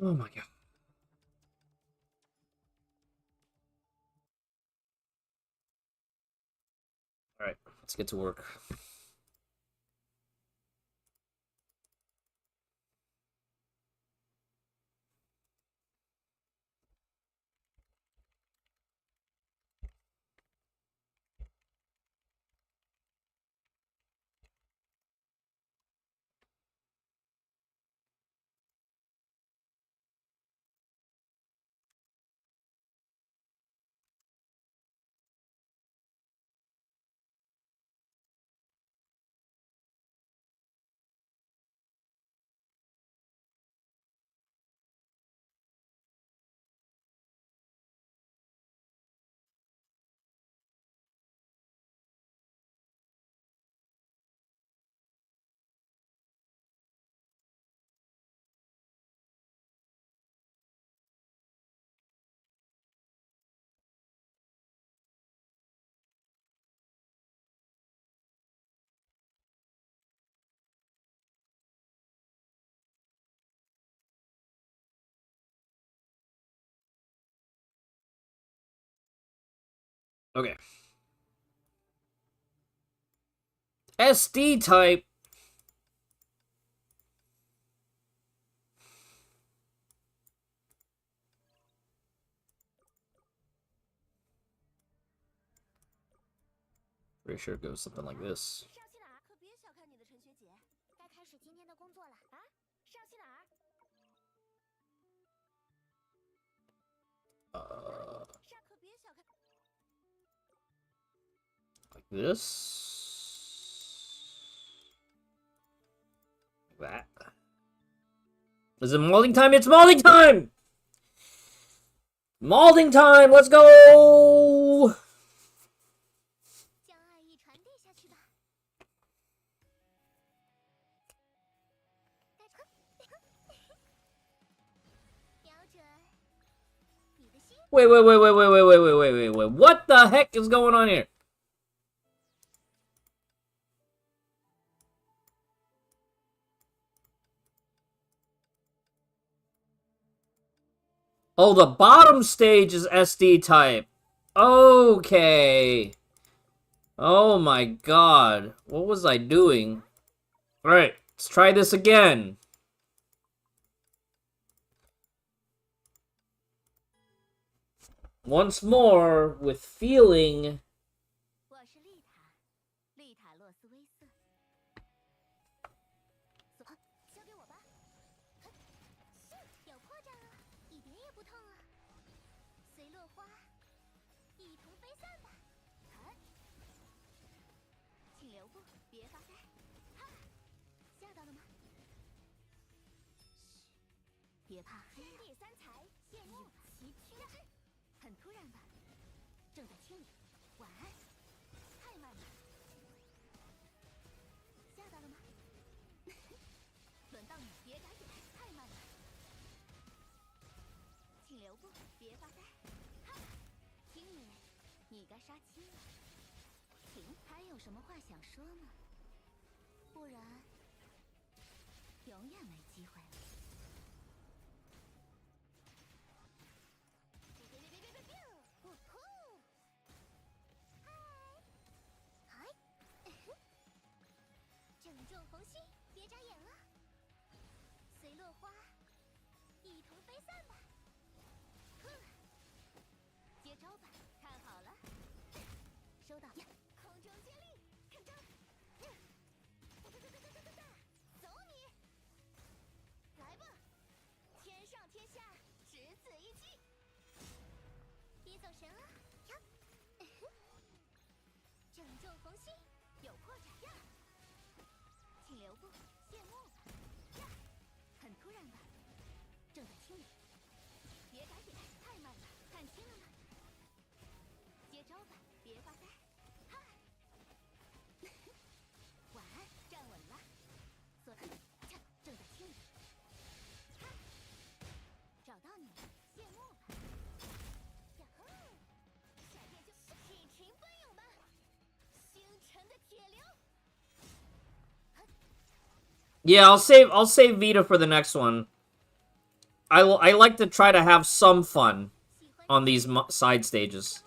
Oh my god. Alright, let's get to work. Okay. SD type. Pretty sure it goes something like this. Like this. Like that. Is it molding time? It's molding time! Molding time! Let's go! Wait. What the heck is going on here? Oh, the bottom stage is SD type. Okay. Oh my god. What was I doing? Alright, let's try this again. Once more, with feeling. Yeah, I'll save Vita for the next one. I like to try to have some fun on these side stages.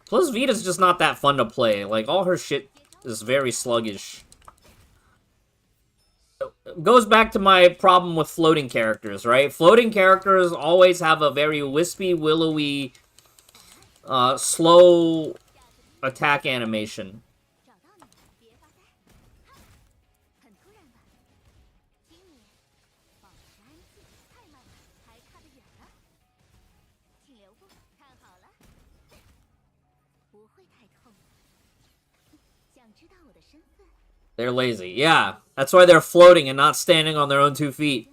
Plus, Vita's just not that fun to play. Like, all her shit is very sluggish. Goes back to my problem with floating characters, right? Floating characters always have a very wispy, willowy, slow attack animation. They're lazy. Yeah, that's why they're floating and not standing on their own 2 feet.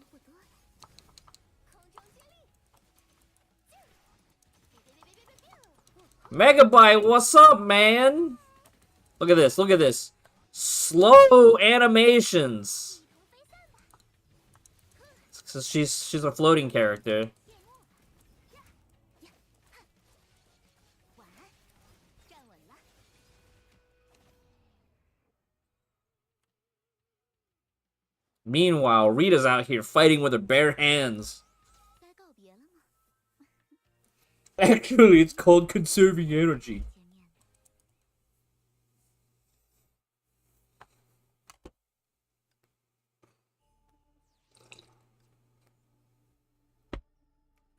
Megabyte, what's up, man? Look at this, look at this. Slow animations. So she's a floating character. Meanwhile, Rita's out here fighting with her bare hands. Actually, it's called conserving energy.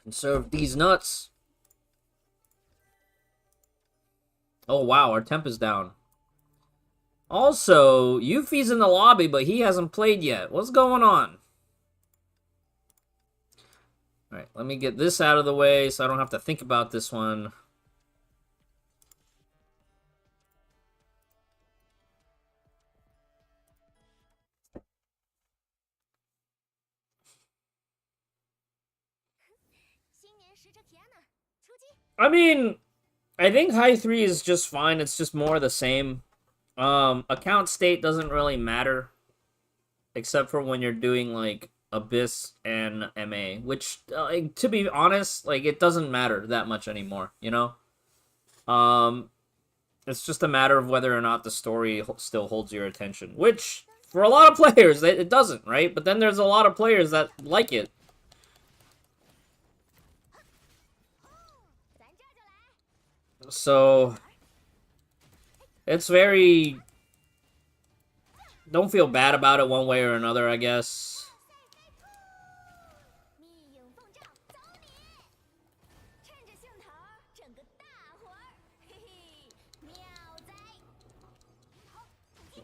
Conserve these nuts. Oh wow, our temp is down. Also, Yuffie's in the lobby, but he hasn't played yet. What's going on? Alright, let me get this out of the way so I don't have to think about this one. I mean, I think high 3 is just fine. It's just more of the same. Account state doesn't really matter. Except for when you're doing, like, Abyss and MA. Which, to be honest, like, it doesn't matter that much anymore, you know? It's just a matter of whether or not the story still holds your attention. Which, for a lot of players, it doesn't, right? But then there's a lot of players that like it. So, it's very... Don't feel bad about it one way or another, I guess.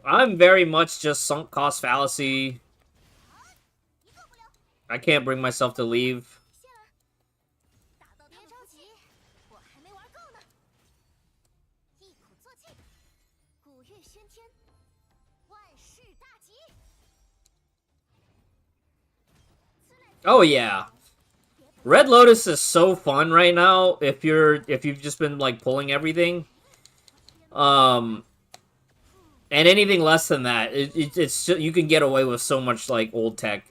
I'm very much just sunk cost fallacy. I can't bring myself to leave. Oh yeah. Red Lotus is so fun right now if you've just been like pulling everything. And anything less than that, it's just, you can get away with so much like old tech.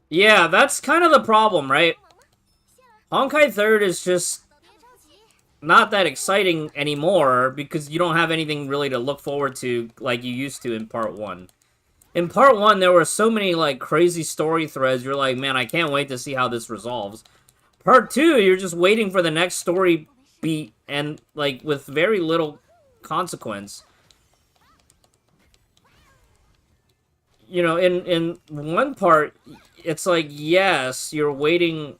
Yeah, that's kind of the problem, right? Honkai 3rd is just not that exciting anymore because you don't have anything really to look forward to like you used to in Part 1. In Part 1, there were so many, like, crazy story threads. You're like, man, I can't wait to see how this resolves. Part 2, you're just waiting for the next story beat and, like, with very little consequence. You know, in one part, it's like, yes, you're waiting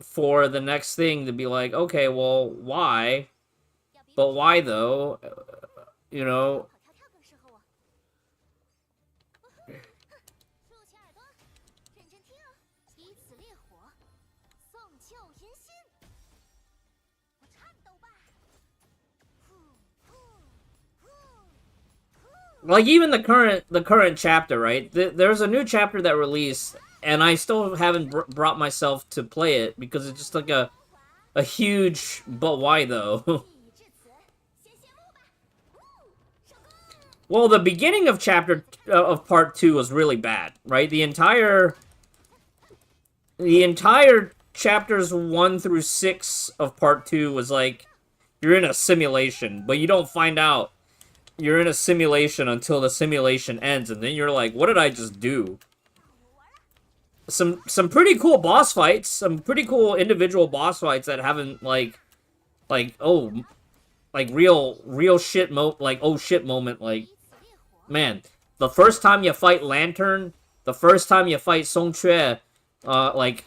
for the next thing to be like, okay, well, why? But why, though? You know, like even the current chapter, right? There's a new chapter that released, and I still haven't brought myself to play it because it's just like a huge. But why though? Well, the beginning of of part 2 was really bad, right? The entire chapters 1 through 6 of part 2 was like you're in a simulation, but you don't find out you're in a simulation until the simulation ends, and then you're like, what did I just do? Some pretty cool boss fights, some pretty cool individual boss fights that haven't oh like real shit like oh shit moment, like man, the first time you fight Lantern, the first time you fight Song Chue, like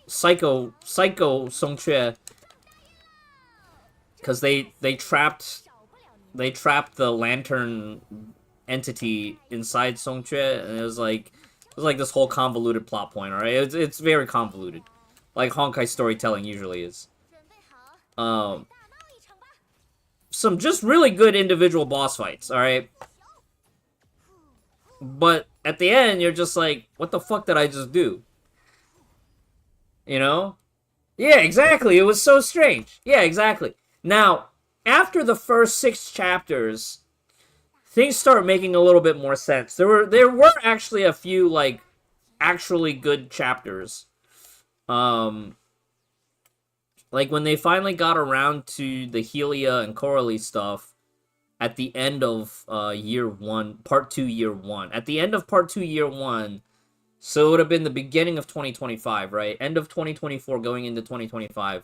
Psycho Song Chue, because they trapped the Lantern entity inside Song Chue, and it was like this whole convoluted plot point. All right, it's very convoluted, like Honkai storytelling usually is. Um, some just really good individual boss fights. All right, but at the end you're just like, what the fuck did I just do? You know? Yeah, exactly. It was so strange. Yeah, exactly. Now, after the first 6 chapters, things start making a little bit more sense. There were actually a few like actually good chapters. Um like when they finally got around to the Helia and Coralie stuff at the end of year 1, part 2 year 1. At the end of part 2 year 1, so it would have been the beginning of 2025, right? End of 2024 going into 2025.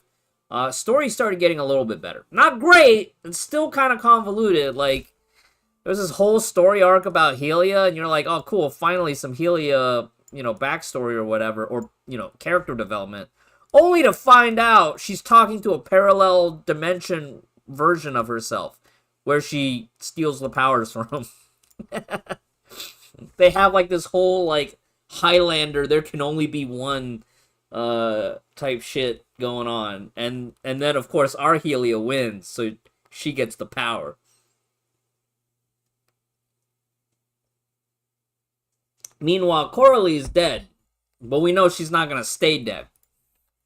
Story started getting a little bit better. Not great, it's still kind of convoluted. Like there's this whole story arc about Helia, and you're like, oh, cool, finally some Helia, backstory or whatever, or, character development. Only to find out she's talking to a parallel dimension version of herself, where she steals the powers from. They have, like, this whole, like, Highlander, there can only be one, type shit going on. And then, of course, our Helia wins, so she gets the power. Meanwhile, Coralie's dead, but we know she's not gonna stay dead.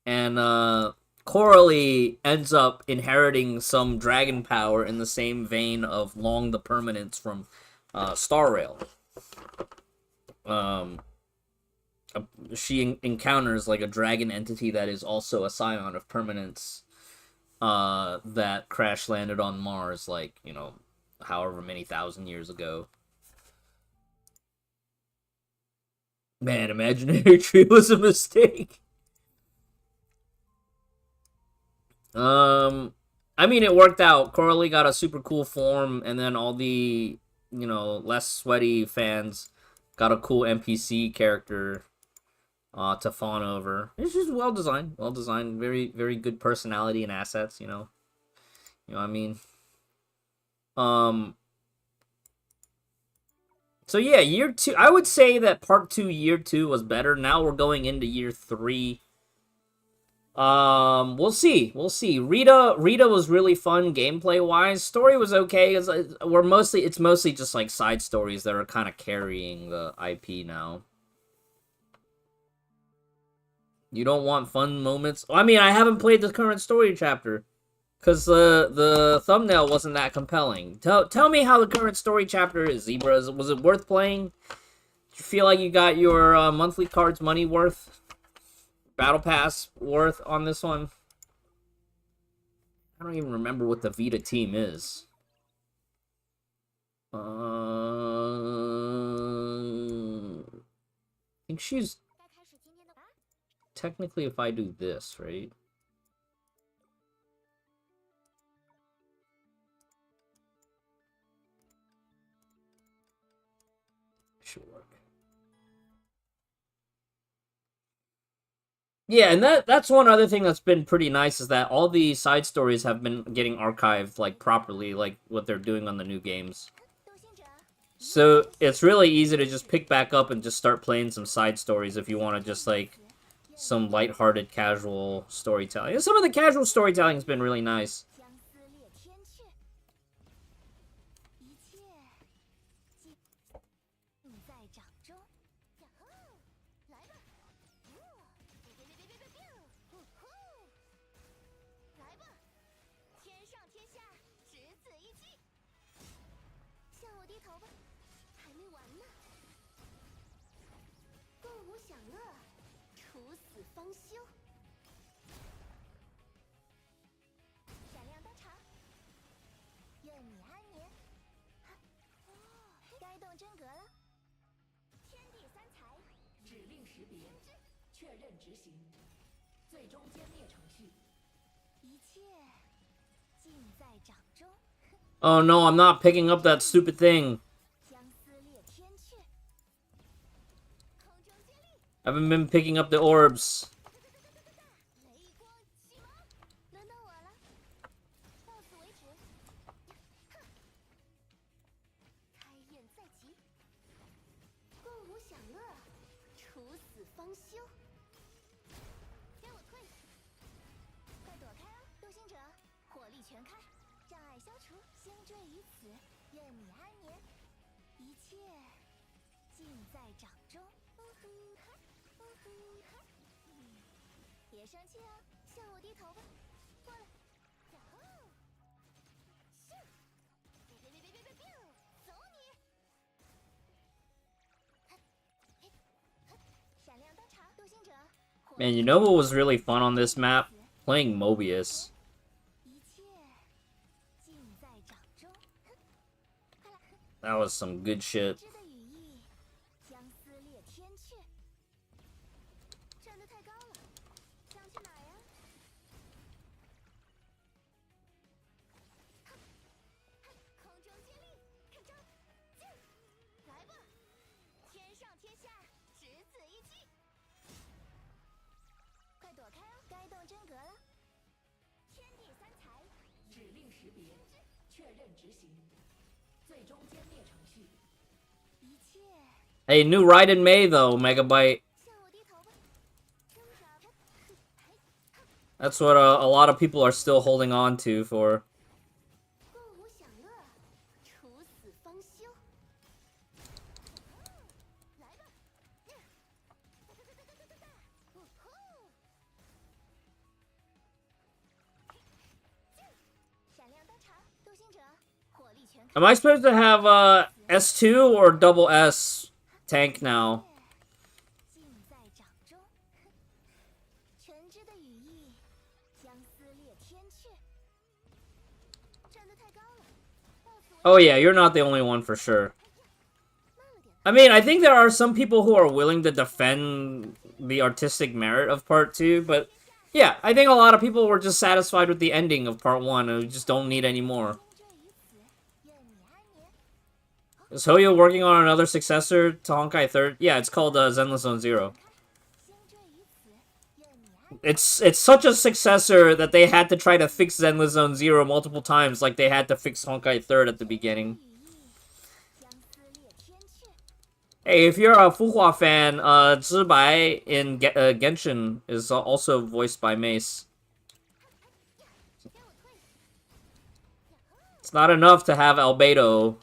And Coralie ends up inheriting some dragon power in the same vein of Long the Permanence from Star Rail. She encounters like a dragon entity that is also a scion of Permanence that crash landed on Mars, like, however many thousand years ago. Man, imaginary tree was a mistake. I mean, it worked out. Coralie got a super cool form, and then all the, less sweaty fans got a cool NPC character to fawn over. It's just well designed, very, very good personality and assets. You know what I mean. So yeah, year 2. I would say that part 2, year 2 was better. Now we're going into year 3. We'll see. Rita was really fun gameplay wise. Story was okay. It's mostly just like side stories that are kind of carrying the IP now. You don't want fun moments? I mean, I haven't played the current story chapter because the thumbnail wasn't that compelling. Tell me how the current story chapter is, Zebra. Was it worth playing? Did you feel like you got your monthly cards money worth? Battle Pass worth on this one? I don't even remember what the Vita team is. I think she's... Technically, if I do this, right? Should work. Yeah, and that's one other thing that's been pretty nice is that all the side stories have been getting archived, like, properly, like what they're doing on the new games. So it's really easy to just pick back up and just start playing some side stories if you want to just, like, some lighthearted, casual storytelling. And some of the casual storytelling has been really nice. Oh no, I'm not picking up that stupid thing. I haven't been picking up the orbs. Man, you know what was really fun on this map? Playing Mobius. That was some good shit. Hey, new ride in May though, Megabyte. That's what a lot of people are still holding on to for. Am I supposed to have S2 or double S tank now? Oh yeah, you're not the only one for sure. I mean, I think there are some people who are willing to defend the artistic merit of Part 2, but yeah, I think a lot of people were just satisfied with the ending of Part 1 and just don't need any more. Is Hoyo working on another successor to Honkai 3rd? Yeah, it's called Zenless Zone Zero. It's such a successor that they had to try to fix Zenless Zone Zero multiple times, like they had to fix Honkai 3rd at the beginning. Hey, if you're a Fuhua fan, Zhibai in Genshin is also voiced by Mace. It's not enough to have Albedo.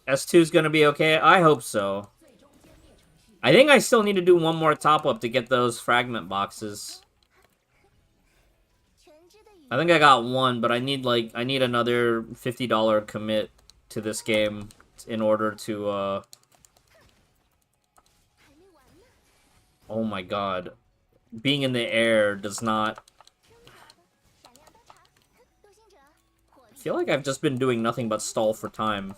S2 is gonna be okay? I hope so. I think I still need to do one more top-up to get those fragment boxes. I think I got one, but I need another $50 commit to this game in order to, Oh my god. Being in the air does not... I feel like I've just been doing nothing but stall for time.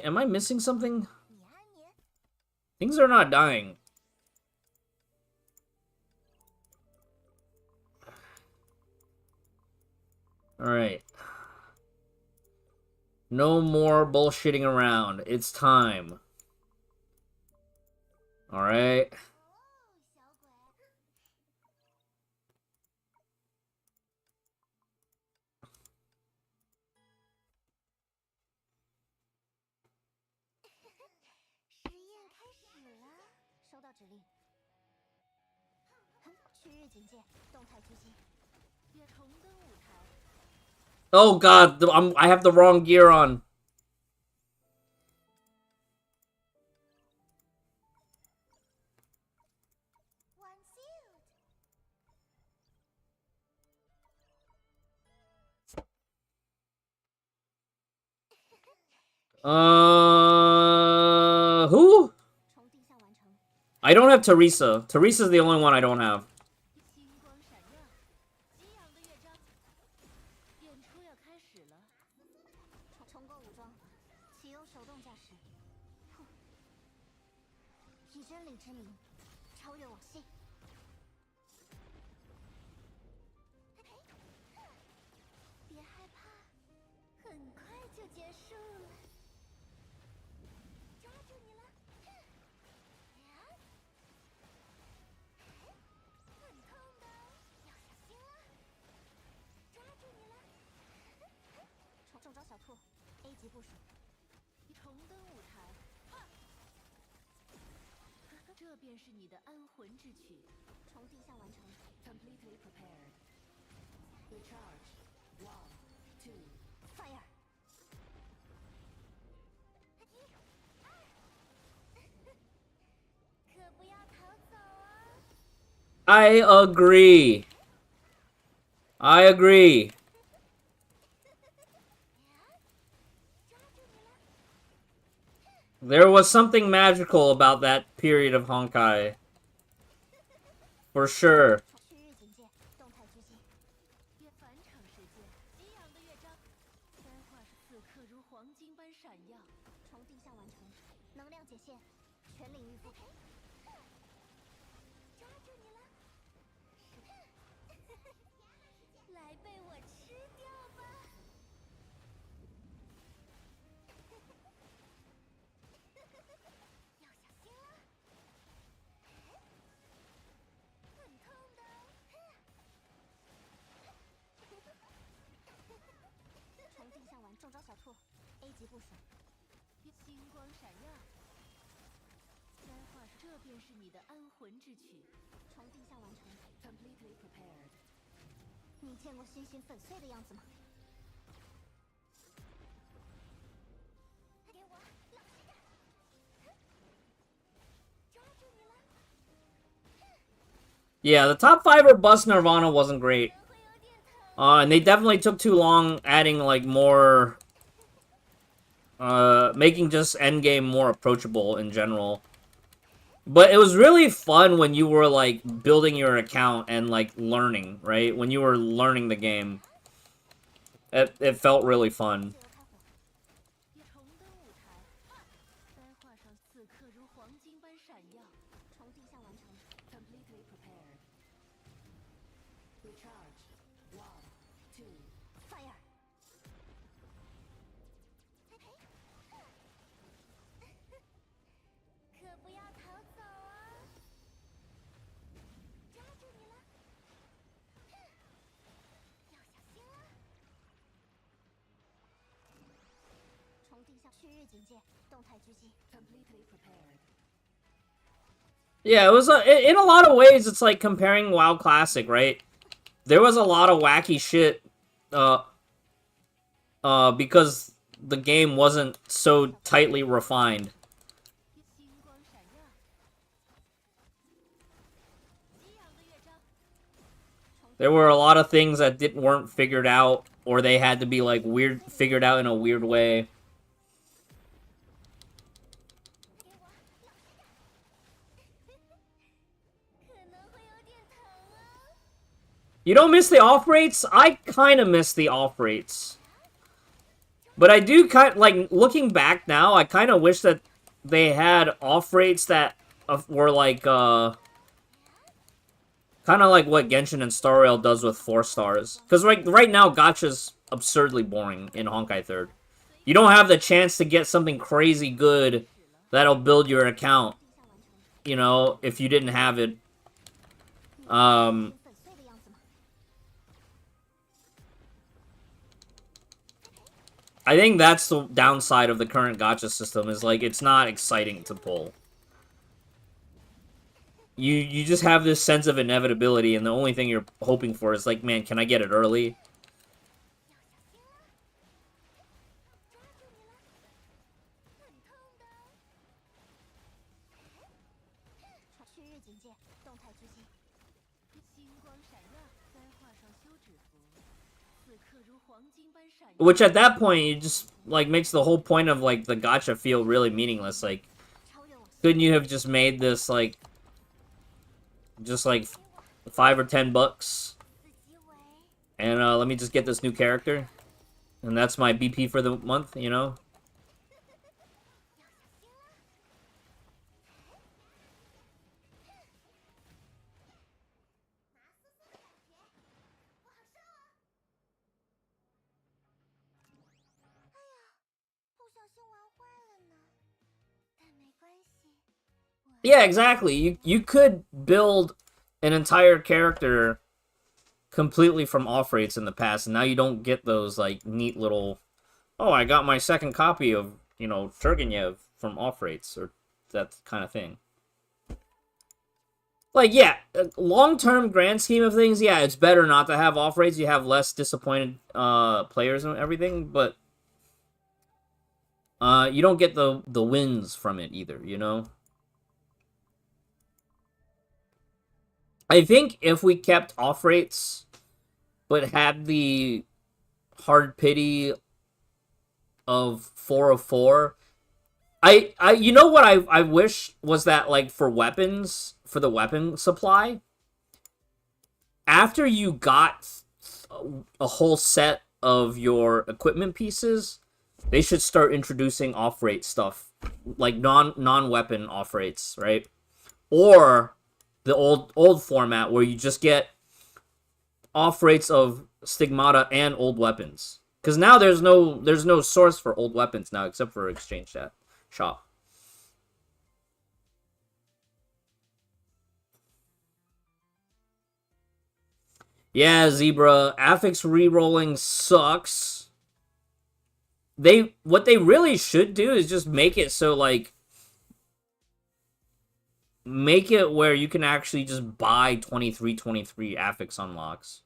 Am I missing something? Things are not dying. Alright. No more bullshitting around. It's time. Alright. Oh god, I have the wrong gear on. Who? I don't have Teresa. Teresa's the only one I don't have. I agree. I agree. There was something magical about that period of Honkai. For sure. Yeah, the top 5 or bust Nirvana wasn't great. And they definitely took too long adding, like, more... making just endgame more approachable in general. But it was really fun when you were, like, building your account and, like, learning, right? When you were learning the game. It felt really fun. Yeah, it was in a lot of ways. It's like comparing WoW Classic, right? There was a lot of wacky shit, because the game wasn't so tightly refined. There were a lot of things that weren't figured out, or they had to be like figured out in a weird way. You don't miss the off rates? I kind of miss the off rates. But I do kind like looking back now, I kind of wish that they had off rates that were like kind of like what Genshin and Star Rail does with 4 stars. Because right now, Gacha's absurdly boring in Honkai 3rd. You don't have the chance to get something crazy good that'll build your account, you know, if you didn't have it. I think that's the downside of the current gacha system, is like it's not exciting to pull. You just have this sense of inevitability, and the only thing you're hoping for is like, man, can I get it early? Which at that point, you just, like, makes the whole point of, like, the gacha feel really meaningless. Like, couldn't you have just made this, like, just, like, $5 or $10? And, let me just get this new character. And that's my BP for the month, you know? Yeah, exactly. You could build an entire character completely from off rates in the past, and now you don't get those, like, neat little, oh, I got my second copy of, you know, Turgenev from off rates, or that kind of thing. Like, yeah, long-term grand scheme of things, yeah, it's better not to have off rates. You have less disappointed players and everything, but you don't get the wins from it either, you know? I think if we kept off rates, but had the hard pity of 4 of 4, you know what I wish was that, like, for weapons, for the weapon supply, after you got a whole set of your equipment pieces, they should start introducing off-rate stuff, like non-weapon off-rates, right? Or the old format where you just get off-rates of stigmata and old weapons. Because now there's no source for old weapons now except for exchange shop. Yeah, Zebra. Affix re-rolling sucks. What they really should do is just make it so, like, make it where you can actually just buy 23 affix unlocks.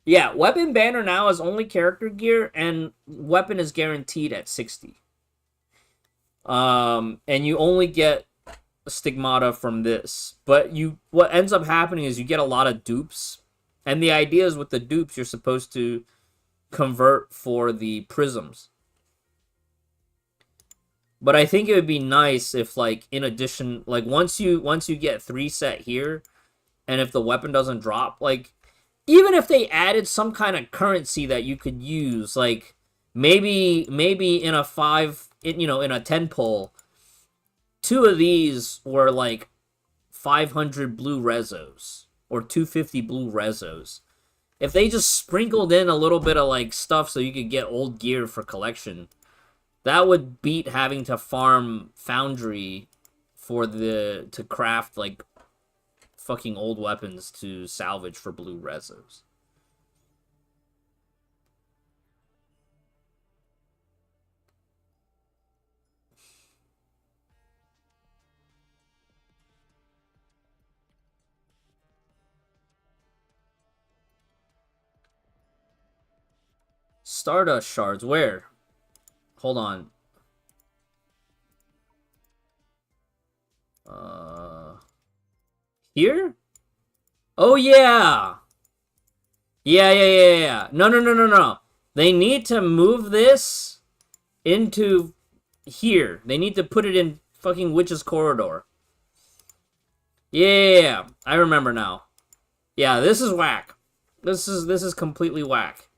Yeah, weapon banner now is only character gear, and weapon is guaranteed at 60. And you only get stigmata from this. But what ends up happening is you get a lot of dupes. And the idea is with the dupes, you're supposed to convert for the prisms. But I think it would be nice if, like, in addition, like, once you get 3 set here, and if the weapon doesn't drop, like, even if they added some kind of currency that you could use, like, maybe in a 5, in a 10 pull, 2 of these were, like, 500 blue rezos, or 250 blue rezos. If they just sprinkled in a little bit of, like, stuff so you could get old gear for collection, that would beat having to farm Foundry to craft, like, fucking old weapons to salvage for blue rezos. Stardust shards, where? Hold on. Here? Oh, yeah! Yeah. No. They need to move this into here. They need to put it in fucking Witch's Corridor. Yeah, I remember now. Yeah, this is whack. This is completely whack.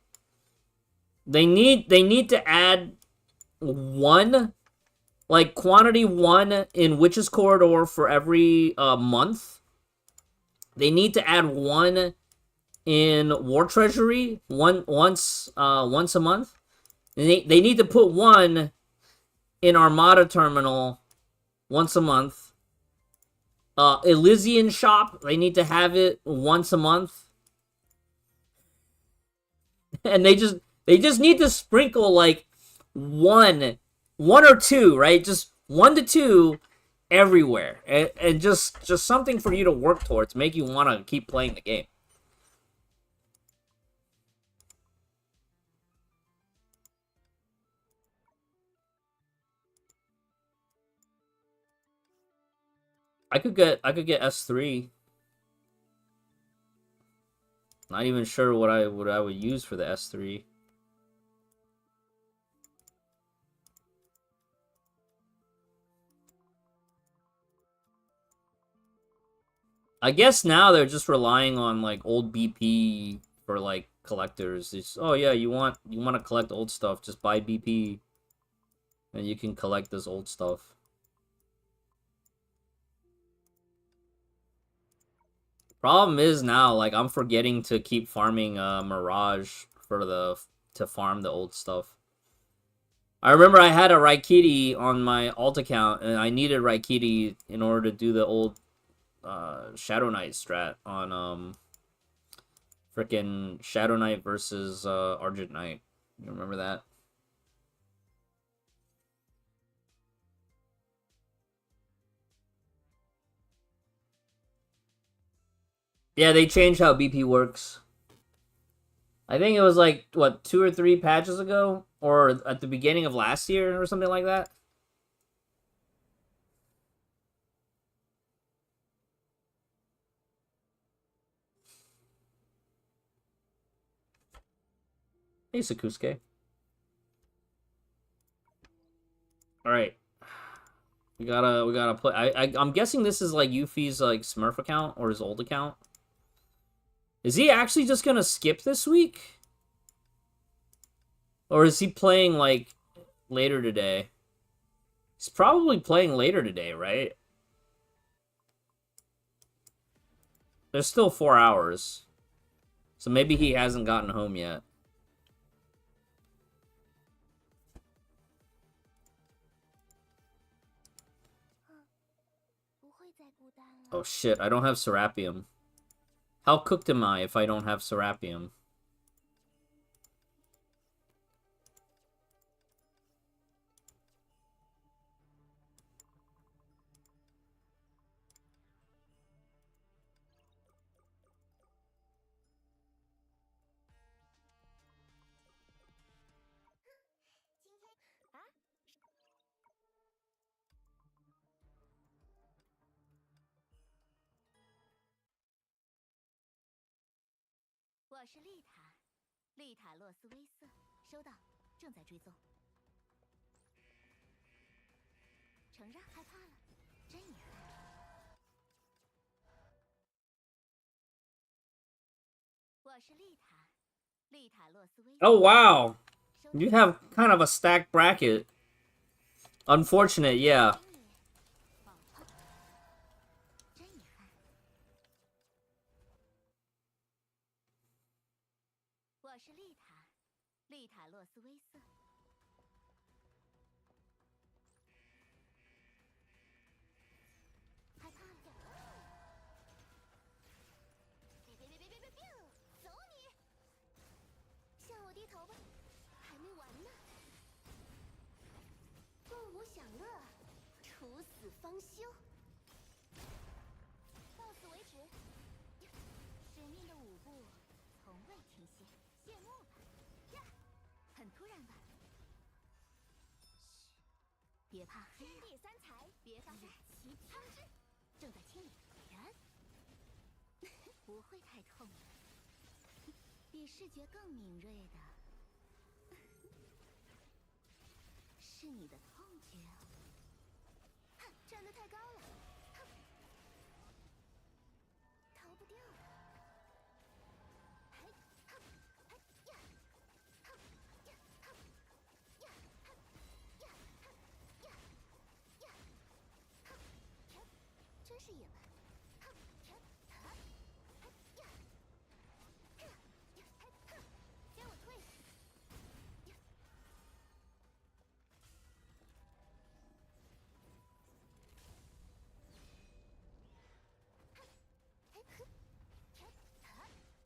They need to add 1, like, quantity 1 in Witch's Corridor for every month. They need to add 1 in War Treasury once a month. And they need to put one in Armada Terminal once a month. Elysian Shop, they need to have it once a month. And they just need to sprinkle like one or two, right? Just 1 to 2 everywhere. And just something for you to work towards, make you want to keep playing the game. I could get S3. Not even sure what I would use for the S3. I guess now they're just relying on like old BP for like collectors. It's, oh yeah, you want to collect old stuff, just buy BP and you can collect this old stuff. Problem is now, like, I'm forgetting to keep farming Mirage to farm the old stuff. I remember I had a Raikiri on my alt account, and I needed Raikiri in order to do the old Shadow Knight strat on frickin' Shadow Knight versus Argent Knight. You remember that? Yeah, they changed how BP works. I think it was like, what, 2 or 3 patches ago? Or at the beginning of last year or something like that? Hey, Sakusuke. Alright. We gotta put... I'm guessing this is like Yuffie's like Smurf account or his old account. Is he actually just gonna skip this week? Or is he playing like later today? He's probably playing later today, right? There's still 4 hours. So maybe he hasn't gotten home yet. Oh shit, I don't have Serapium. How cooked am I if I don't have Serapium? Oh wow! You have kind of a stacked bracket. Unfortunate, yeah.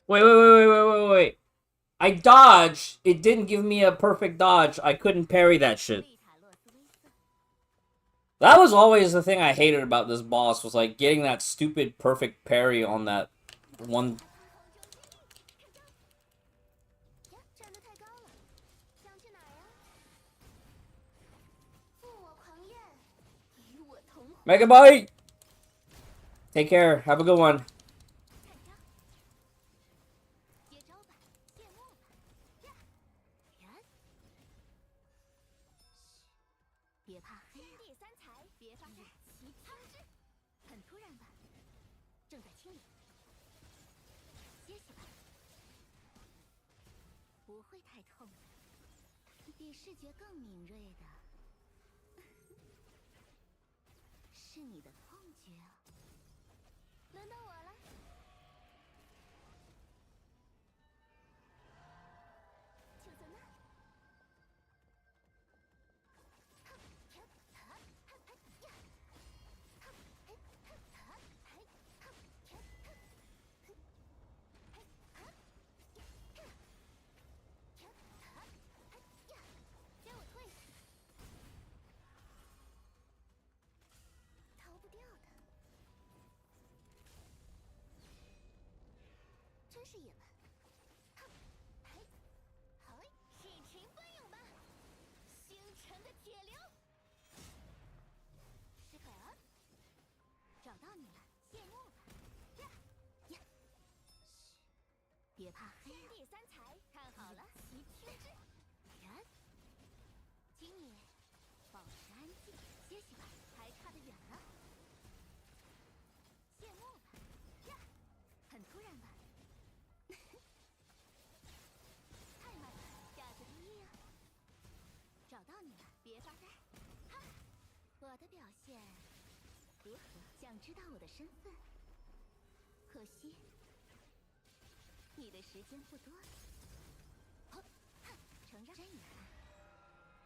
Wait. I dodged. It didn't give me a perfect dodge. I couldn't parry that shit. That was always the thing I hated about this boss, was like getting that stupid perfect parry on that one. Mega Bite! Take care. Have a good one.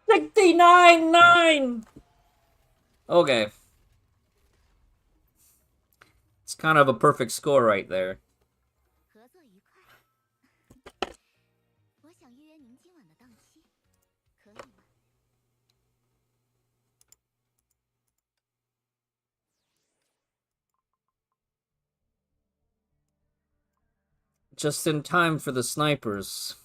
$69.9! Okay. It's kind of a perfect score right there. Just in time for the snipers.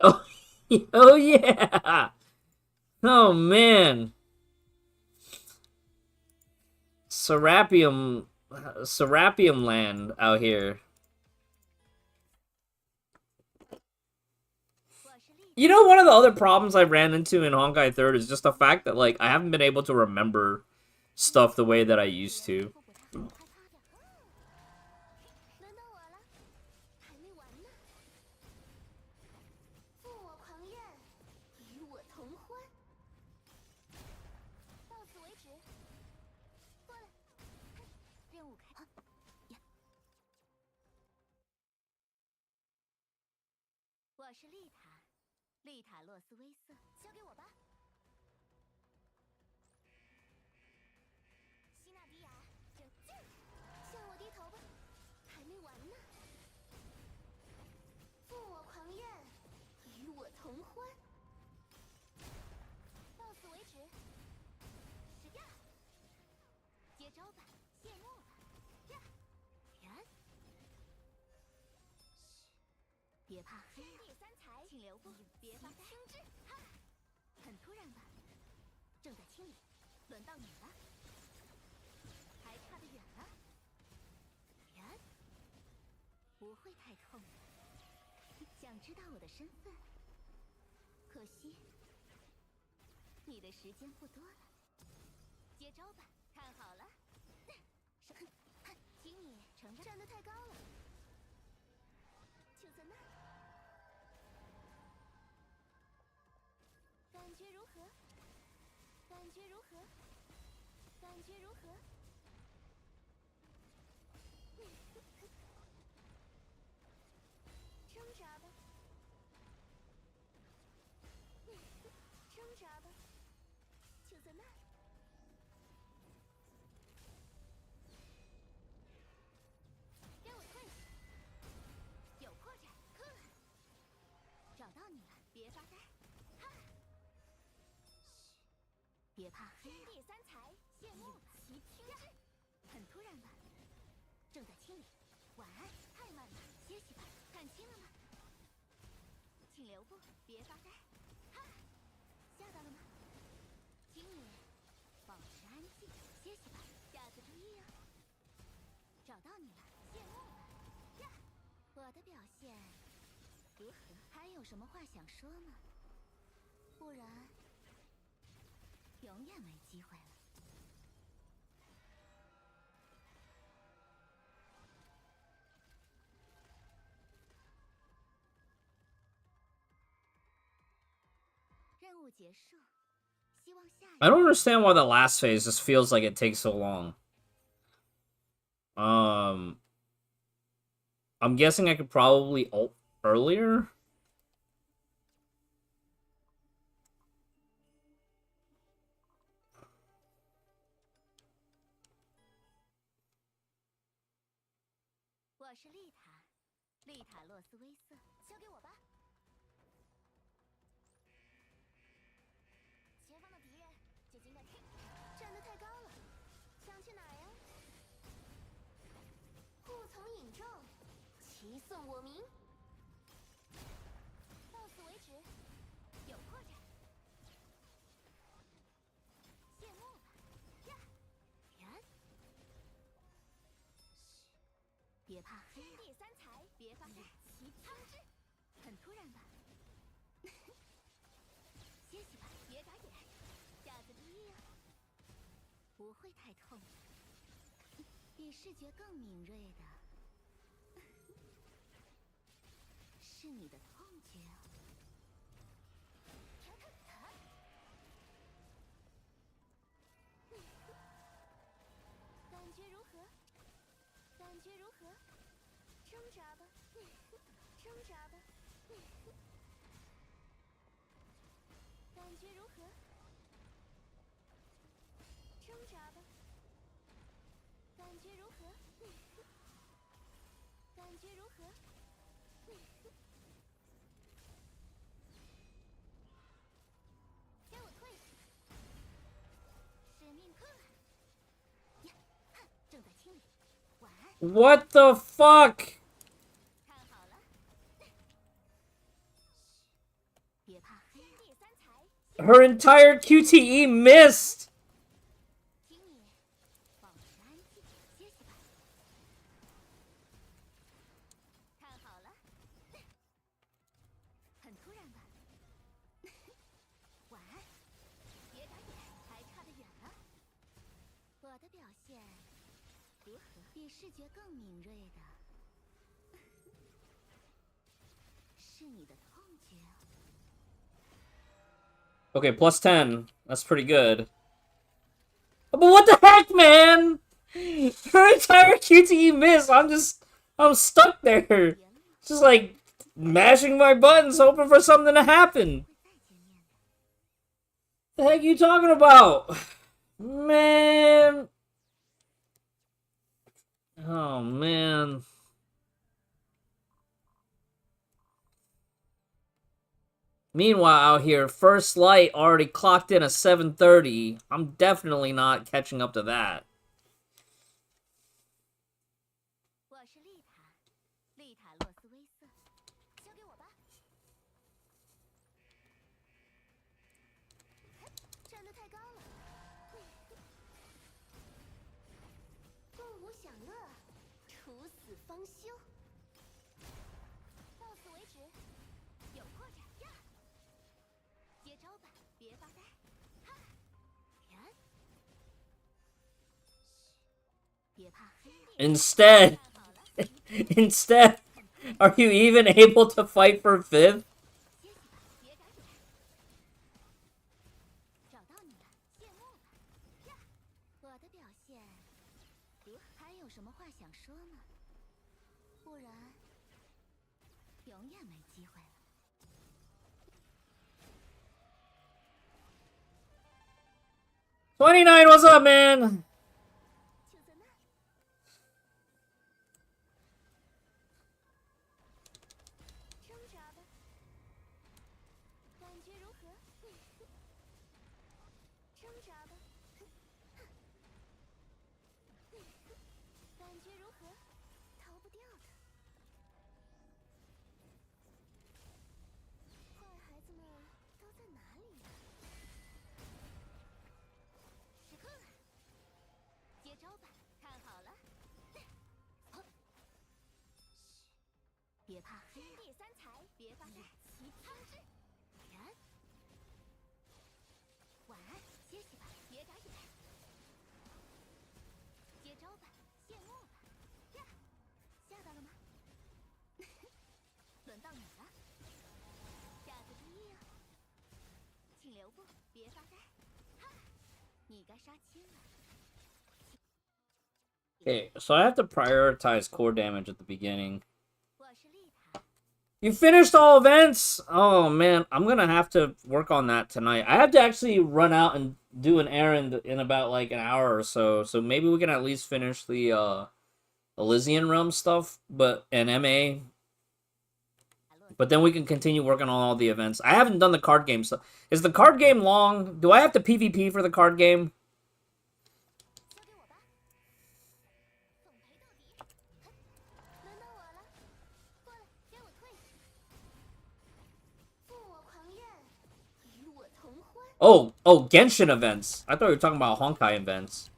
Oh, oh yeah! Oh man. Serapium land out here. You know, one of the other problems I ran into in Honkai 3rd is just the fact that, like, I haven't been able to remember stuff the way that I used to. 招吧，看好了。请你承认站得太高了。就在那里。感觉如何？感觉如何？感觉如何？挣扎吧，挣扎吧，就在那里。给我退下！有破绽，找到你了，别发呆。哈！嘘，别怕黑啊。天地三才，谢幕了。其听之，很突然吧？正在清理。晚安，太慢了，歇息吧。看清了吗？请留步，别发呆。哈！吓到了吗？请你保持安静，歇息吧。下次注意哦。找到你了，谢幕了。呀，我的表现如何？还有什么话想说吗？不然永远没机会了。任务结束，希望下一。I don't understand why the last phase just feels like it takes so long. I'm guessing I could probably ult earlier.我是丽塔，丽塔洛斯威瑟，交给我吧。前方的敌人就尽管听。站得太高了，想去哪儿呀？护从引众，齐颂我名。到此为止，有破绽。谢幕吧，呀！人。嘘，别怕黑啊。天地三才，别发呆。其听之，很突然吧？歇息吧，别眨眼。下次注意啊。不会太痛。比视觉更敏锐的是你的痛觉啊。感觉如何？感觉如何？挣扎吧，挣扎吧。感觉如何？挣扎吧。感觉如何？感觉如何？给我退下！使命困了。呀，正在清理。晚安。What the fuck? 看好了。别怕黑啊。天地三才。Her entire QTE missed. 请你保持安静，歇息吧。看好了。很突然吧？晚安。别眨眼，还差得远了。我的表现如何？比视觉更敏锐的是你的痛觉啊。Okay, plus 10. That's pretty good. But what the heck, man? Her entire QTE missed. I'm stuck there. Just like mashing my buttons, hoping for something to happen. The heck are you talking about? Man. Oh, man. Meanwhile, out here, First Light already clocked in a 7:30. I'm definitely not catching up to that. 我是丽塔，丽塔洛斯威瑟，交给我吧。站得太高了。共舞享乐，处死方休。到此为止，有破绽呀！接招吧，别发呆。哈！人。Instead, instead, are you even able to fight for 5th? $29, what's up, man? Okay, so I have to prioritize core damage at the beginning. You finished all events? Oh, man. I'm gonna have to work on that tonight. I have to actually run out and do an errand in about, like, an hour or so. So maybe we can at least finish the, Elysian Realm stuff, and MA. But then we can continue working on all the events. I haven't done the card game stuff. Is the card game long? Do I have to PvP for the card game? Oh, Genshin events. I thought you were talking about Honkai events.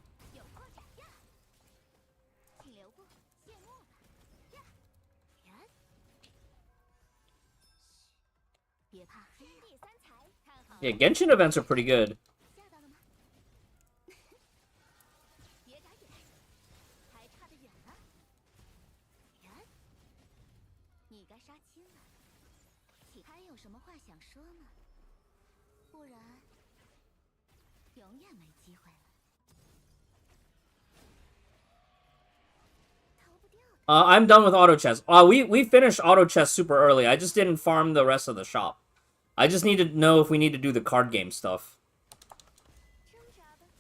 Yeah, Genshin events are pretty good. I'm done with auto chess. We finished auto chess super early. I just didn't farm the rest of the shop. I just need to know if we need to do the card game stuff.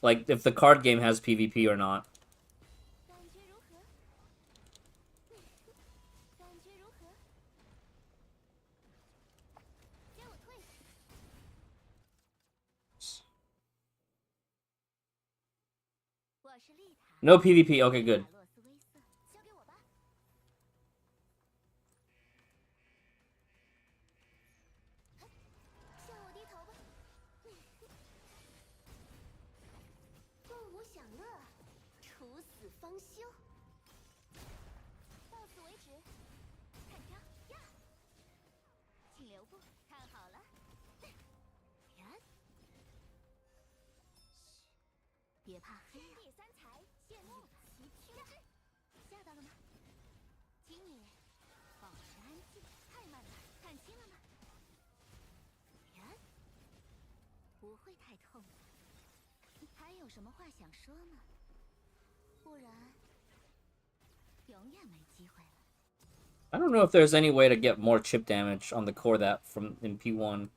Like, if the card game has PvP or not. No PvP. Okay, good. I don't know if there's any way to get more chip damage on the core that from in P1.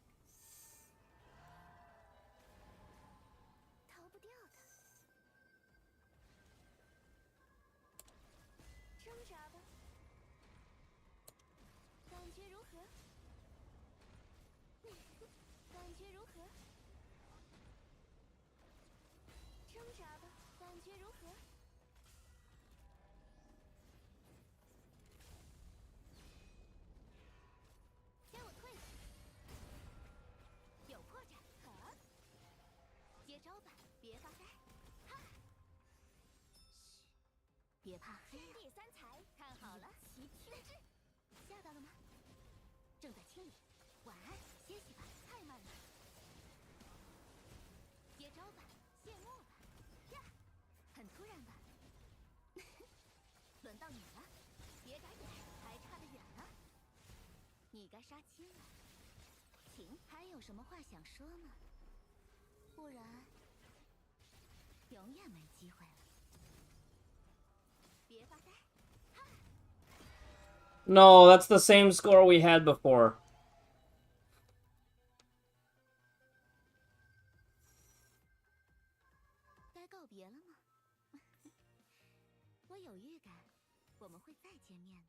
你该杀青了。请，还有什么话想说吗？不然，永远没机会了。别发呆。 No, that's the same score we had before. 该告别了吗？我有预感，我们会再见面的。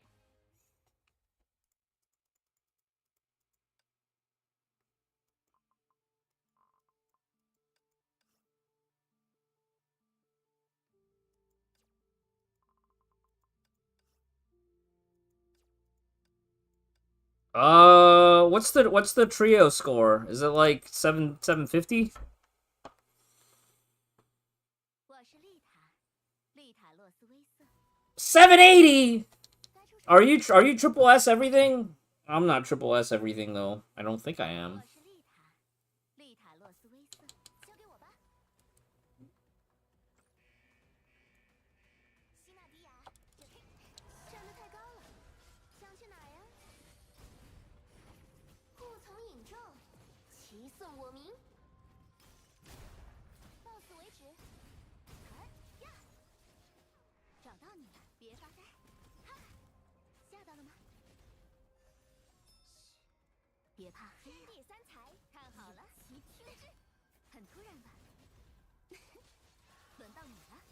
What's the trio score? Is it like 750? 我是丽塔，丽塔洛斯威瑟。 780? Are you triple S everything? I'm not triple S everything though. I don't think I am. 我是丽塔，丽塔洛斯威瑟，交给我吧。西纳迪亚，站得太高了，想去哪儿呀？护从引众，齐颂我名，到此为止。呀，找到你了，别发呆。哈，吓到了吗？嘘，别怕黑。天地三才，看好了，齐听之。很突然吧？轮到你了，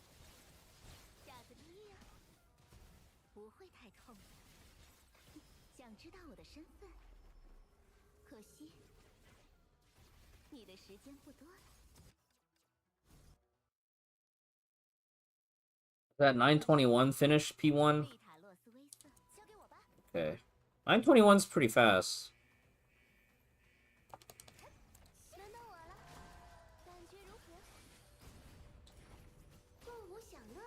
架子第一呀，不会太痛的。想知道我的身份？可惜，你的时间不多了。 That 921 finish P1? 丽塔洛斯威瑟，交给我吧。 Okay. 921's pretty fast. 轮到我了，感觉如何？共舞享乐，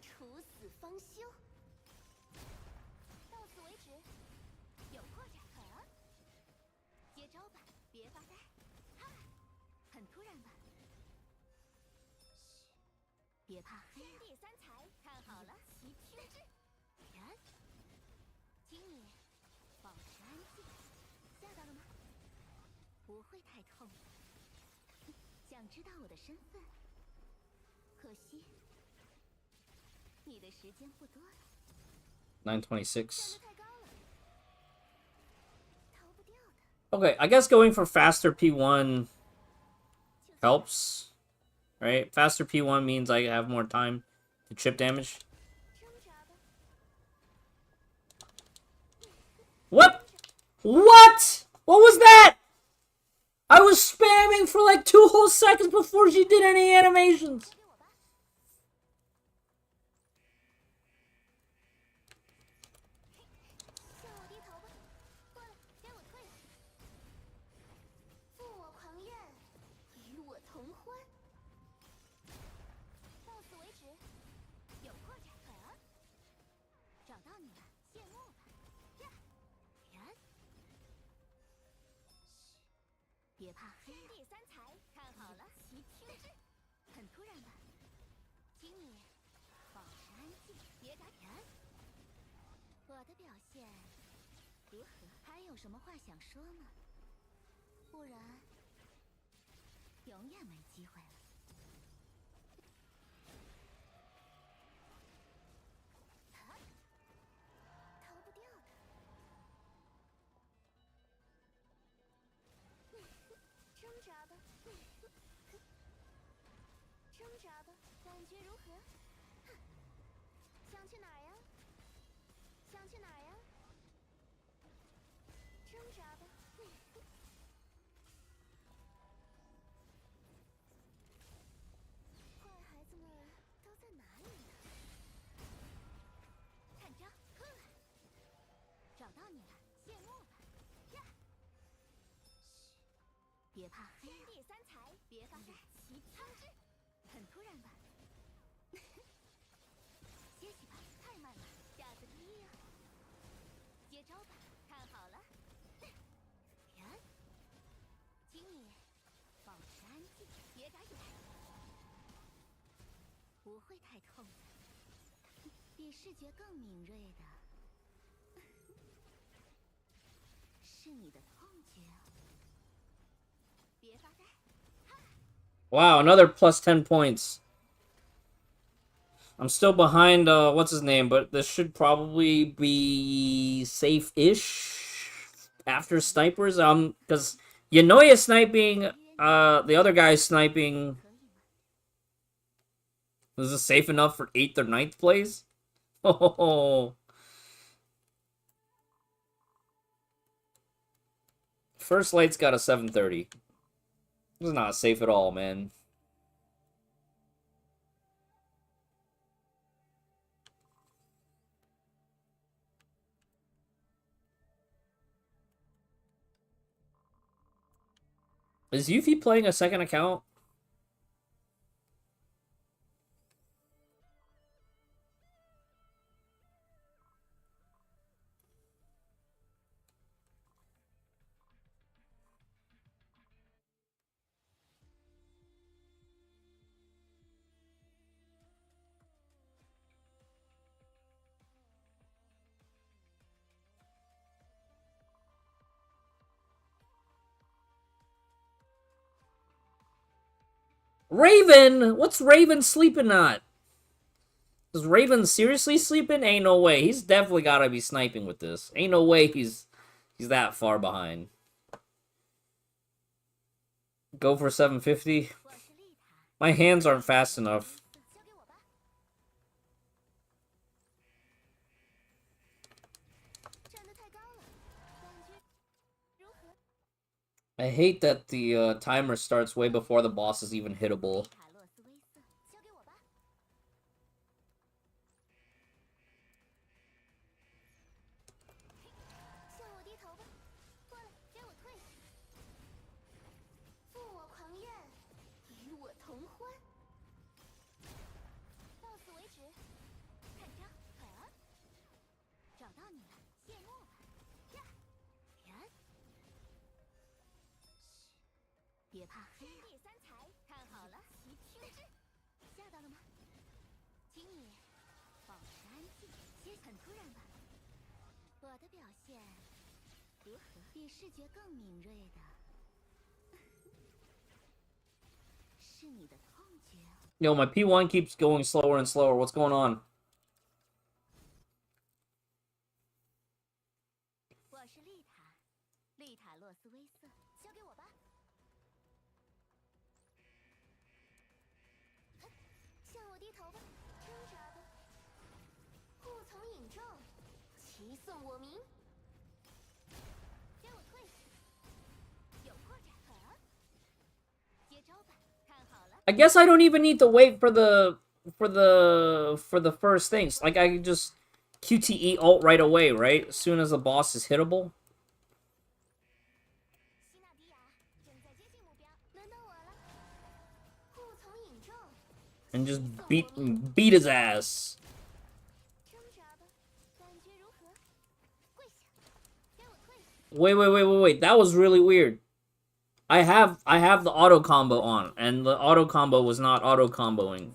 处死方休。到此为止，有破绽。接招吧，别发呆。哈，很突然吧？嘘，别怕黑。天地三才，看好了，齐听之。人，请你保持安静。吓到了吗？不会太痛的。想知道我的身份？可惜，你的时间不多了。 926. 太高了，逃不掉的。 Okay, I guess going for faster P1 helps. Right? Faster P1 means I have more time to chip damage. What? What? What was that? I was spamming for like 2 whole seconds before she did any animations. 向我低头吧，过来，给我退。负我狂怨，与我同欢。到此为止，有破绽。找到你了，谢幕吧。呀，人，嘘，别怕黑。天地三才，看好了，齐听之。很突然吧？请你保持安静，别打人。我的表现如何？还有什么话想说吗？不然，永远没机会了。逃不掉的。挣扎吧，挣扎吧，感觉如何？想去哪儿呀？想去哪儿呀？挣扎吧。坏孩子们都在哪里呢？看招！找到你了，谢幕吧。呀！嘘，别怕黑。天地三才，别发呆，齐听之。很突然吧？歇息吧，太慢了，架子第一呀。接招吧，看好了。人，请你保持安静，别眨眼。不会太痛的，比视觉更敏锐的。Wow, another plus 10 points. I'm still behind, what's his name, but this should probably be safe-ish after snipers. Because Yanoya sniping, the other guy's sniping. Is this safe enough for 8th or 9th place? Oh. First light's got a 730. This is not safe at all, man. Is Yuffie playing a second account? Raven! What's Raven sleeping at? Is Raven seriously sleeping? Ain't no way. He's definitely gotta be sniping with this. Ain't no way he's that far behind. Go for 750. My hands aren't fast enough. I hate that the timer starts way before the boss is even hittable. Yo, my P1 keeps going slower and slower. What's going on? I guess I don't even need to wait for the first things. Like I can just QTE ult right away, right? As soon as the boss is hittable. And just beat his ass. Wait. That was really weird. I have the auto combo on, and the auto combo was not auto comboing.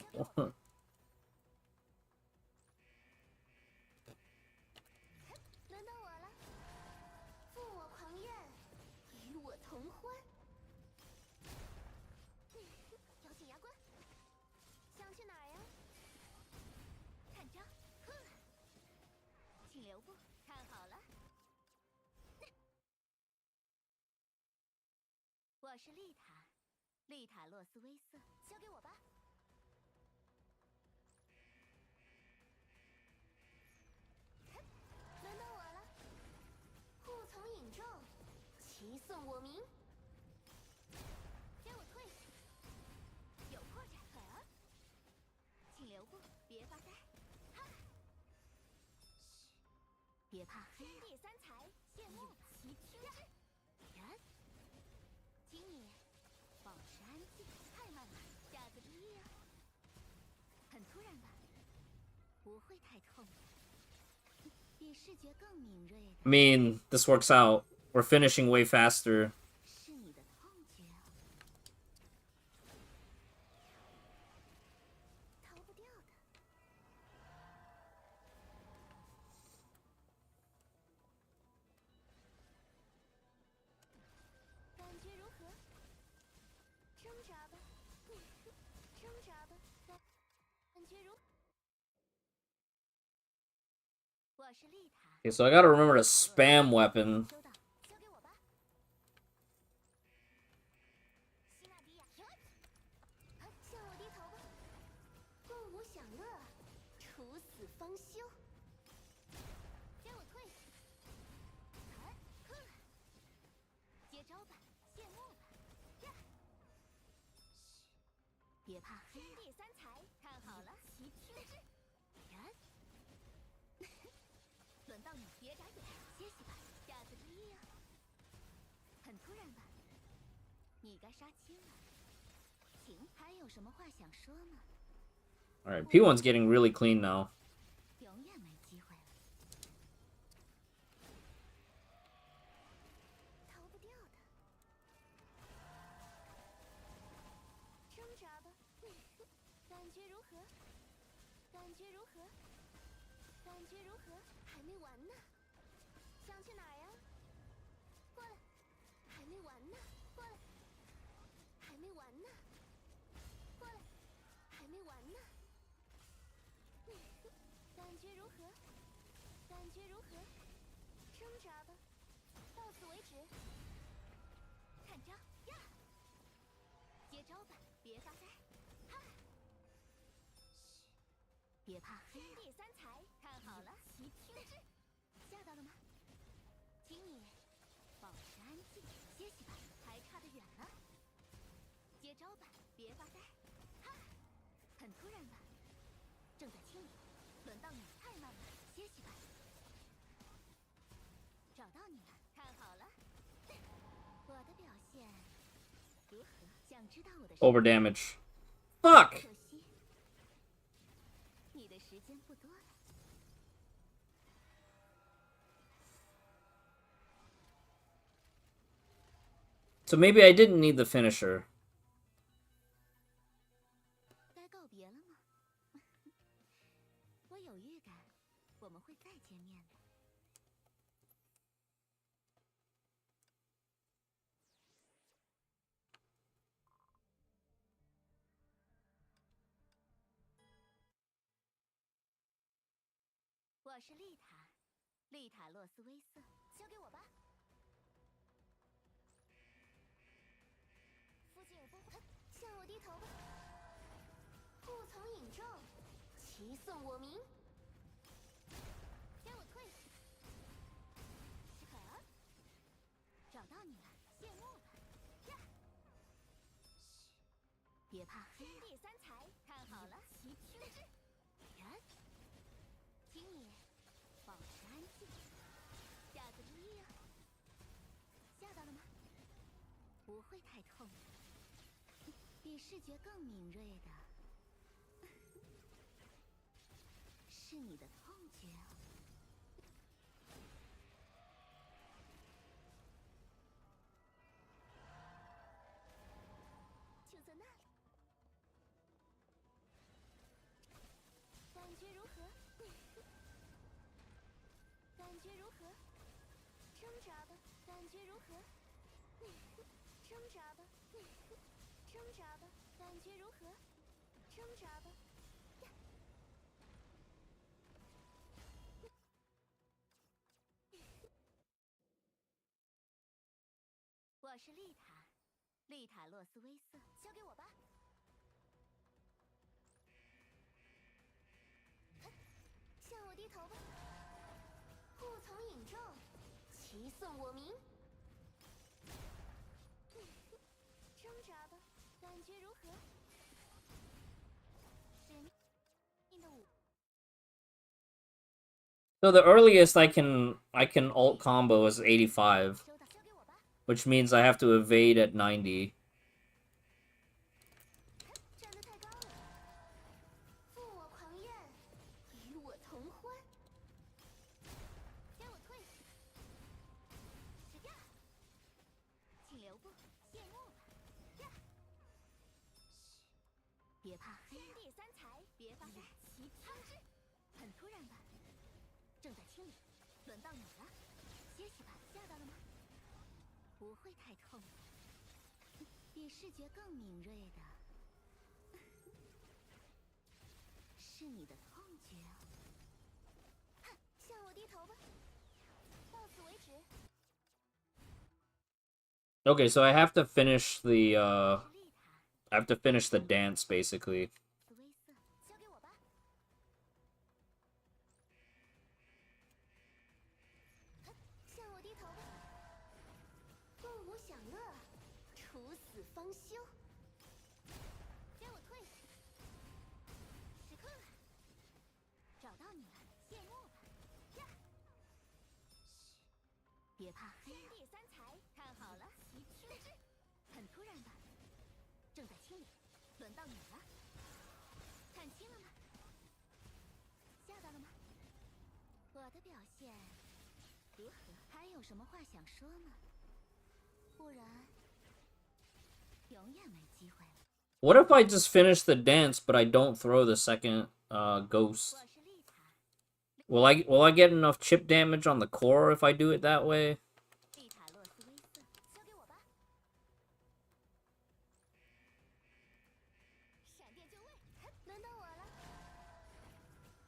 I mean, this works out. We're finishing way faster. Okay, so I gotta remember to spam weapon. 收到，交给我吧。希纳迪亚，向我低头吧。共舞享乐，处死方休。给我退！接招吧，谢幕吧。呀！嘘，别怕黑啊！天地三才，看好了，齐听之。人，轮到你，别眨眼，歇息吧，下次注意啊。很突然吧？你该杀青了。请，还有什么话想说吗？ Alright, P1's getting really clean now. 永远没机会了，逃不掉的。挣扎吧，感觉如何？感觉如何？感觉如何？还没完呢。想去哪儿呀？过来。还没完呢，过来。还没完呢，过来。还没完呢。感觉如何？感觉如何？挣扎吧，到此为止。看招呀！接招吧，别发呆。哈！嘘，别怕黑啊！天地三才，看好了，齐听之。吓到了吗？请你保持安静，歇息吧，还差得远了。接招吧，别发呆。哈！很突然吧？正在清理，轮到你，太慢了，歇息吧。找到你了，看好了，我的表现如何？想知道我的 Over damage. Fuck! 可惜，你的时间不多了。So maybe I didn't need the finisher. 该告别了吗？我有预感，我们会再见面的。我是丽塔，丽塔洛斯威瑟，交给我吧。附近有烽火，向我低头吧。护从引众，齐颂我名。给我退！找到你了，谢幕吧。呀！嘘，别怕黑啊！天地三才，看好了，齐听之。人，请你保持安静，下次注意啊。吓到了吗？不会太痛的，比视觉更敏锐的是你的痛觉哦。就在那里，感觉如何？感觉如何？挣扎吧，感觉如何？挣扎吧，挣扎吧，感觉如何？挣扎吧。我是丽塔，丽塔洛斯威瑟，交给我吧。向我低头吧，护从引众，齐颂我名。挣扎吧，感觉如何？神秘的舞。 So the earliest I can ult combo is 85, 收到，交给我吧。 which means I have to evade at 90. 站得太高了，负我狂焰，与我同欢。给我退！是呀，请留步，谢幕吧。呀，嘘，别怕黑啊！天地三才，别发呆，齐听之。很突然吧？正在清理，轮到你了，歇息吧。吓到了吗？不会太痛的，比视觉更敏锐的。是你的痛觉哦。向我低头 Okay, so I have to finish the I have to finish the dance basically. 斯威瑟，交给我吧。向我低头吧。共舞享乐，处死方休。给我退！时刻了，找到你了，谢幕吧。呀！嘘，别怕黑啊。天地三才，看好了，齐听之。很突然吧？正在清理，轮到你了。看清了吗？吓到了吗？我的表现如何？还有什么话想说吗？不然永远没机会了。 What if I just finish the dance but I don't throw the second ghost? 我是丽塔， Will I get enough chip damage on the core if I do it that way? 丽塔洛斯威瑟，交给我吧。闪电就位，轮到我了。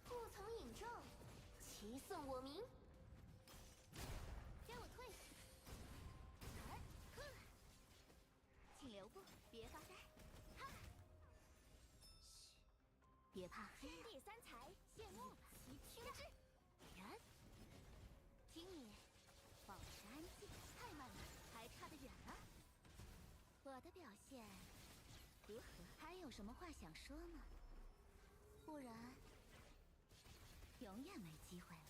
护从引众，齐颂我名。给我退！儿，呵，请留步，别发呆。哈，嘘，别怕黑。天地三才，谢幕吧。齐听之。人，听你，保持安静。太慢了，还差得远了。我的表现如何？还有什么话想说吗？不然永远没机会了。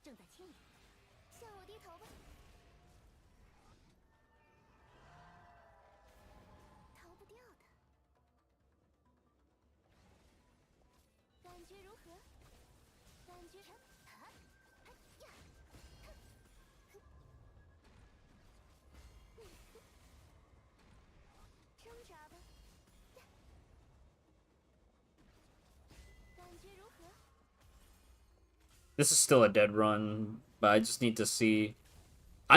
正在清理，向我低头吧。逃不掉的。感觉如何？感觉呀，挣扎吧。感觉如何？ This is still a dead run, but I just need to see.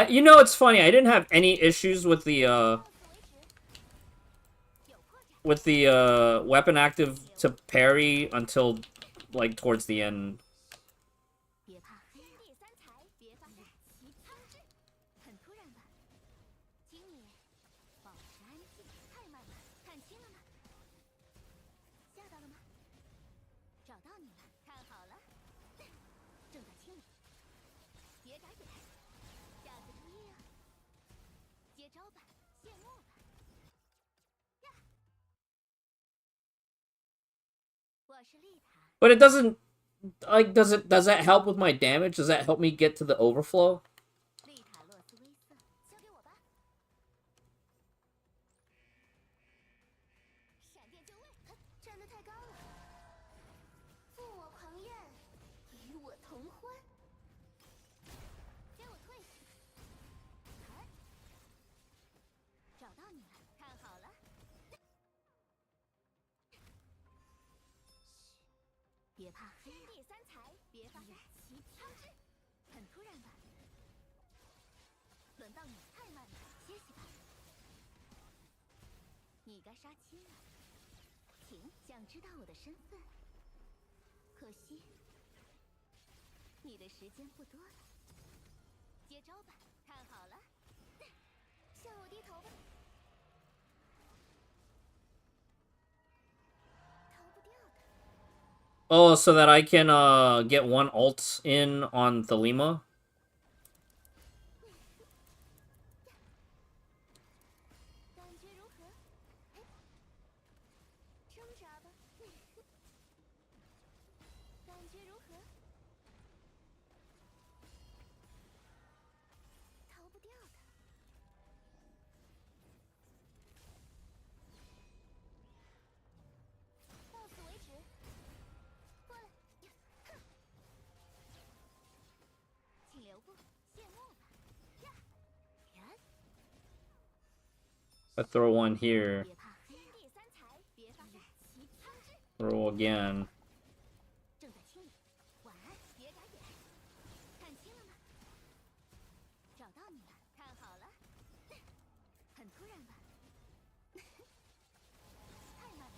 You know, it's funny. I didn't have any issues with the 到此为止。有破绽。weapon active to parry until like towards the end. 别怕黑。天地三才，别发呆。齐听之。很突然吧？经理，保持安静。太慢了，看清了吗？吓到了吗？找到你了，看好了。正在清理，别眨眼，下次注意啊。接招吧，谢幕吧。呀，我是丽塔。 But it doesn't like does that help with my damage? Does that help me get to the overflow? 丽塔洛斯威瑟，交给我吧。闪电就位，站得太高了。负我狂焰，与我同欢。给我退！儿，找到你了，看好了。嘘，别怕黑。天地三才，别发呆。齐听之。很突然吧？轮到你，太慢了，歇息吧。你该杀青了，请想知道我的身份。可惜，你的时间不多了。接招吧，看好了，向我低头吧。逃不掉的。 Oh, so that I can get one ult in on Thelema. 感觉如何？挣扎吧。感觉如何？逃不掉的。到此为止。过来，哼，请留步，谢幕吧。呀，人， I throw one here. 别怕黑。天地三才，别发呆。齐听之。 Throw again. 正在清理，晚安，别眨眼。看清了吗？找到你了，看好了。很突然吧？太慢了，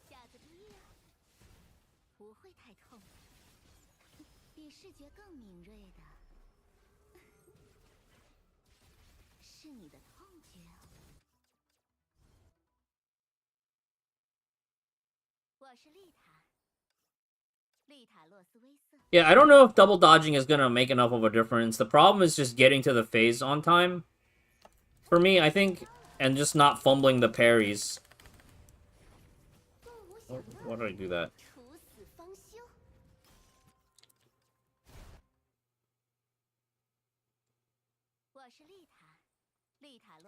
下次注意啊。不会太痛的。比视觉更敏锐的是你的痛觉。我是丽塔，丽塔洛斯威瑟。 Yeah, I don't know if double dodging is gonna make enough of a difference. The problem is just getting to the phase on time. For me, I think, and just not fumbling the parries. Why did I do that?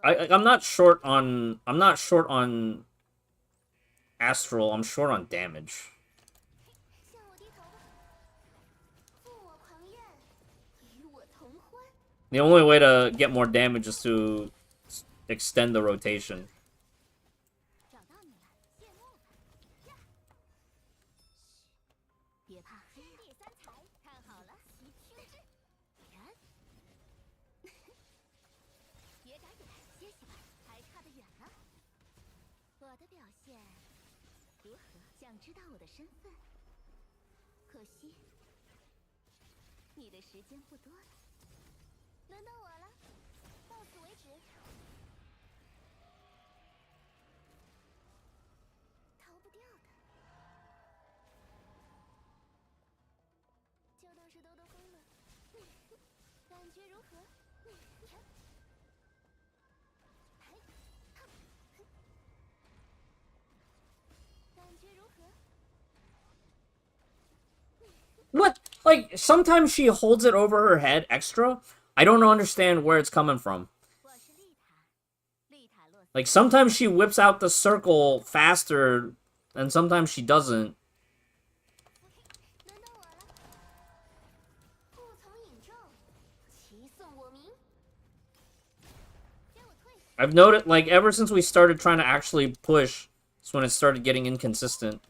I'm not short on astral. I'm short on damage. The only way to get more damage is to extend the rotation. What? Like, sometimes she holds it over her head extra. I don't understand where it's coming from. Like, sometimes she whips out the circle faster, and sometimes she doesn't. I've noticed, like, ever since we started trying to actually push, it's when it started getting inconsistent.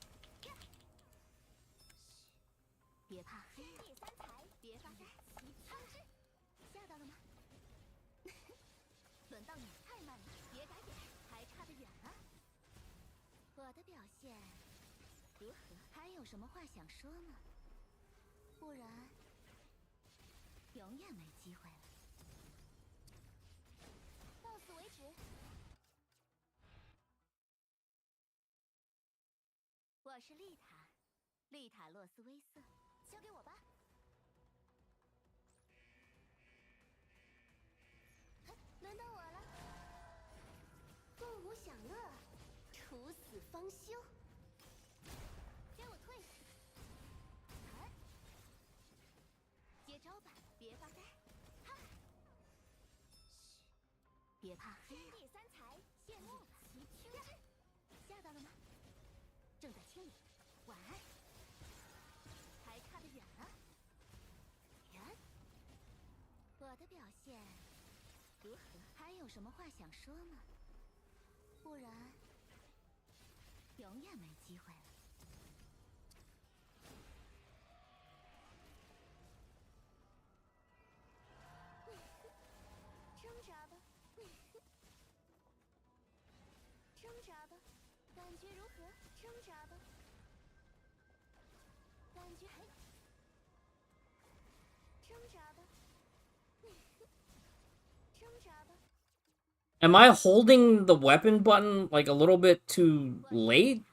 Am I holding the weapon button, like, a little bit too late?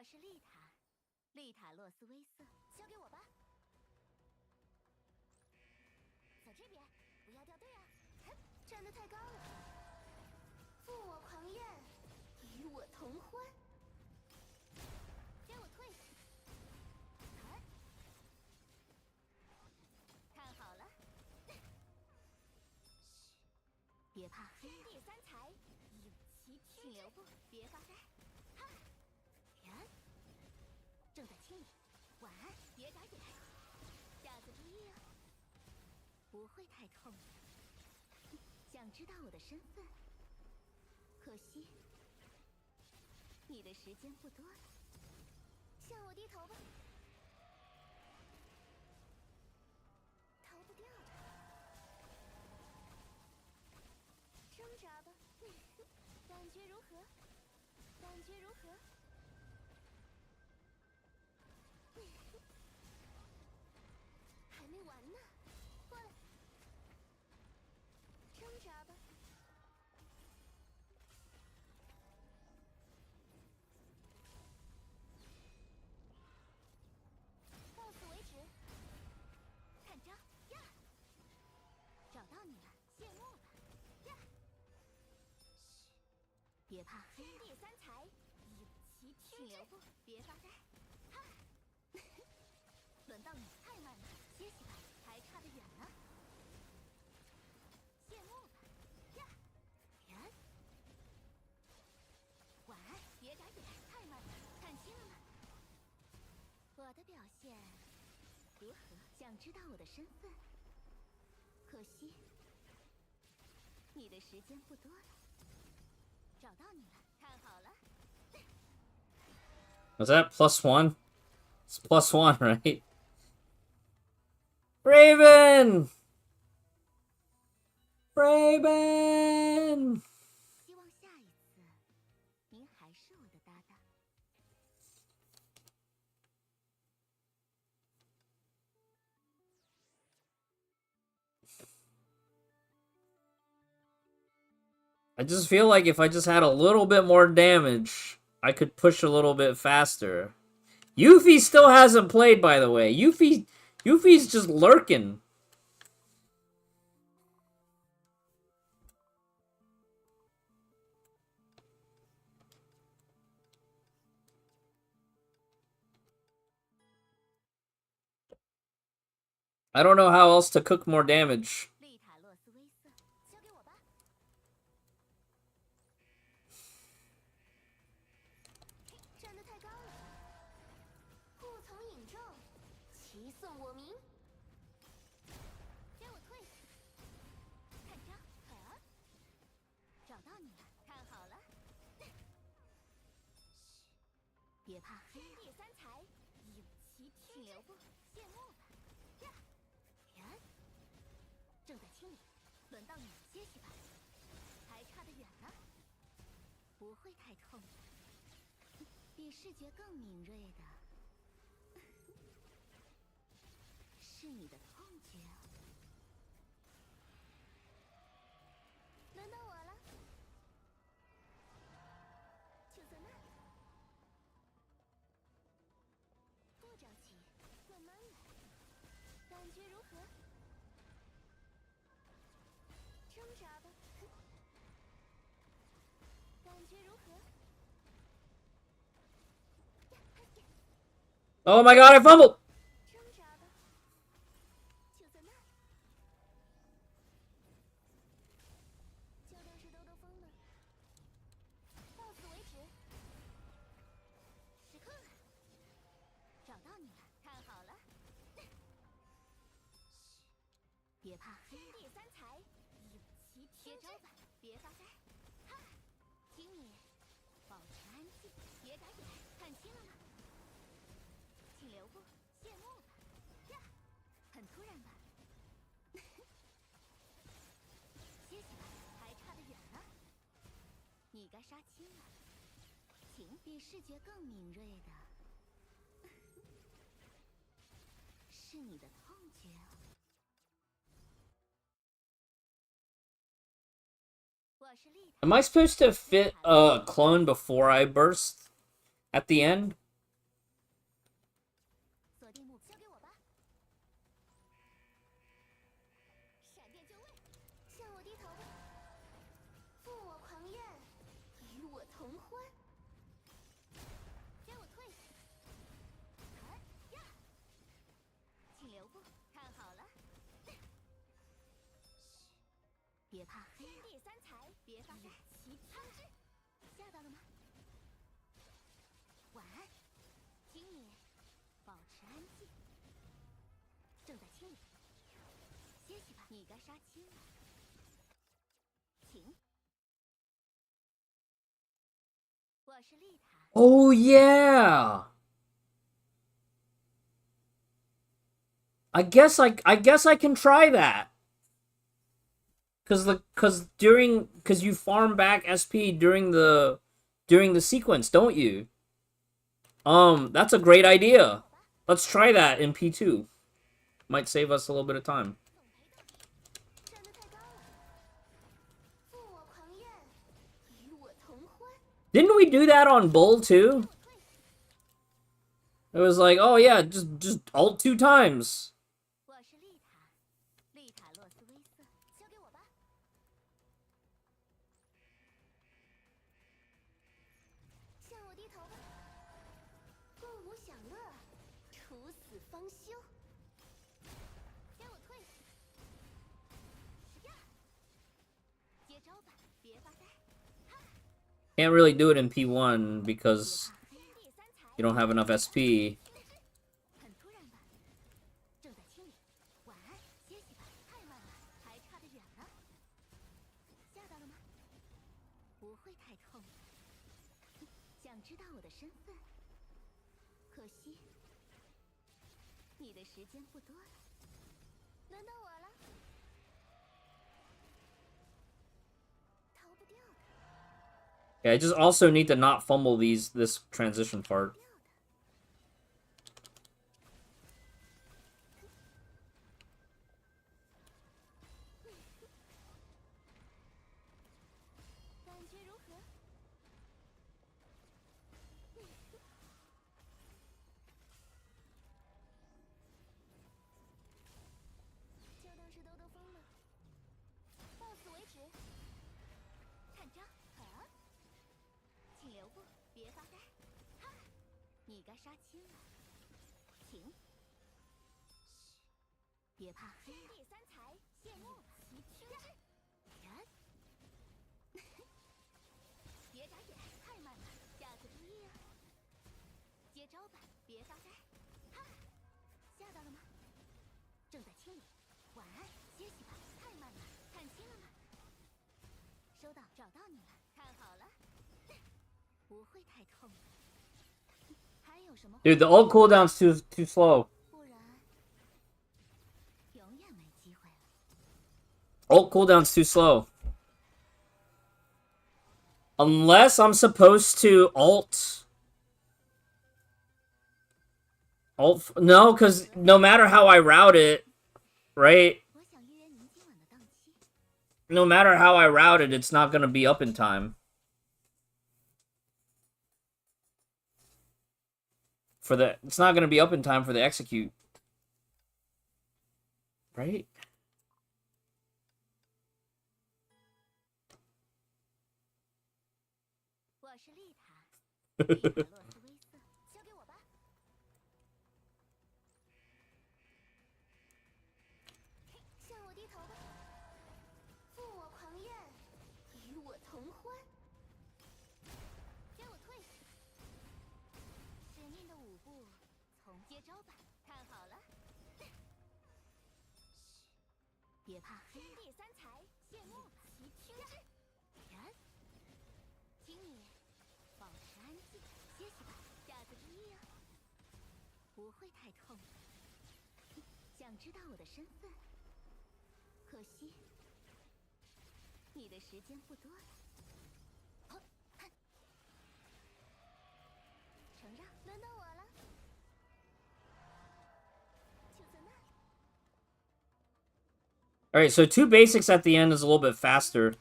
我是丽塔，丽塔洛斯威瑟，交给我吧。走这边，不要掉队啊！站得太高了。负我狂焰，与我同欢。给我退！看好了。嘘，别怕黑暗。天地三才，有其天。请留步，别发呆。哈，人正在清理。晚安，别眨眼。下次注意啊，不会太痛的。想知道我的身份？可惜，你的时间不多了。向我低头吧。逃不掉的。挣扎吧。感觉如何？感觉如何？还没完呢，过来，挣扎吧。到此为止。看招呀！找到你了，谢幕吧呀！嘘，别怕黑暗。天地三才，有其天。请留步，别发呆。哈，轮到你，太慢了，歇息吧，还差得远呢。谢幕吧呀！人，晚安，别眨眼，太慢了，看清了吗？我的表现如何？想知道我的身份？可惜，你的时间不多了。找到你了，看好了。Was that +1? It's +1, right? Raven! Raven! 希望下一次您还是我的搭档。I just feel like if I just had a little bit more damage, I could push a little bit faster. Yuffie still hasn't played, by the way. Yuffie's just lurking. I don't know how else to cook more damage. 丽塔洛斯威瑟，交给我吧。站得太高了，不从引众，齐颂我名。给我退！看招！找到你了，看好了。嘘，别怕黑暗。天地三才，有其天。请留步，谢幕吧呀！人正在清理，轮到你歇息吧，还差得远呢。不会太痛的，比视觉更敏锐的是你的痛觉。轮到我了，就在那里。不着急，慢慢来。感觉如何？挣扎吧。感觉如何？ Oh my god, I fumbled! 挣扎吧，就在那里。就当是兜兜风呢。到此为止。时刻了，找到你了，看好了。嘘，别怕黑暗。天地三才，有其天。接招吧，别发呆。哈，请你保持安静，别眨眼，看清了吗？ 请留步，谢幕吧呀！很突然吧？歇息吧，还差得远呢。你该杀青了，请比视觉更敏锐的是你的痛觉哦。我是丽塔。 Am I supposed to fit a clone before I burst at the end? 别怕黑啊！天地三才，别发呆。其他之，吓到了吗？晚安，请你保持安静。正在清理，歇息吧。你该杀青了，请。我是丽塔。Oh yeah. I guess I can try that. Cause you farm back SP during the sequence, don't you? That's a great idea. Let's try that in P2. Might save us a little bit of time. Didn't we do that on Bull too? It was like, oh yeah, just alt 2 times. Can't really do it in P1 because you don't have enough SP. Yeah, I just also need to not fumble this transition part. Dude, the ult cooldown's too slow. Ult cooldown's too slow. Unless I'm supposed to ult... No, because no matter how I route it, right? No matter how I route it, it's not going to be up in time. It's not going to be up in time for the execute. Right? Alright, so 2 basics at the end is a little bit faster.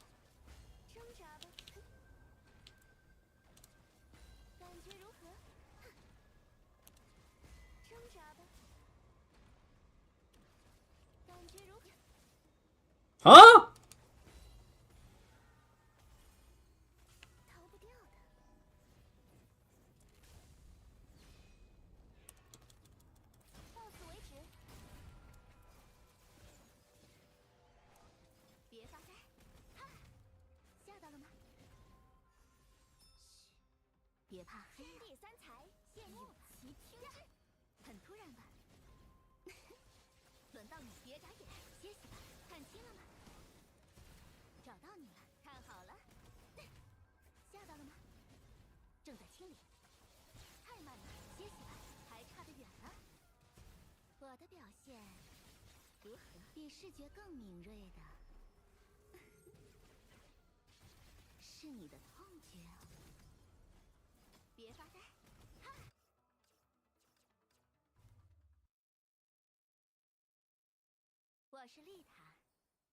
Huh? 别怕黑暗，第三才谢幕吧，其听之。很突然吧？轮到你，别眨眼，歇息吧。看清了吗？找到你了，看好了。吓到了吗？正在清理。太慢了，歇息吧，还差得远了。我的表现如何？比视觉更敏锐的是你的痛觉哦。别发呆。我是丽塔，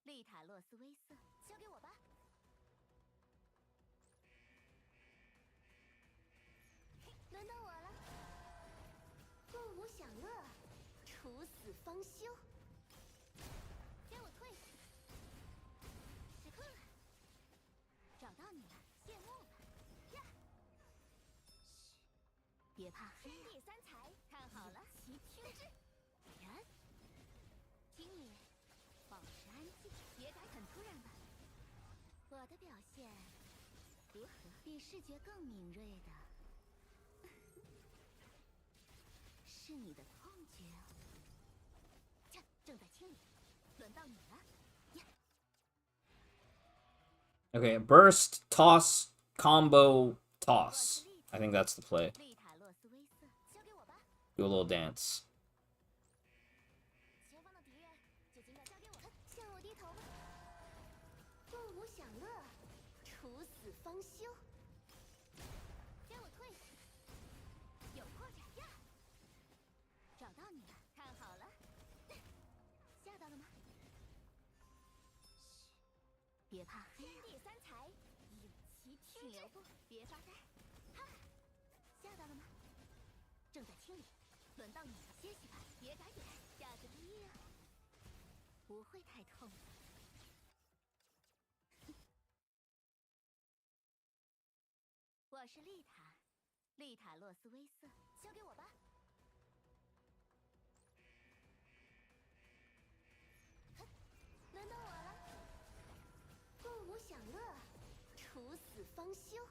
丽塔洛斯威瑟，交给我吧。轮到我了。共舞享乐，处死方休。给我退下！时刻了，找到你了，谢幕吧。呀！嘘，别怕黑暗。第三才，看好了，其听之。人，听你，保持安静，别打，很突然吧？我的表现如何？比视觉更敏锐的是你的痛觉哦。正在清理，轮到你了。Okay, burst, toss, combo, toss. I think that's the play. 丽塔洛斯威瑟，交给我吧。 Do a little dance. 前方的敌人就尽管交给我。向我低头吧。共舞享乐，处死方休。给我退下！有破绽呀！找到你了，看好了。吓到了吗？嘘，别怕黑暗。第三才，有其听之。请留步，别发呆。哈，吓到了吗？正在清理，轮到你了，歇息吧，别眨眼，下次注意啊。不会太痛的。我是丽塔，丽塔洛斯威瑟，交给我吧。轮到我了。共舞享乐，处死方休。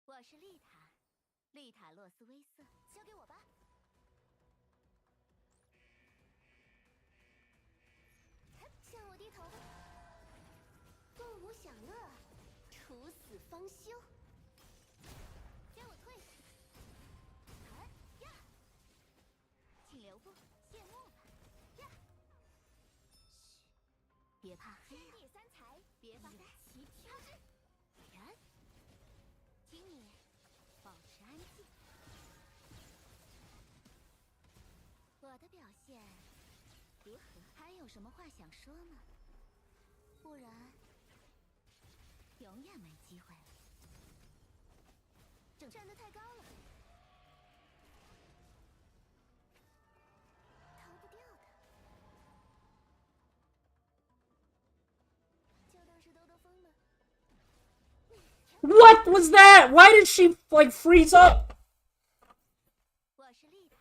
我是丽塔，丽塔洛斯威瑟，交给我吧。向我低头吧。共舞享乐，处死方休。给我退下！哎呀！请留步，谢幕吧。呀！嘘，别怕黑暗。第三才，别发呆，其听之。人，请你保持安静。我的表现如何？还有什么话想说吗？不然永远没机会了。站得太高了，逃不掉的。就当是兜兜风吧。What was that? Why did she, like, freeze up? 我是丽塔。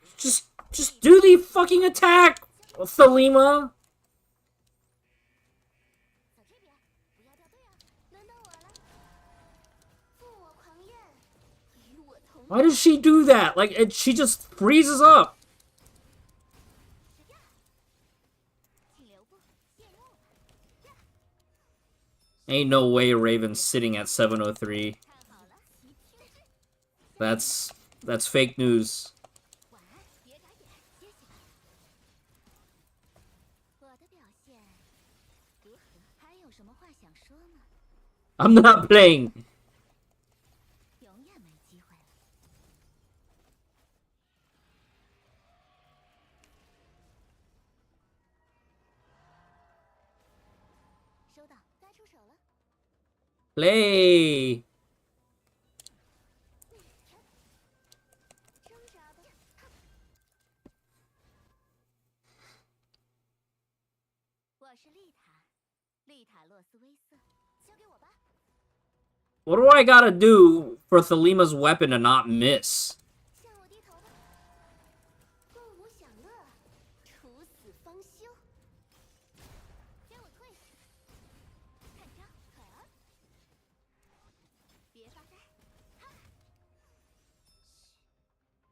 Just do the fucking attack, Thelema. 走这边，不要掉队啊！轮到我了。复我狂焰，与我同。Why does she do that? Like, she just freezes up. 请留步，谢幕吧。 Ain't no way Raven's sitting at 703. 看好了，其听之。That's fake news. 晚安，别眨眼，歇息吧。我的表现如何？还有什么话想说吗？ I'm not playing. 永远没机会了。收到，该出手了。 Play. 挣扎吧。我是丽塔，丽塔洛斯威瑟，交给我吧。 What do I gotta do for Thelema's weapon to not miss? 向我低头吧。共舞享乐，处死方休。给我退下！看招！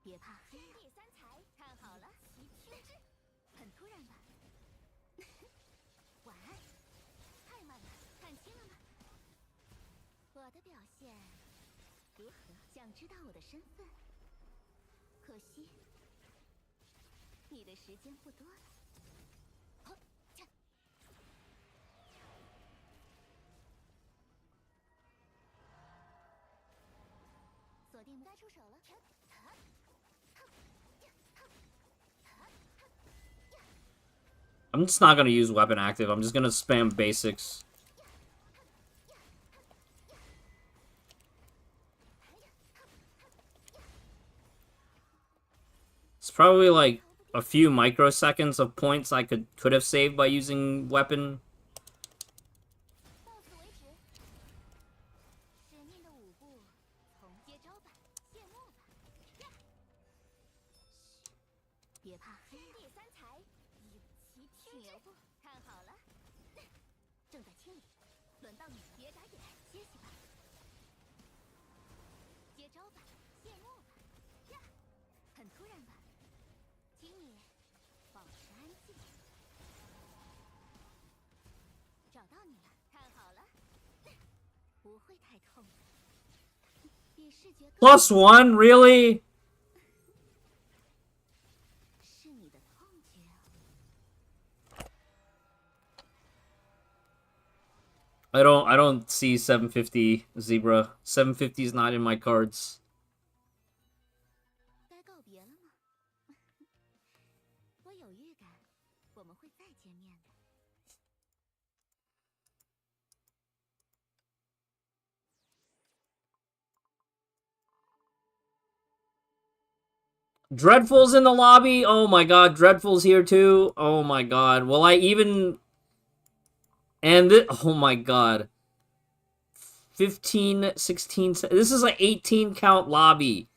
别怕黑啊！第三才，看好了，齐听之。很突然吧？晚安。太慢了，看清了吗？我的表现如何？想知道我的身份？可惜，你的时间不多了。好，切！锁定该出手了。I'm just not gonna use weapon active. I'm just gonna spam basics. It's probably like a few microseconds of points I could have saved by using weapon. 到此为止。使命的舞步，从接招吧，谢幕吧。呀！别怕黑啊！第三才，有其听之。看好了，正在清理，轮到你，别眨眼，歇息吧。接招吧，谢幕吧。呀！很突然吧？请你保持安静。找到你了，看好了，不会太痛的。比视觉更 +1, really? 是你的痛觉啊。I don't see 750 Zebra. 750 is not in my cards. 该告别了吗？我有预感，我们会再见面的。Dreadful's in the lobby. Oh my god, Dreadful's here too. Oh my god. Will I even... And oh my god. 15, 16... This is an 18 count lobby.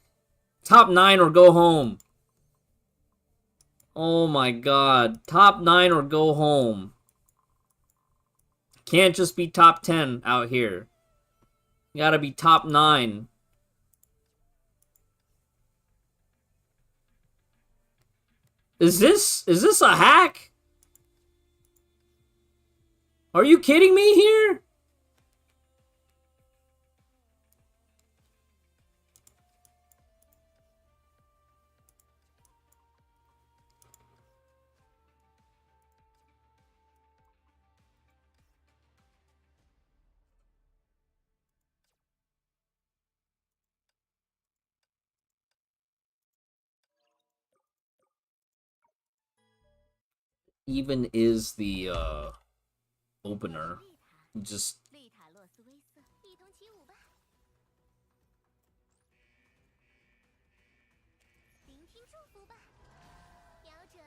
Top 9 or go home. Oh my god. Top 9 or go home. Can't just be top 10 out here. You gotta be top 9. Is this a hack? Are you kidding me here? Even is the opener. Just 丽塔洛斯威瑟，一同起舞吧。聆听祝福吧，瞄准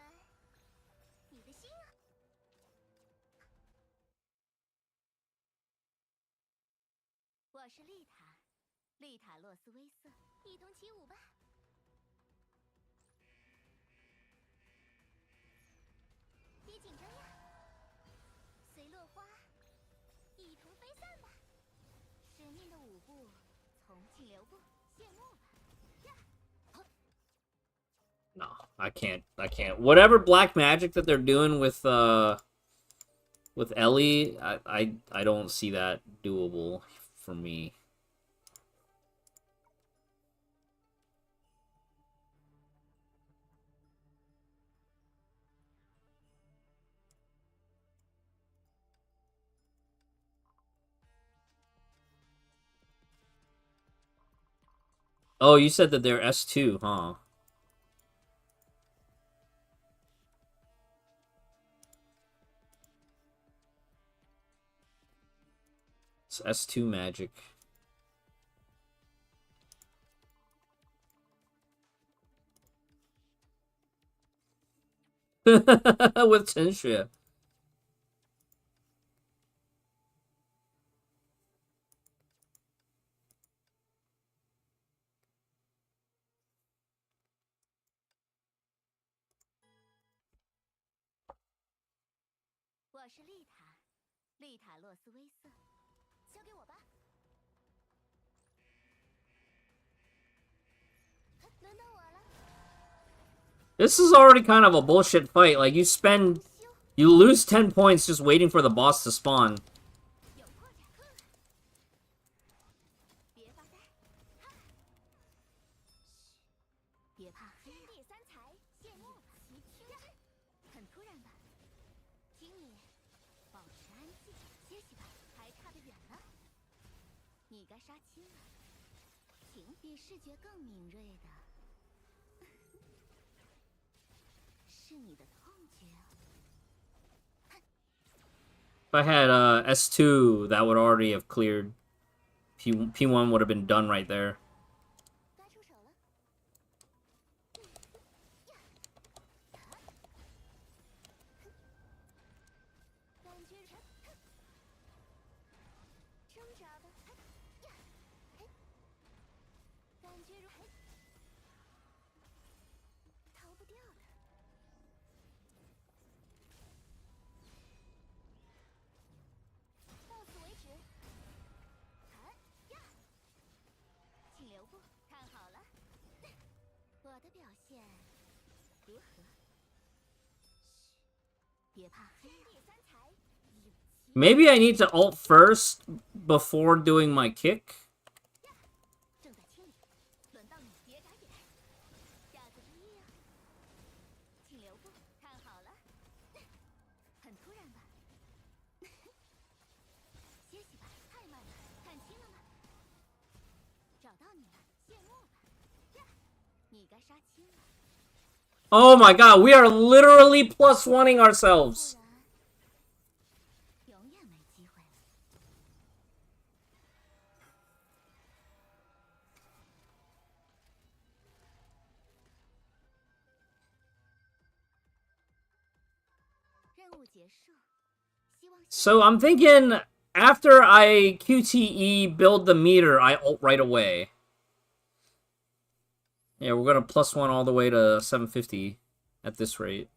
你的心啊！我是丽塔，丽塔洛斯威瑟，一同起舞吧。别紧张呀，随落花，一同飞散吧。使命的舞步，从请留步，谢幕吧。呀！ no, I can't. Whatever black magic that they're doing with Ellie, I don't see that doable for me. Oh, you said that they're S2, huh? It's S2 magic. With 陈雪. 我是丽塔，丽塔洛斯威瑟，交给我吧。轮到我了。This is already kind of a bullshit fight. Like, you lose 10 points just waiting for the boss to spawn. 有破绽，别发呆，别怕黑，天地三才，谢幕吧，很突然吧？请你保持安静，歇息吧，还差得远呢。你该杀青了，请比视觉更敏锐的。是你的痛觉。 If I had S2, that would already have cleared. P1 would have been done right there. 该出手了。感觉挣扎的，感觉如逃不掉的。到此为止。呀，请留步，看好了，我的表现如何？别怕黑。天地三才，勇气。 Maybe I need to ult first before doing my kick. 正在清理，轮到你，别眨眼，下次注意啊！请留步，看好了，很突然吧？歇息吧，太慢了，看清了吗？找到你了，谢幕吧！呀，你该杀青了， Oh my god, we are literally plus oneing ourselves. 不然永远没机会了。 任务结束，希望下 So I'm thinking after I QTE build the meter, I ult right away. Yeah, we're gonna plus one all the way to 750 at this rate.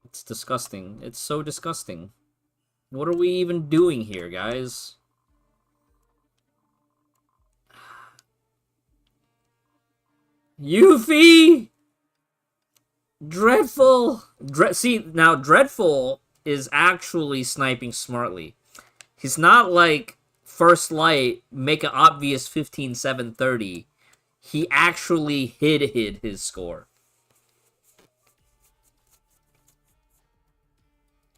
It's disgusting. It's so disgusting. What are we even doing here, guys? Yuffie! Dreadful! See, now Dreadful is actually sniping smartly. He's not like First Light, make an obvious 15-7-30. He actually hid his score.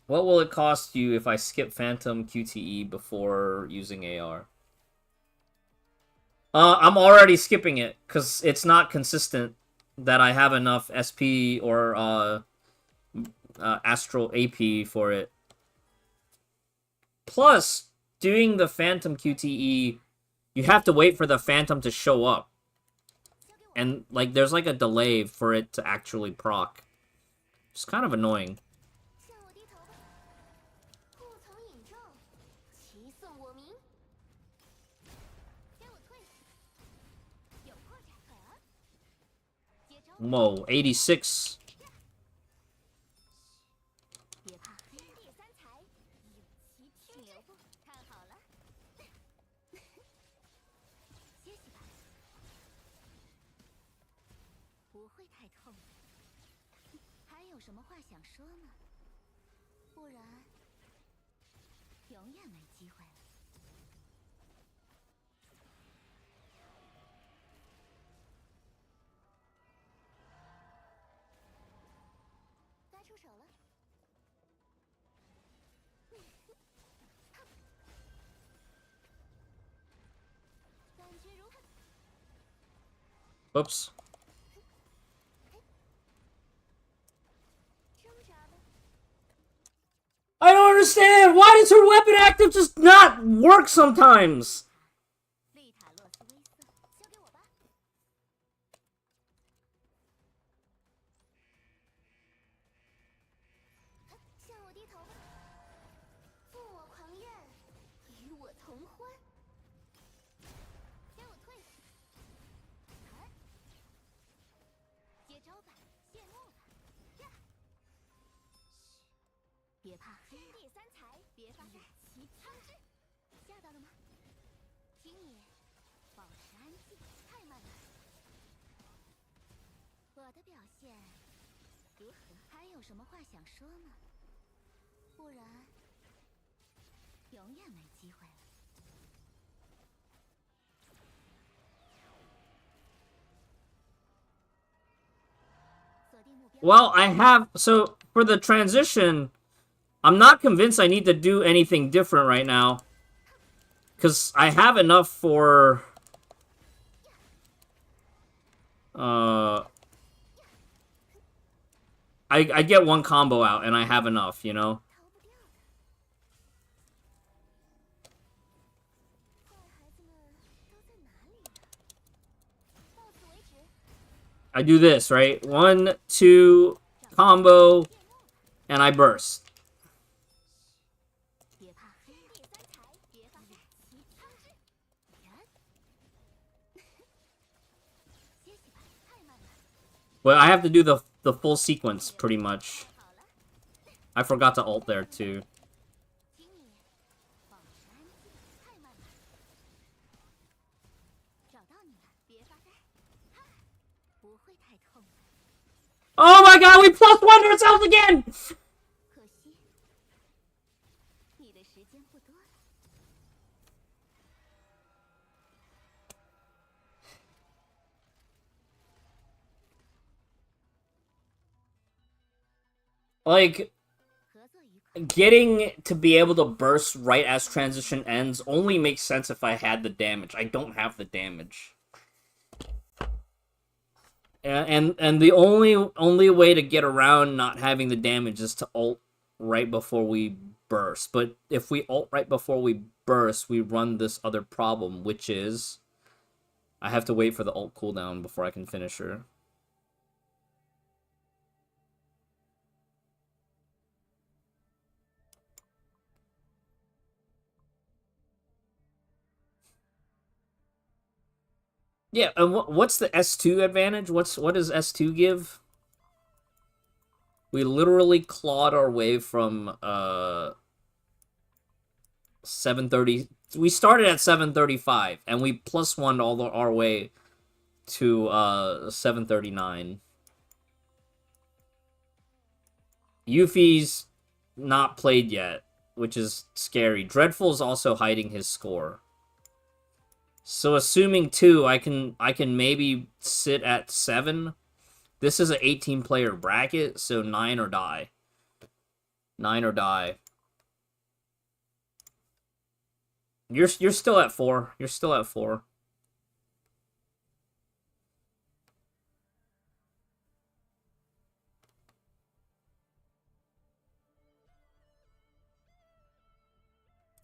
What will it cost you if I skip Phantom QTE before using AR? I'm already skipping it, because it's not consistent that I have enough SP or Astral AP for it. Plus, doing the Phantom QTE, you have to wait for the Phantom to show up. And, like, there's like a delay for it to actually proc. It's kind of annoying. 向我低头吧，不曾引证，其送我名。给我退，有破绽，接招。 Whoa, 86. 别怕黑，天地三才，勇气请留步，看好了，歇息吧，不会太痛的。还有什么话想说吗？不然永远没机会了。该出手了。 感觉如何？ Whoops. 挣扎的， I don't understand! Why does her weapon active just not work sometimes? 利塔洛斯威瑟，交给我吧。向我低头吧，负我狂焰，与我同欢。给我退，接招吧，谢幕吧，呀！别怕黑，天地三才，别发呆，其他吓到了吗？请你保持安静，太慢了。我的表现如何？还有什么话想说吗？不然永远没机会了。锁定目标。 Well, I have... So, for the transition, I'm not convinced I need to do anything different right now. Because I have enough for... I get one combo out, and I have enough, you know? 逃不掉的。坏孩子们都在哪里呢？到此为止。 I do this, right? 1, 2, combo, and I burst. 别怕，天地三才，别发呆，其他之人。歇息吧，太慢了。 But I have to do the full sequence, pretty much. 好了， I forgot to ult there, too. 请你保持安静，太慢了。找到你了，别发呆。哈，不会太痛的。 Oh my god, we plus one ourselves again! 可惜，你的时间不多了。 Like, 合作愉快。 getting to be able to burst right as transition ends only makes sense if I had the damage. I don't have the damage. And the only way to get around not having the damage is to ult right before we burst. But if we ult right before we burst, we run this other problem, which is I have to wait for the ult cooldown before I can finish her. Yeah, and what's the S2 advantage? What does S2 give? We literally clawed our way from 730. We started at 735, and we plus one all our way to 739. Yuffie's not played yet, which is scary. Dreadful's also hiding his score. So assuming 2, I can maybe sit at 7. This is an 18-player bracket, so 9 or die. 9 or die. You're still at 4. You're still at 4.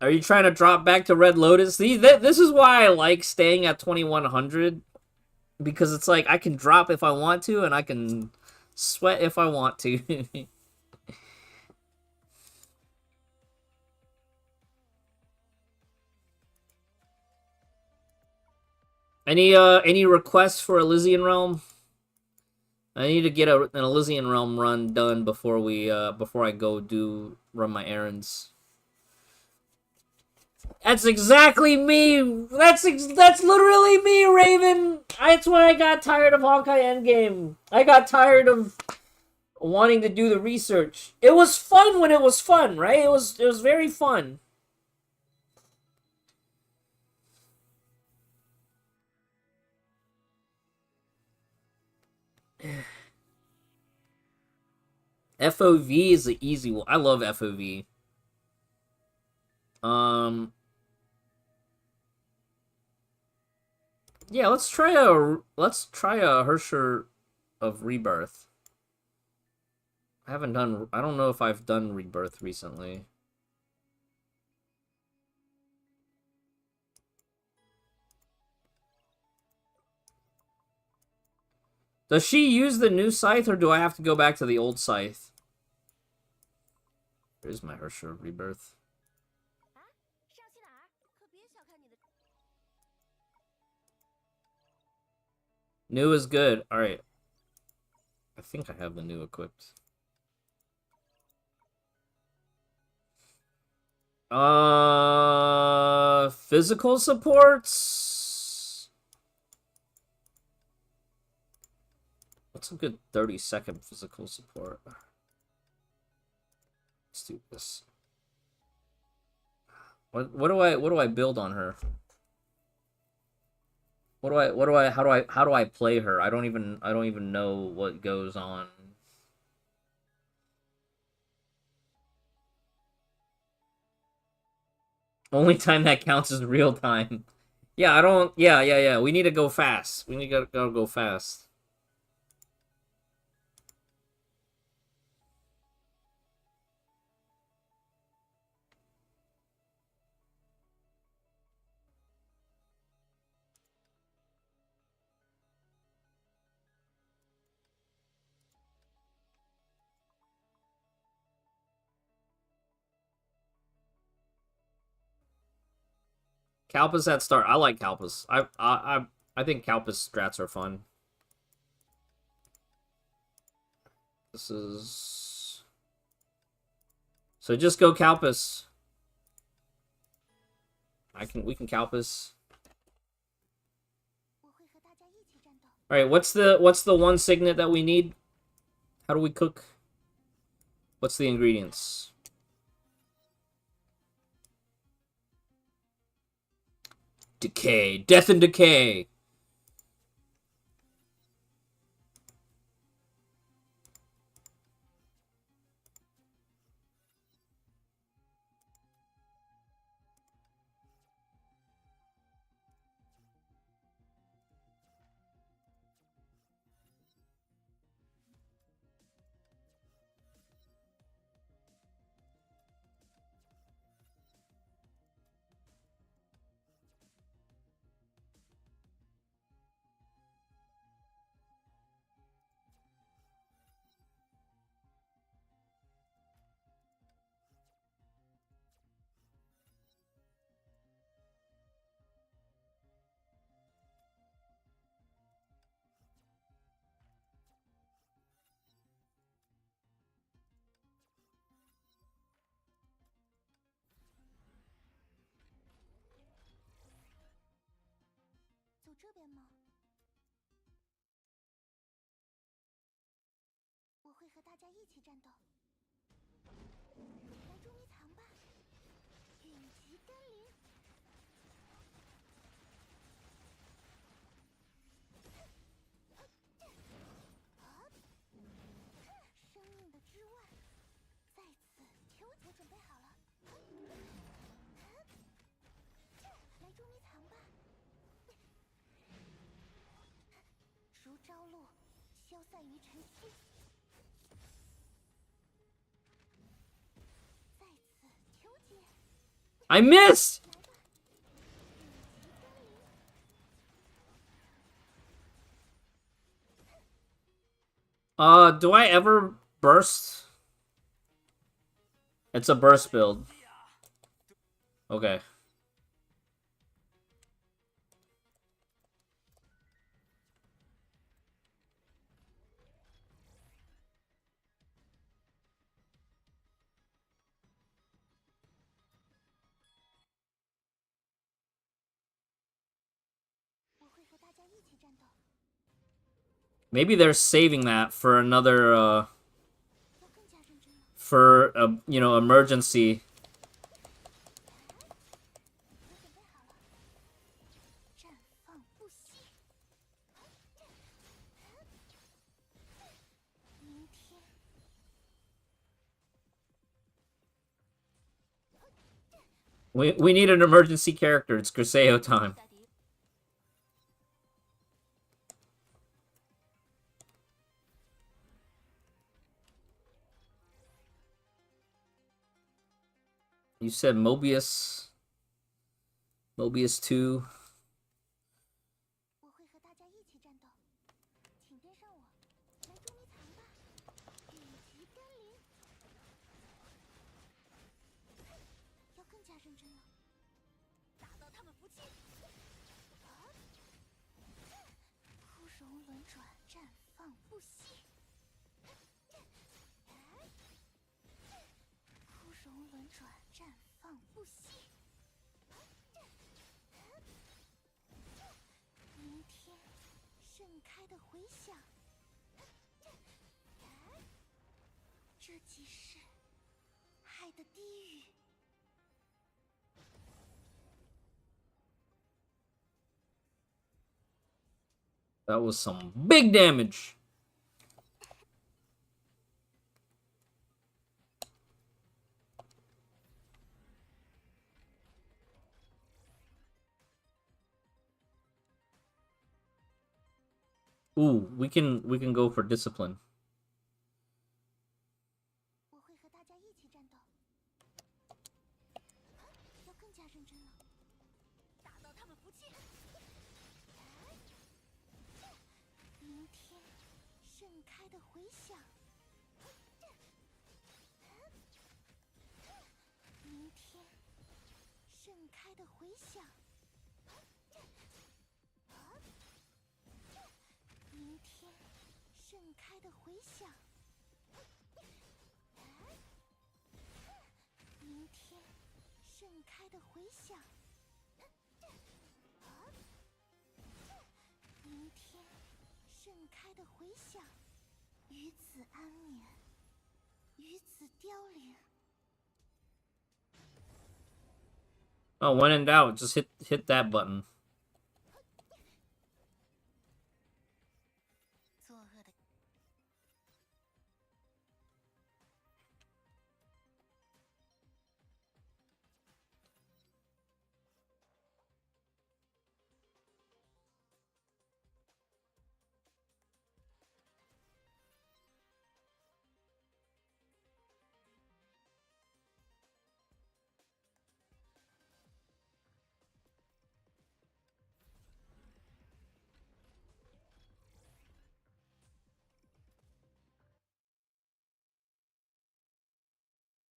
Are you trying to drop back to Red Lotus? See, this is why I like staying at 2100. Because it's like, I can drop if I want to, and I can sweat if I want to. Any requests for Elysian Realm? I need to get an Elysian Realm run done before I go run my errands. That's exactly me. That's literally me, Raven. That's why I got tired of Honkai Endgame. I got tired of wanting to do the research. It was fun when it was fun, right? It was very fun. FOV is the easy one. I love FOV. Yeah, let's try a Hersher of Rebirth. I don't know if I've done Rebirth recently. Does she use the new scythe, or do I have to go back to the old scythe? Here's my Hersher of Rebirth. New is good. Alright. I think I have the new equipped. Physical supports. What's a good 30-second physical support? Let's do this. What do I build on her? How do I play her? I don't even know what goes on. Only time that counts is real time. Yeah, I don't. Yeah. We need to go fast. We need to go fast. Kalpus at start. I like Kalpus. I think Kalpus strats are fun. This is so just go Kalpus. We can Kalpus. All right, what's the one signet that we need? How do we cook? What's the ingredients? Decay, death and decay. I missed. Do I ever burst? It's a burst build. Okay. Maybe they're saving that for another, for a, you know, emergency. We need an emergency character. It's Griseo time. You said Mobius. Mobius 2. 开的回响，这即是爱的低语。That was some big damage. Ooh, we can go for discipline. 我会和大家一起战斗，要更加认真了，打到他们服气。明天盛开的回响，明天盛开的回响，明天盛开的回响，明天盛开的回响，明天盛开的回响，于此安眠，于此凋零。Oh, when in doubt, just hit that button. 作恶的。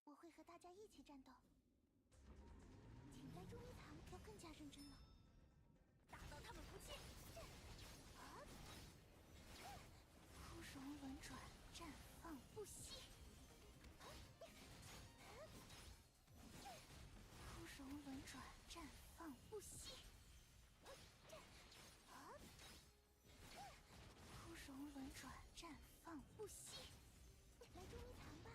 我会和大家一起战斗，请在捉迷藏要更加认真了，打到他们服气。枯荣轮转，绽放不息。枯荣轮转，绽放不息。枯荣轮转，绽放不息。来捉迷藏吧。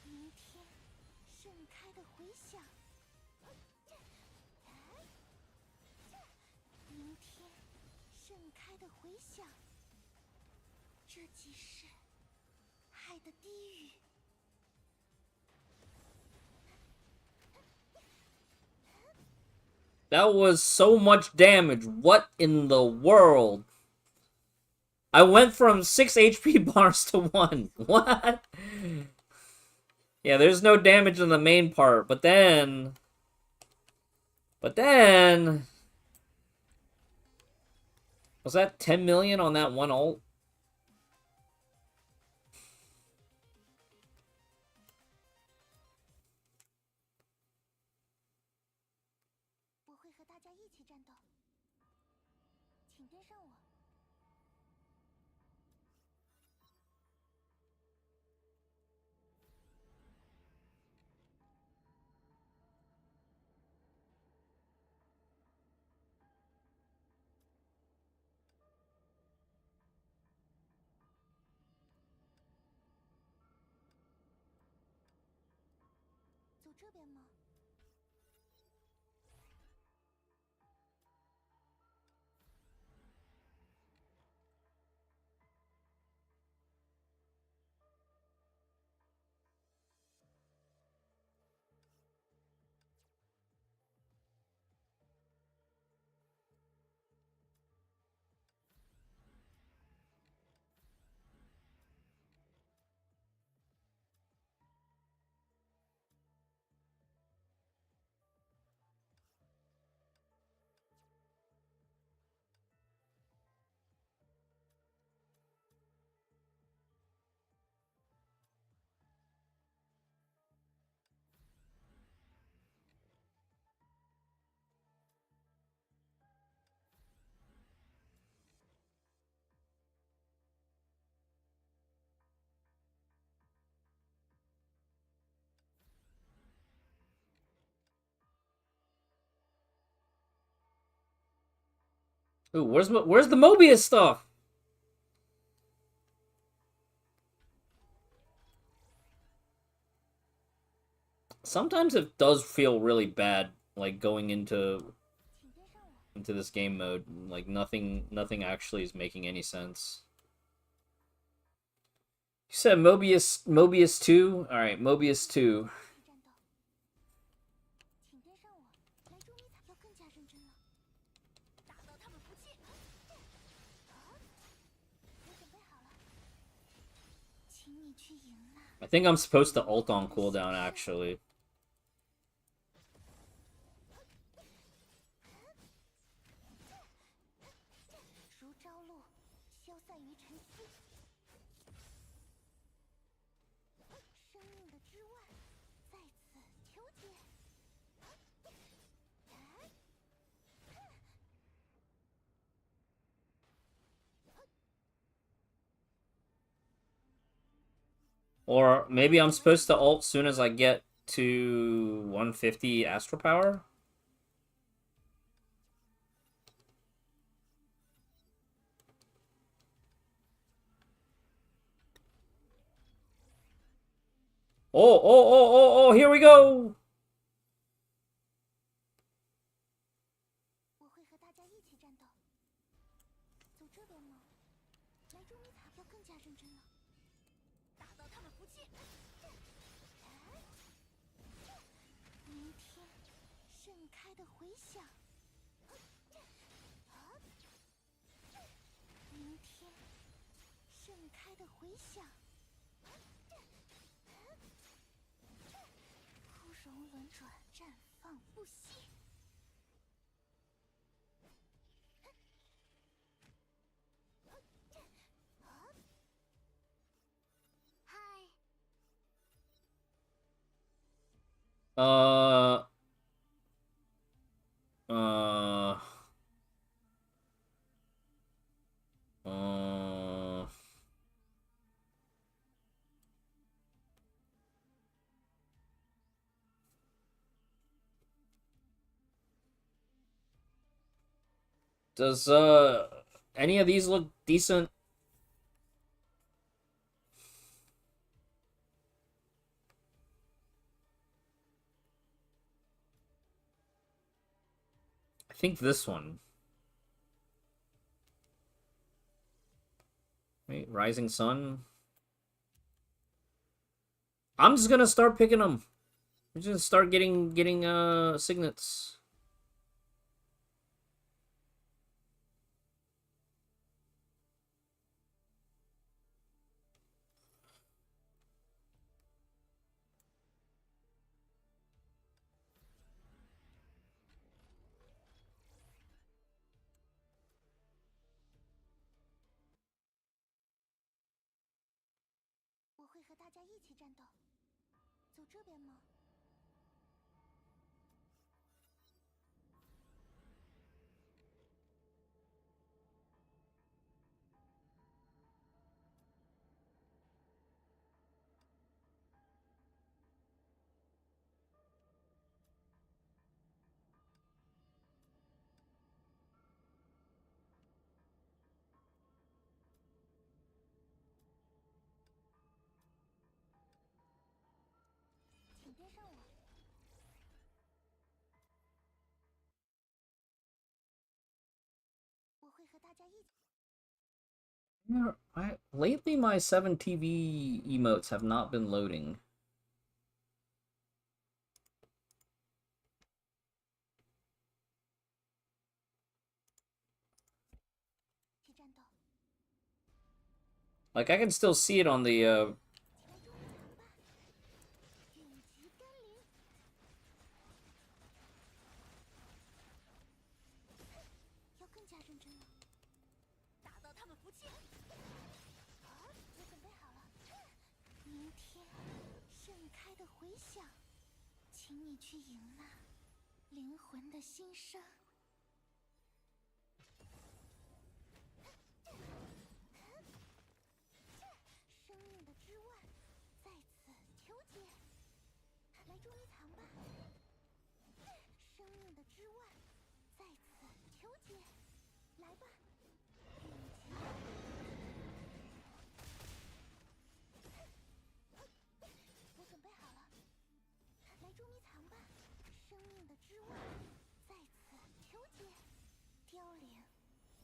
明天盛开的回响，明天盛开的回响，这即是爱的低语。That was so much damage. What in the world? I went from 6 HP bars to 1. What? Yeah, there's no damage in the main part, but then... Was that 10 million on that one ult? 我会和大家一起战斗，请跟上我。走这边吗？ Ooh, where's the Mobius stuff? Sometimes it does feel really bad, like going into this game mode. Like nothing actually is making any sense. You said Mobius 2? Alright, Mobius 2. I think I'm supposed to ult on cooldown, actually. Or maybe I'm supposed to ult soon as I get to 150 Astral Power? Oh, here we go! Uh... Uh... Uh... Does, any of these look decent? I think this one. Wait, Rising Sun? I'm just gonna start picking them. I'm just gonna start getting signets. Yeah, lately my 7TV emotes have not been loading. Like I can still see it on the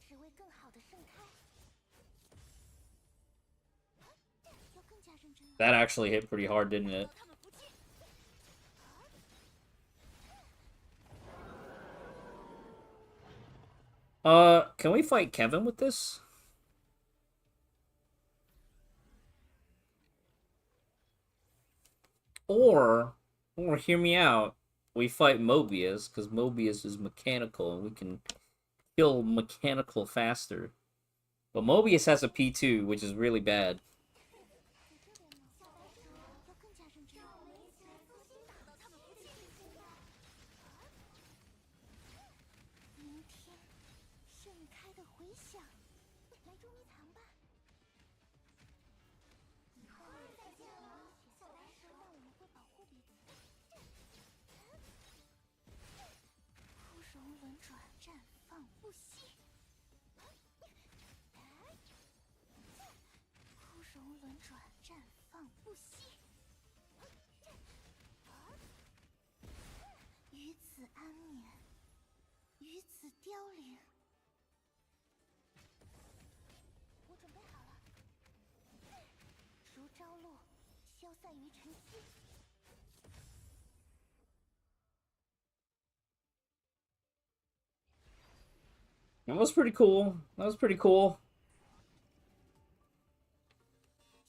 只为更好的盛开。要更加认真了。 That actually hit pretty hard, didn't it? Can we fight Kevin with this? Or hear me out, we fight Mobius, because Mobius is mechanical, and we can kill mechanical faster. But Mobius has a P2, which is really bad. 要更加认真了。我们一起来复兴打到他们不气。明天盛开的回响，来捉迷藏吧。以后再见了，小白蛇。但我们会保护彼此。枯荣轮转，绽放不息。枯荣轮转，绽放不息。于此安眠，于此凋零。我准备好了。如朝露，消散于晨曦。That was pretty cool. That was pretty cool.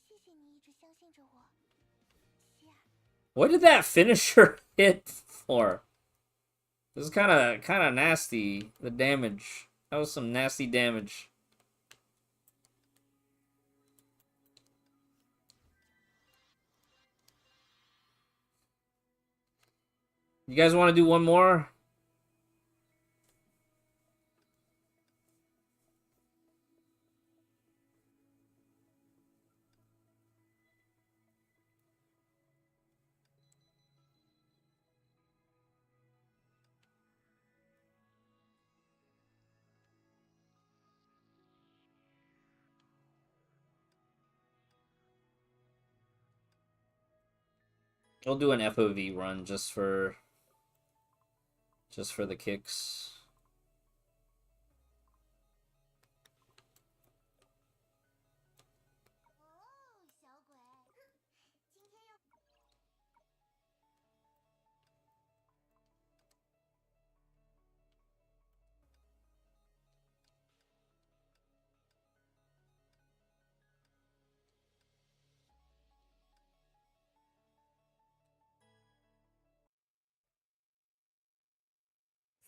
谢谢你一直相信着我，希尔。 What did that finisher hit for? This is kind of nasty. The damage. That was some nasty damage. You guys want to do one more? We'll do an FOV run just for the kicks.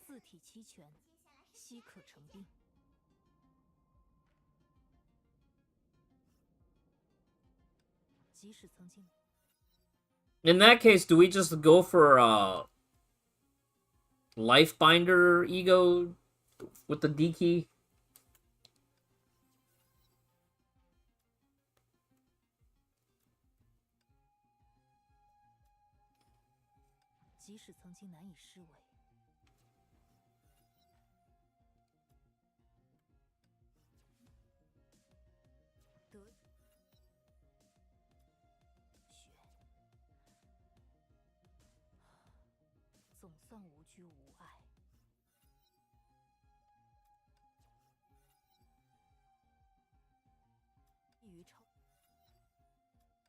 四体齐全，悉可成兵。即使曾经。 In that case, do we just go for Lifebinder ego with the D key? 即使曾经难以释围，得选，总算无拘无碍。于朝，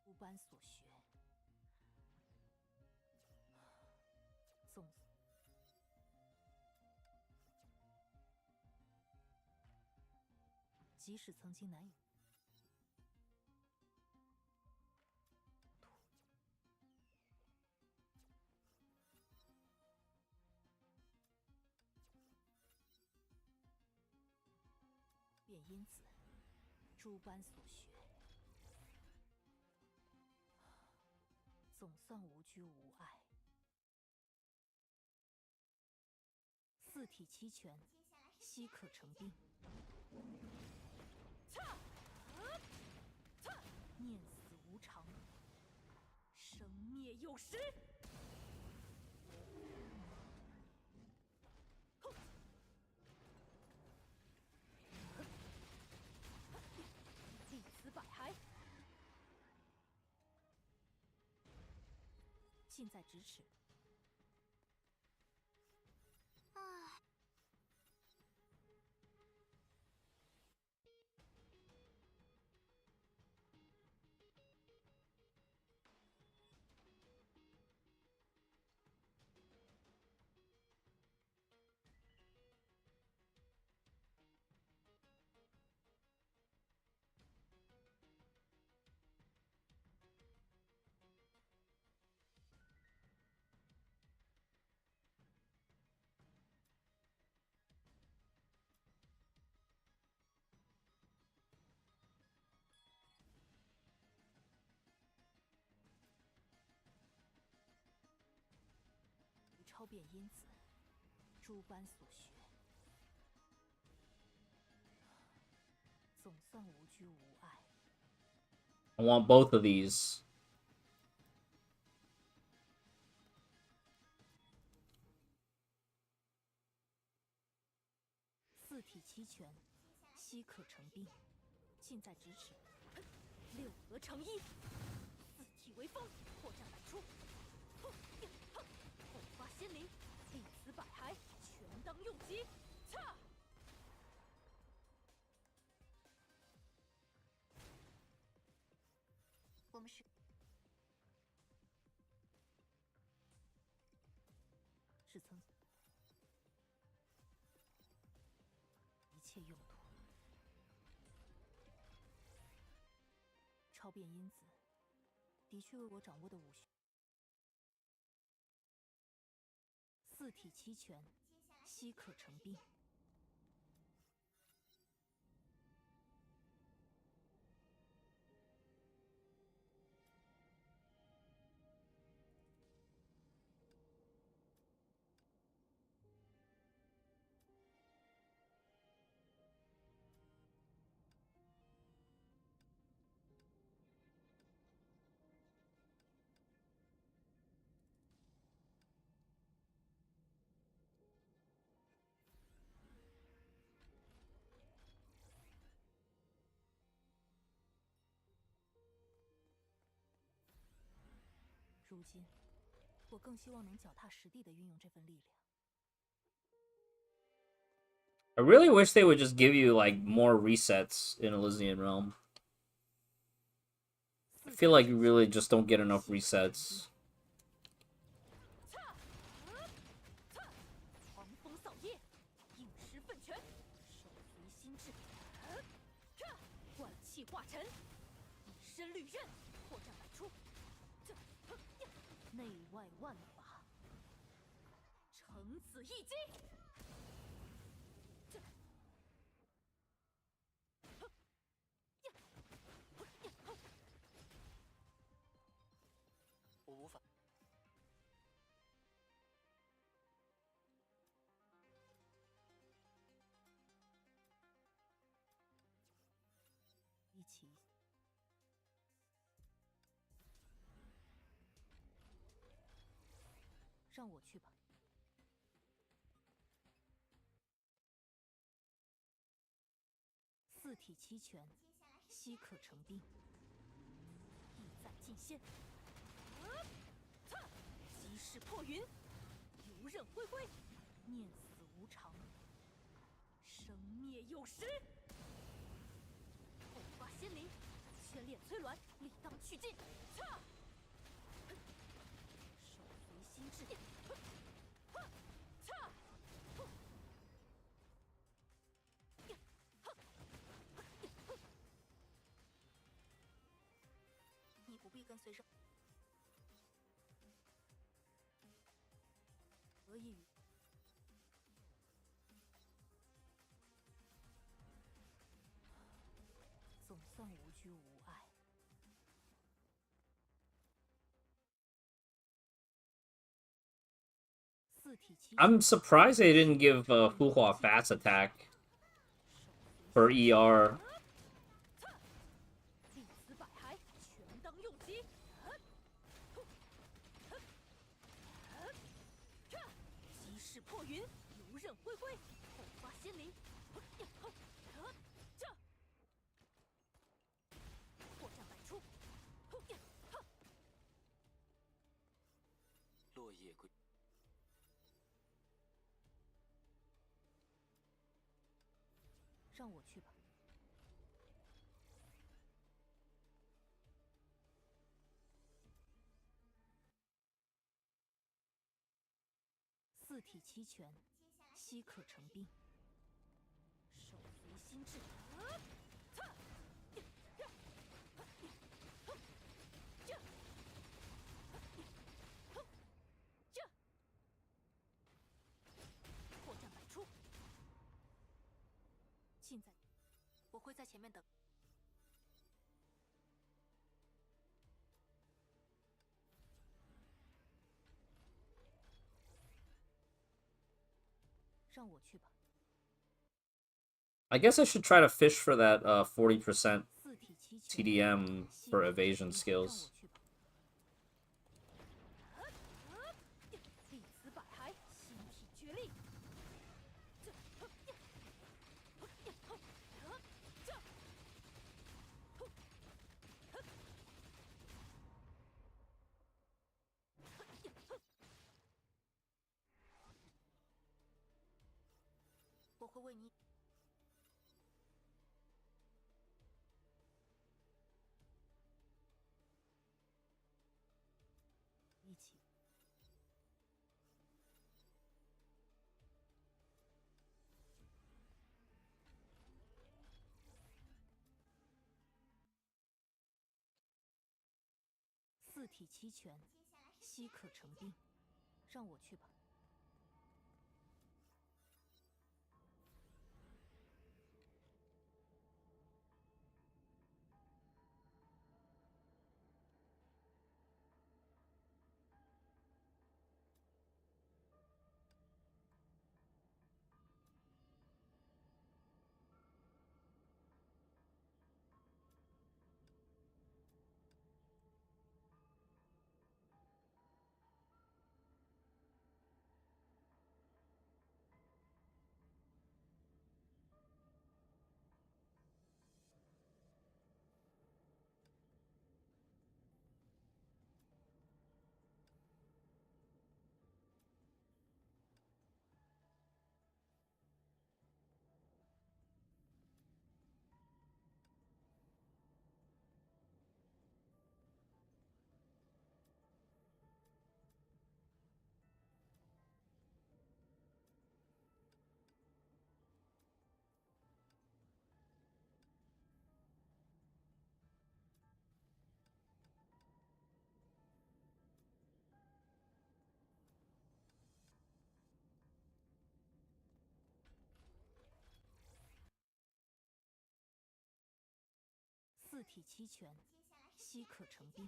诸般所学。 总即使曾经难以便因此诸般所学，总算无拘无碍。 四体齐全，悉可成兵。念死无常，生灭有时。立此百骸，近在咫尺。遍因子，诸般所学，总算无拘无碍。I want both of these. 四体齐全，悉可成兵，近在咫尺。六合成一，四体为风，破绽百出。后发仙灵，立此百骸，全当用极。恰！我们是是曾一切用途。超变因子的确为我掌握的武学。四体齐全，悉可成兵。如今，我更希望能脚踏实地地运用这份力量。 I really wish they would just give you, like, more resets in Elysian Realm. I feel like you really just don't get enough resets. 狂风扫叶，应时奋拳，手随心智，万气化尘，一身履刃，破绽百出。内外万法，成此一击。 我无法。一起。让我去吧。四体齐全，悉可成兵。意在尽先。 击势破云，游刃恢恢，念死无常，生灭有时。后发仙灵，千炼催鸾，理当去尽。恰！手随心智。恰！你不必跟随上。 何以与？总算无拘无碍。四体齐。I'm surprised they didn't give Fuhua fast attack for ER. 立此百骸，全当用极。 击势破云，游刃恢恢，后发仙灵。这破绽百出。落叶归。让我去吧。四体齐全，悉可成兵。手随心智。破绽百出。现在，我会在前面等。I guess I should try to fish for that 40% 四体齐全， TDM for 西可 evasion 成兵， skills. 让我去吧。立辞百骸，心体决力。我会为你。一起。四体齐全，西可成兵，让我去吧。四体齐全，西可成兵。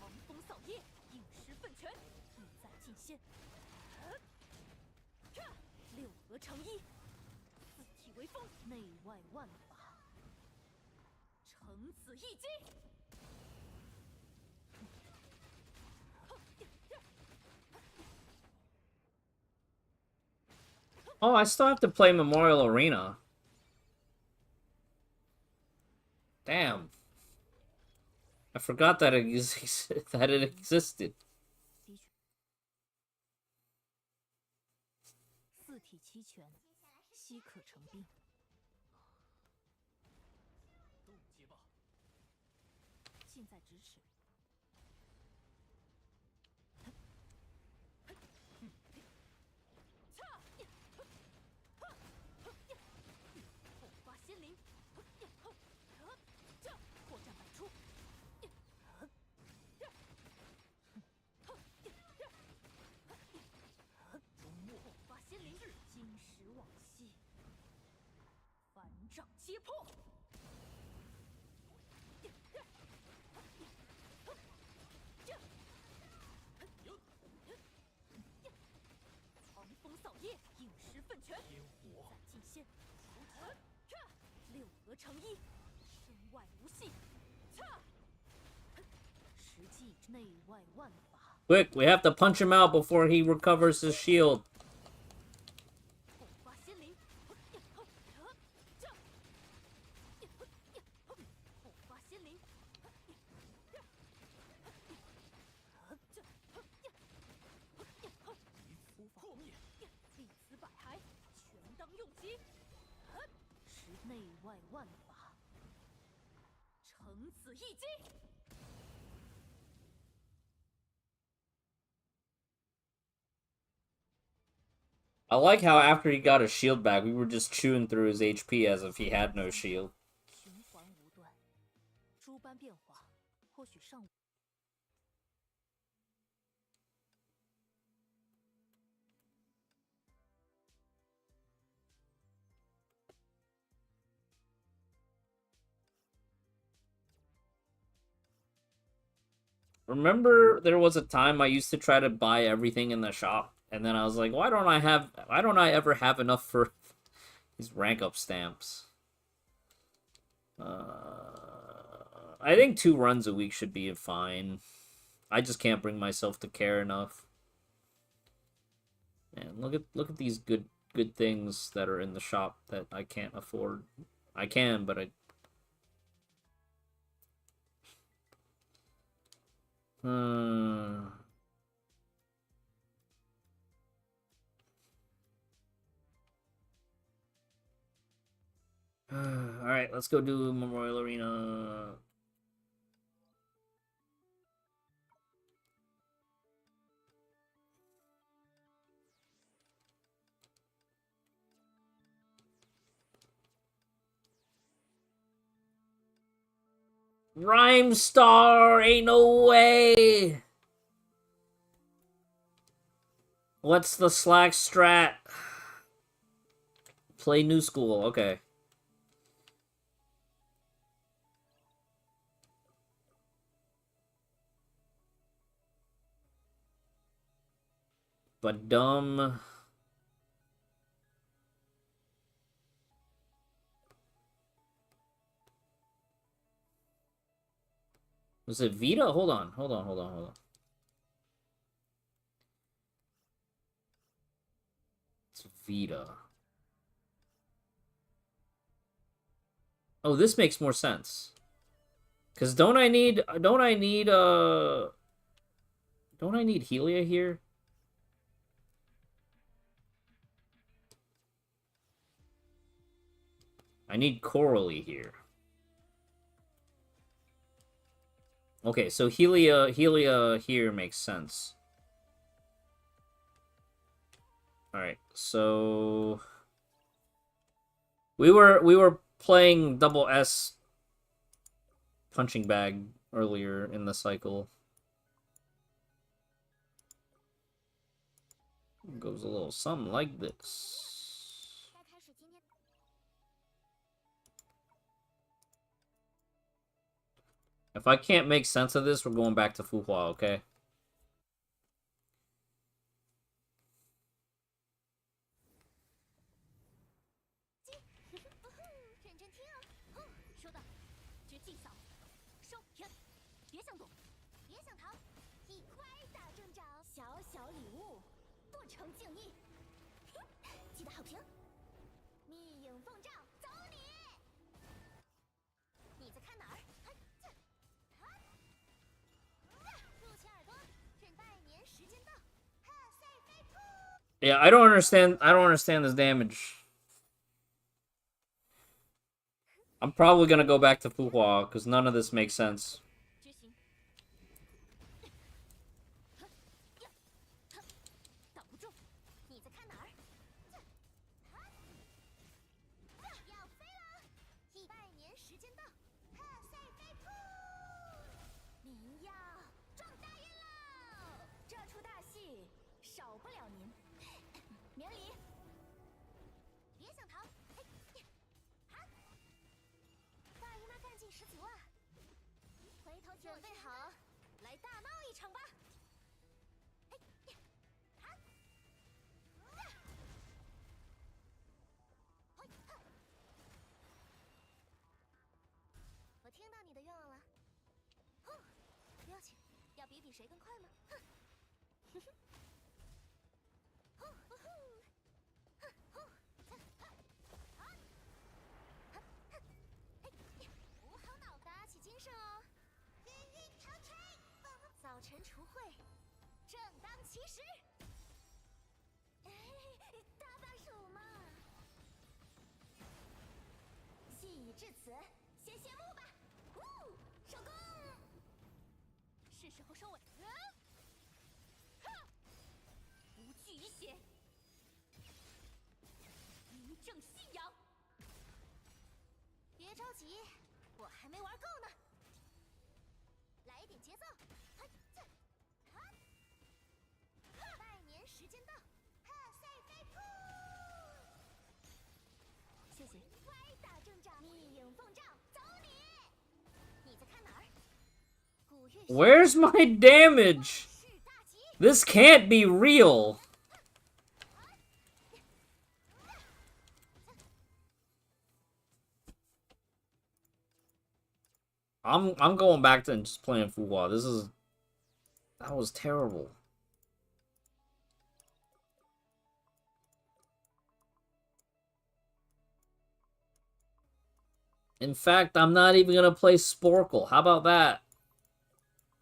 狂风扫叶，应时奋拳，意在尽先。六合成一，四体为风，内外万法，乘此一击。Oh, I still have to play Memorial Arena. Damn. I forgot that it existed. 四体齐全，西可成兵。近在咫尺。火花仙灵，破绽百出。火花仙灵，金石往昔，反掌揭破。狂风扫叶，应时奋拳，意在尽先。六合成一，身外无隙。实际内外万法。 Quick, we have to punch him out before he recovers his shield. 火花仙灵，火花仙灵，无法破灭，立辞百骸，全当用极。实内外万法，乘此一击。 I like how after he got his shield back, we were just chewing through his HP as if he had no shield. 循环无端，诸般变化，或许尚。 Remember, there was a time I used to try to buy everything in the shop And then I was like, why don't I ever have enough for these rank up stamps? I think 2 runs a week should be fine. I just can't bring myself to care enough. And look at these good things that are in the shop that I can't afford. I can, but I. Alright, let's go do Memorial Arena. Rhyme Star, ain't no way. What's the Slack strat? Play New School, okay. But dumb. Was it Vita? Hold on. It's Vita. Oh, this makes more sense. Cause don't I need Helia here? I need Coralie here. Okay, so Helia here makes sense. Alright, so we were playing double S punching bag earlier in the cycle. It goes a little something like this. If I can't make sense of this, we're going back to Fuhua, okay? Yeah, I don't understand this damage. I'm probably gonna go back to Fuhua, because none of this makes sense. Where's my damage? This can't be real. I'm going back to just playing Fuwa. That was terrible. In fact, I'm not even gonna play Sporkle. How about that?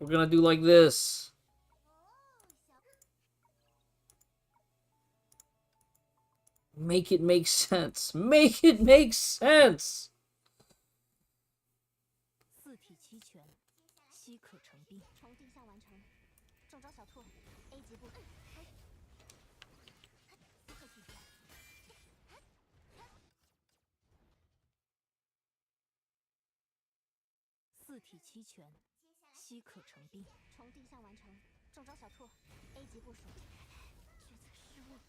We're gonna do like this. Make it make sense. Make it make sense. 四体齐全，稀可成兵。从地下完成，中招小兔 A 级部。四体齐全，稀可成兵。从地下完成，中招小兔 A 级部署。决策失误。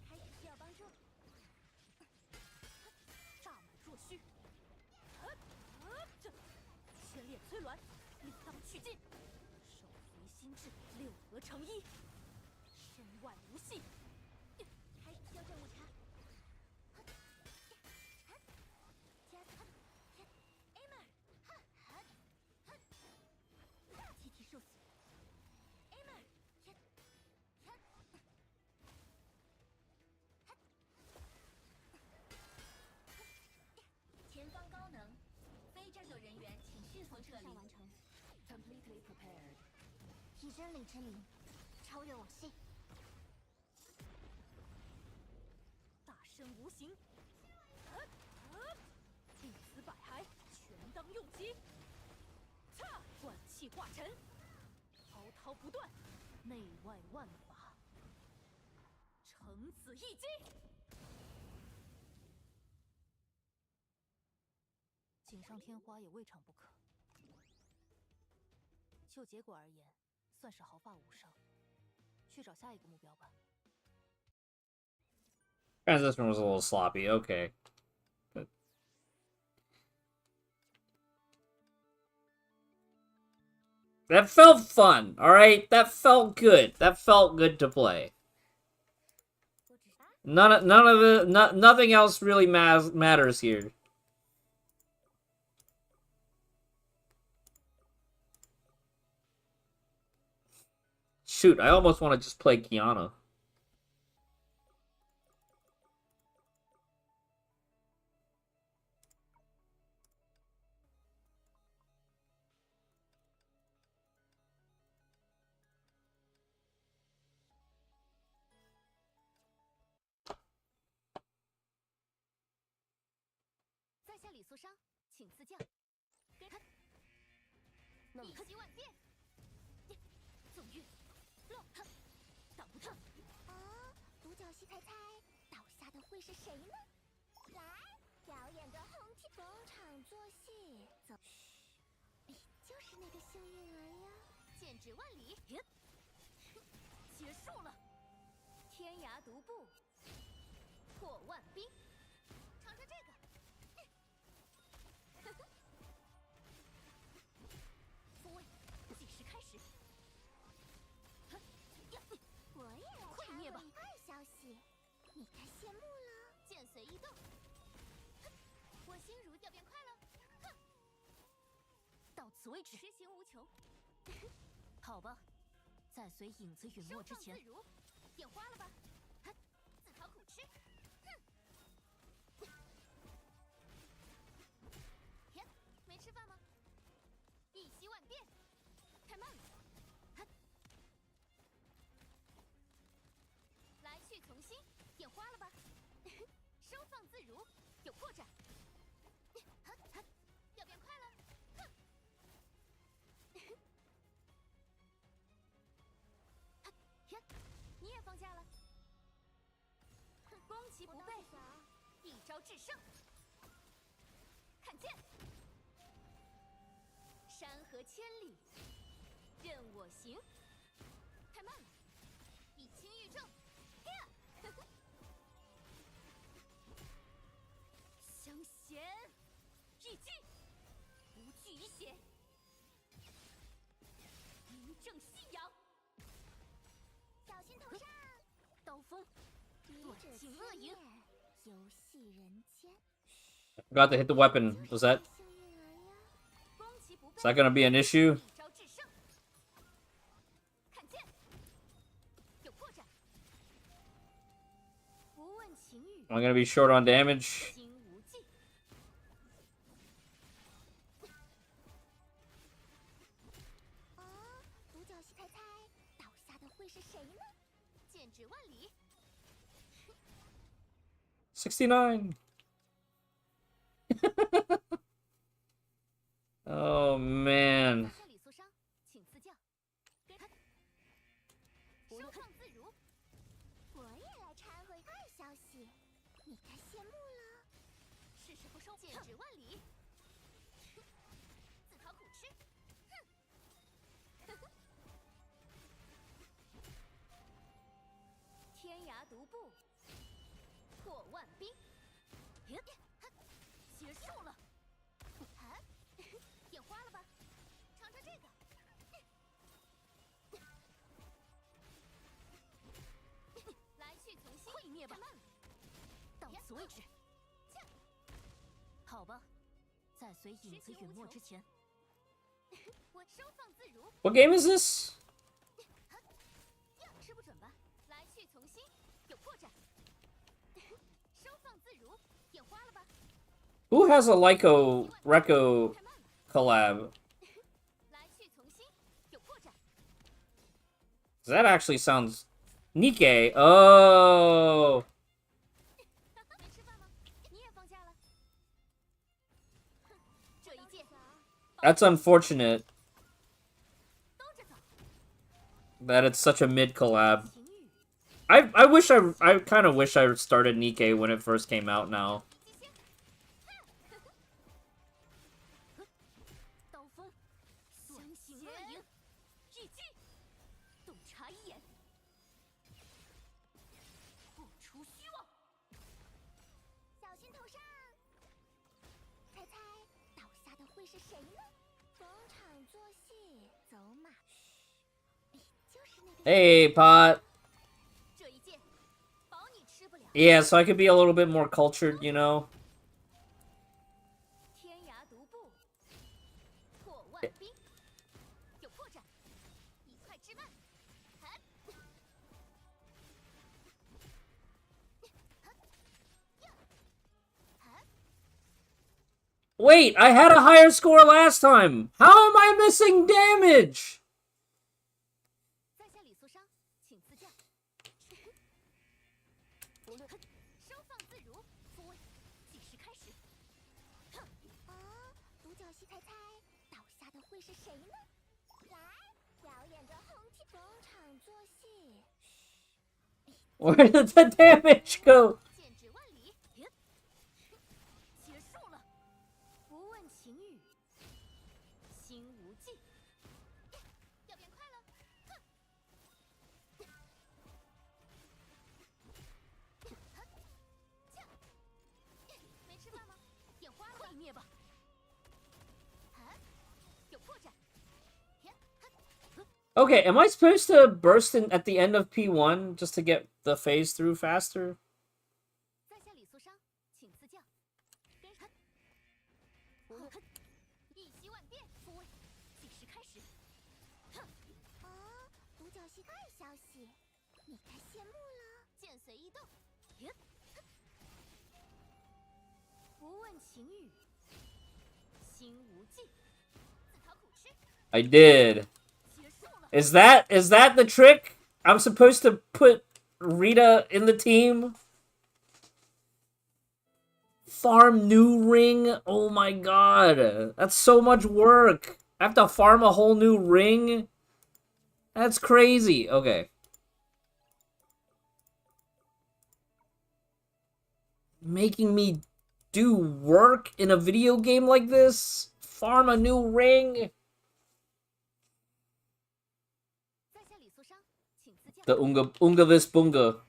开始需要帮助。炸满若虚。这千裂摧鸾，力当去尽。手随心智，六合成一。身外无隙。开始需要任务查。集体受死。前方高能，非战斗人员请迅速撤离。完成。Completely prepared。以真理之名，超越往昔。大身无形。弟子百骸，全当用极。擦，万气化尘，滔滔不断，内外万法，承此一击。锦上添花也未尝不可。就结果而言，算是毫发无伤。去找下一个目标吧。Transition was a little sloppy. Okay. But... That felt fun, alright? That felt good. That felt good to play. Nothing else really matters here. Shoot, I almost want to just play Kiana.好吧，在随影子陨落之前，眼花了吧？自讨苦吃。天，没吃饭吗？一袭万变，太慢了。来去从心，眼花了吧？收放自如，有破绽。要变快了。你也放假了？攻其不备，一招制胜。看剑，山河千里，任我行。太慢了，一清玉正。相嫌，一击，不惧一血，名正信仰。小心头上，刀锋，断尽恶影。游戏人间。I forgot to hit the weapon. Was that Is that gonna be an issue? 一招制胜。看剑，有破绽。不问情欲， Am I gonna be short on damage? 心无忌。哦，独角戏，猜猜倒下的会是谁呢？剑指万里。 69. Oh man. 在下李素商，请赐教。收放自如。我也来掺和坏消息，你该谢幕了。事事不收，剑指万里。自讨苦吃。哼。天涯独步，破万兵。结束了。啊，眼花了吧？尝尝这个。来去从心，毁灭吧！到此为止。好吧，在随影子陨没之前，我收放自如。 What game is this? 吃不准吧？来去从心，有破绽。收放自如，眼花了吧？ Who has a Lyco Reco collab? 来去从心，有破绽。 That actually sounds Nikkei. Oh. 没吃饭吗？你也放假了？这一届 That's unfortunate 兜着走。 that it's such a mid collab. 情欲， I kind of wish I started Nikkei when it first came out now. 刀锋，相信恶影，一击，洞察一眼，不出虚妄。小心头上。猜猜倒下的会是谁呢？逢场作戏，走马。就是那个。 Hey, Pot. 这一届，保你吃不了。 Yeah, so I could be a little bit more cultured, you know? 天涯独步，破万兵，有破绽，以快制慢。Wait, I had a higher score last time. How am I missing damage? 在下李素商，请赐教。收放自如，复位，计时开始。哦，独角戏，猜猜倒下的会是谁呢？来，表演着红天逢场作戏。 Where did the damage go? 剑指万里，结束了。不问情欲，心无忌。要变快了，哼！没吃饭吗？眼花了，毁灭吧！有破绽。 Okay, am I supposed to burst in at the end of P1 just to get the phase through faster? 在下李素商，请赐教。一击万变，复位，计时开始。哦，独角戏，坏消息，你该谢幕了。剑随意动，不问情欲，心无忌，自讨苦吃。 I did. 结束了。 Is that the trick? I'm supposed to put Rita in the team? Farm new ring? Oh my god. That's so much work. I have to farm a whole new ring? That's crazy. Okay. Making me do work in a video game like this? Farm a new ring? 在下李素商，请赐教。 The Unga this Bunga.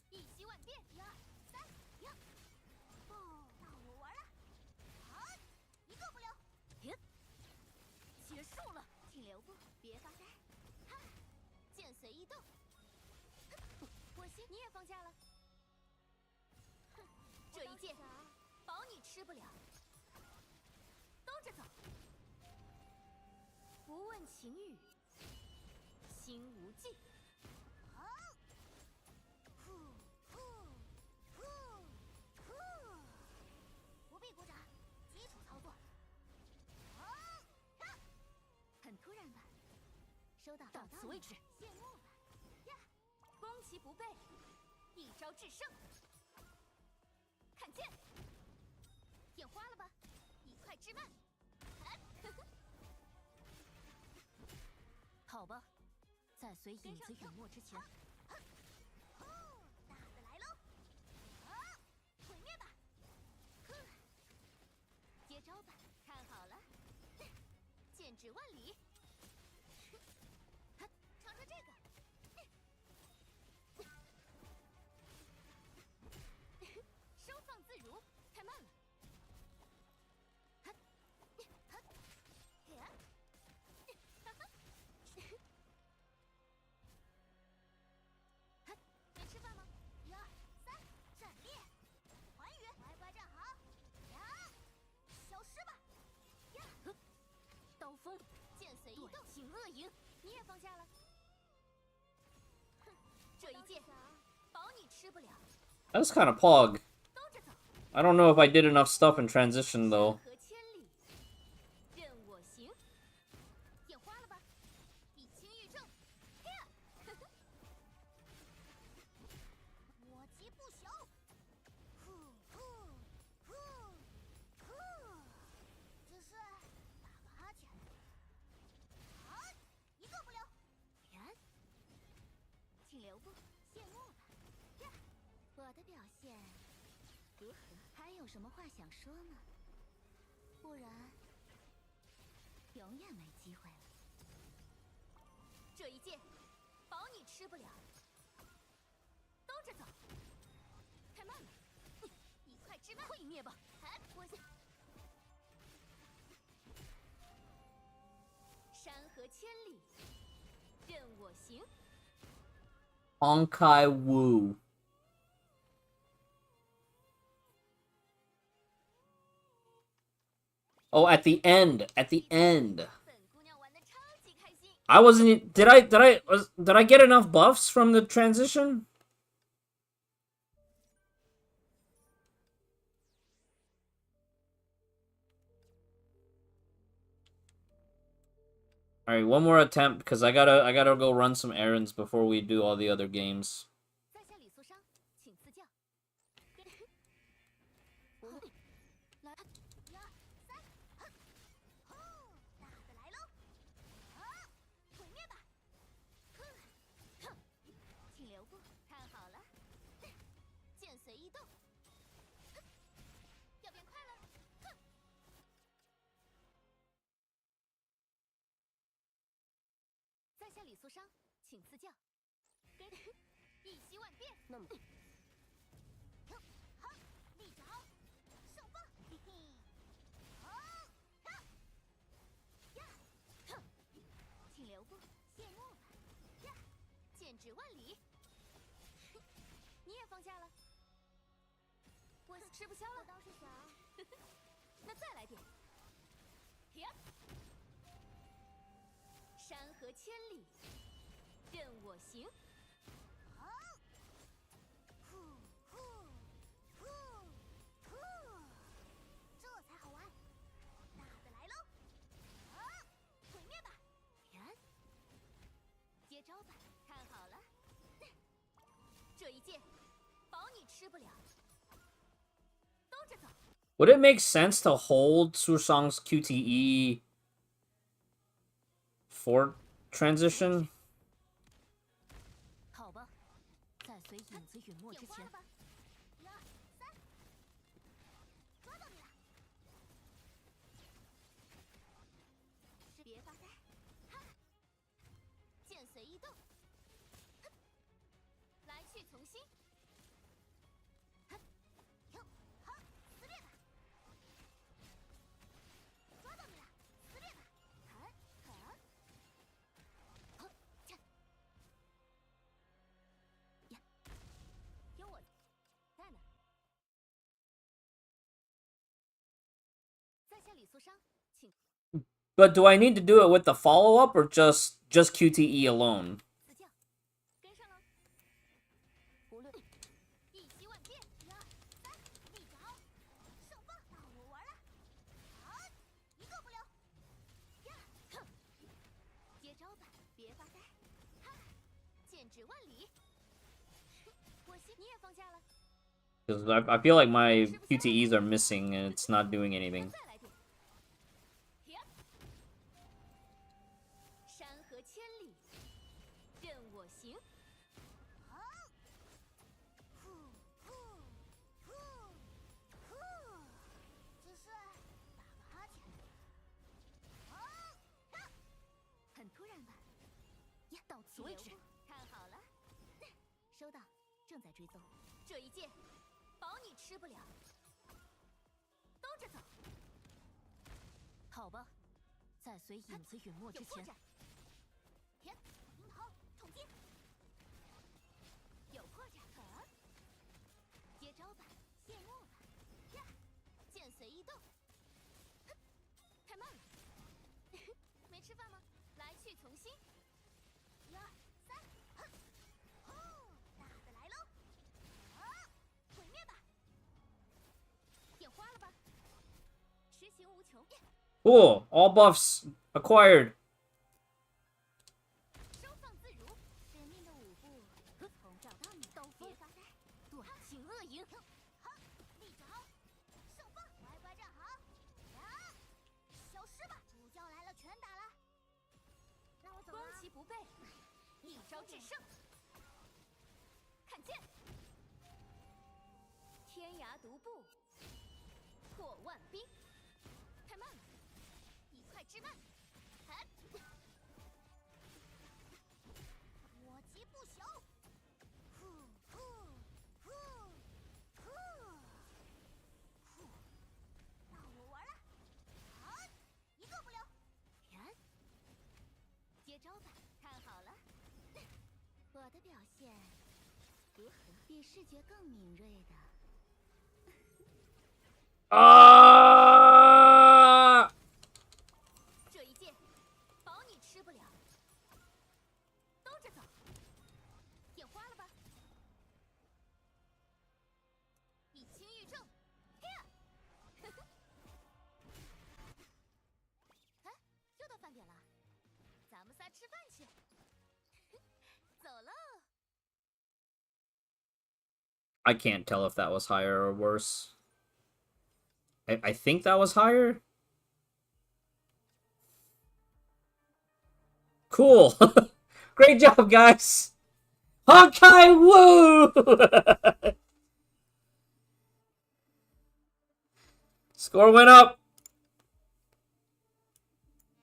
一击万变，一二三，呀！哦，到我玩了。好，一个不留。结束了，请留步，别发呆。哈，剑随意动。我行，你也放假了。哼，这一届保你吃不了。兜着走。不问情语，心无忌。不必鼓掌，基础操作。很突然吧？收到，到此为止。谢幕吧。呀，攻其不备，一招制胜。看剑，眼花了吧？以快制慢。好吧，在随影子陨没之前。大的来喽！毁灭吧！接招吧，看好了，剑指万里。尝尝这个。收放自如，太慢了。没吃饭吗？1、2、3，战列，还原，乖乖站好。呀，消失吧。呀，刀锋，剑随意动，请恶影，你也放下了。哼，这一剑，保你吃不了。 That's kind of pog. I don't know if I did enough stuff in transition though. 山河千里，任我行。眼花了吧？以轻御重。我急不朽。只是打个哈欠。一个不留。然，请留步。谢幕吧。呀，我的表现如何？还有什么话想说吗？不然，永远没机会了。这一剑，保你吃不了。兜着走，太慢了。以快制慢，毁灭吧！我先。山河千里，任我行。 Honkai Woo. Oh, at the end. At the end. 本姑娘玩得超级开心。 I wasn't. Did I get enough buffs from the transition? All right, one more attempt because I gotta go run some errands before we do all the other games. 在下李素商，请赐教。来1、2、3，大的来喽！毁灭吧！请留步，看好了，剑随意动。要变快了，在下李素商，请赐教。一息万变。那么，立脚，上放，嘿嘿。请留步，谢幕吧。呀，剑指万里。你也放下了，我吃不消了。我倒是想，那再来点。呀，山河千里，任我行。这才好玩。大的来喽！毁灭吧！然，接招吧，看好了，这一剑，保你吃不了。兜着走。 Would it make sense to hold Sushang's QTE for transition? 好吧，在随影子陨没之前。 1、2、3，抓到你了！别发呆，剑随意动，来去从心。撕裂吧！抓到你了！撕裂吧！有我在呢。在下李素商，请。But do I need to do it with the follow-up or just QTE alone? 自降，跟上了。无论一击万变，1、2、3，立着，手放，到我玩了。好，一个不留。呀，哼，接招吧，别发呆。哈，剑指万里。我信你也放下了。 Because I feel like my QTEs are missing and it's not doing anything. 再来点。山河千里，任我行。好，呼呼呼呼，只是打个哈欠。好，哈，很突然吧？呀，到此为止。看好了，收到，正在追踪。这一剑，保你吃不了。兜着走。好吧，在随影子陨没之前，天，樱桃，冲击，有破绽，接招吧，谢幕吧，呀，剑随意动，哼，太慢了，没吃饭吗？来去从新，1、2、3，哼，吼，大的来喽，好，毁灭吧，眼花了吧，痴情无穷。 Cool. All buffs acquired. 收放自如，神秘的舞步，从找到你，刀锋发呆，断尽恶影。好，立着好，手放，乖乖站好，呀，消失吧，主教来了，全打了，那我走了。攻其不备，一招制胜。看剑，天涯独步，破万兵，太慢了，以快制慢，哎，我急不朽，呼呼呼呼呼，到我玩了，好，一个不留，天，接招吧，看好了，我的表现如何？比视觉更敏锐的。 Ah! 这一剑，保你吃不了。兜着走，眼花了吧？一清玉正，呀！哎，又到饭点了，咱们仨吃饭去。走喽。 I can't tell if that was higher or worse. I think that was higher. Cool. Great job, guys. Honkai Woo! Score went up.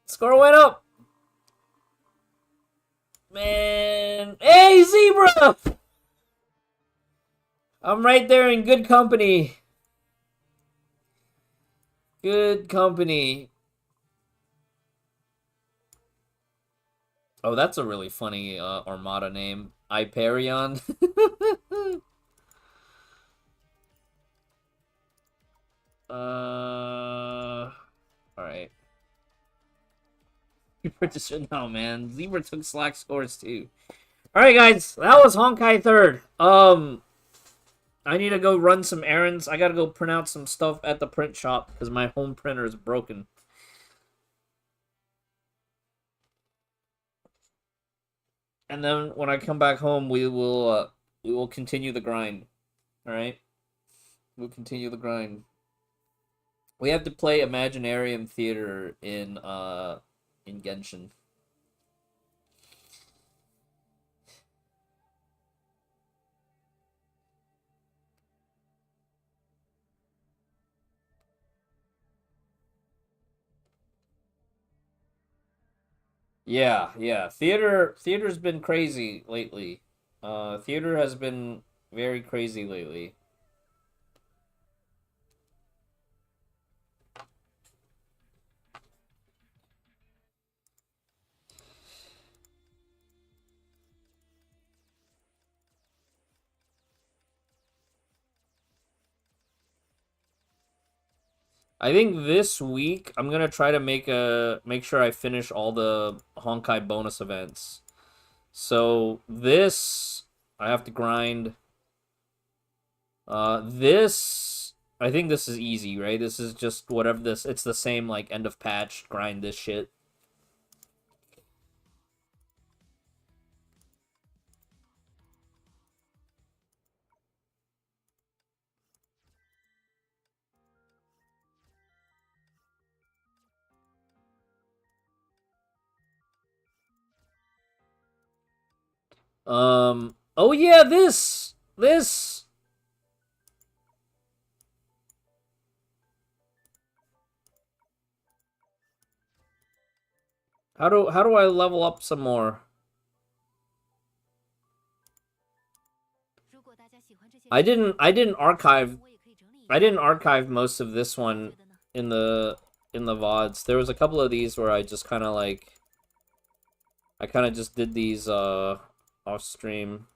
Score went up. Man. Hey, Zebra! I'm right there in good company. Good company. Oh, that's a really funny Armada name. Hyperion. Alright. Zebra just no, man. Zebra took slack scores too. Alright, guys. That was Honkai 3rd. I need to go run some errands. I gotta go print out some stuff at the print shop because my home printer is broken. And then when I come back home, we will continue the grind. All right, we'll continue the grind. We have to play Imaginarium Theater in Genshin. Yeah. Theater's been crazy lately. Theater has been very crazy lately. I think this week I'm gonna try to make sure I finish all the Honkai bonus events. So this I have to grind. This I think this is easy, right? This is just whatever this. It's the same like end of patch. Grind this shit. Oh yeah, this. How do I level up some more? 如果大家喜欢这些， I didn't archive 我也可以整理一下。 I didn't archive most of this one 觉得呢？ in the VODs. There was a couple of these where I just kind of like I kind of just did these off stream.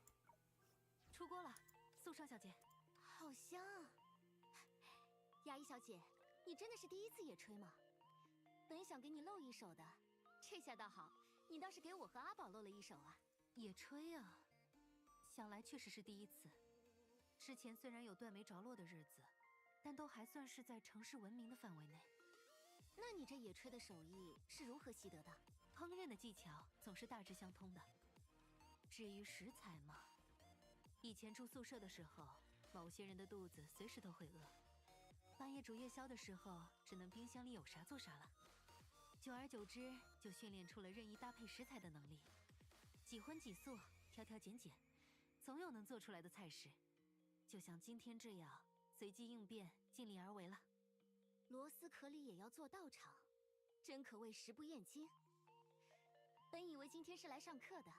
出锅了，素尚小姐。好香啊！牙医小姐，你真的是第一次野炊吗？本想给你露一手的，这下倒好，你倒是给我和阿宝露了一手啊。野炊啊，想来确实是第一次。之前虽然有断煤着落的日子，但都还算是在城市文明的范围内。那你这野炊的手艺是如何习得的？烹饪的技巧总是大致相通的。至于食材嘛，以前住宿舍的时候，某些人的肚子随时都会饿，半夜煮夜宵的时候，只能冰箱里有啥做啥了。久而久之，就训练出了任意搭配食材的能力，几荤几素，挑挑拣拣，总有能做出来的菜式。就像今天这样，随机应变，尽力而为了。螺丝壳里也要做道场，真可谓食不厌精。本以为今天是来上课的，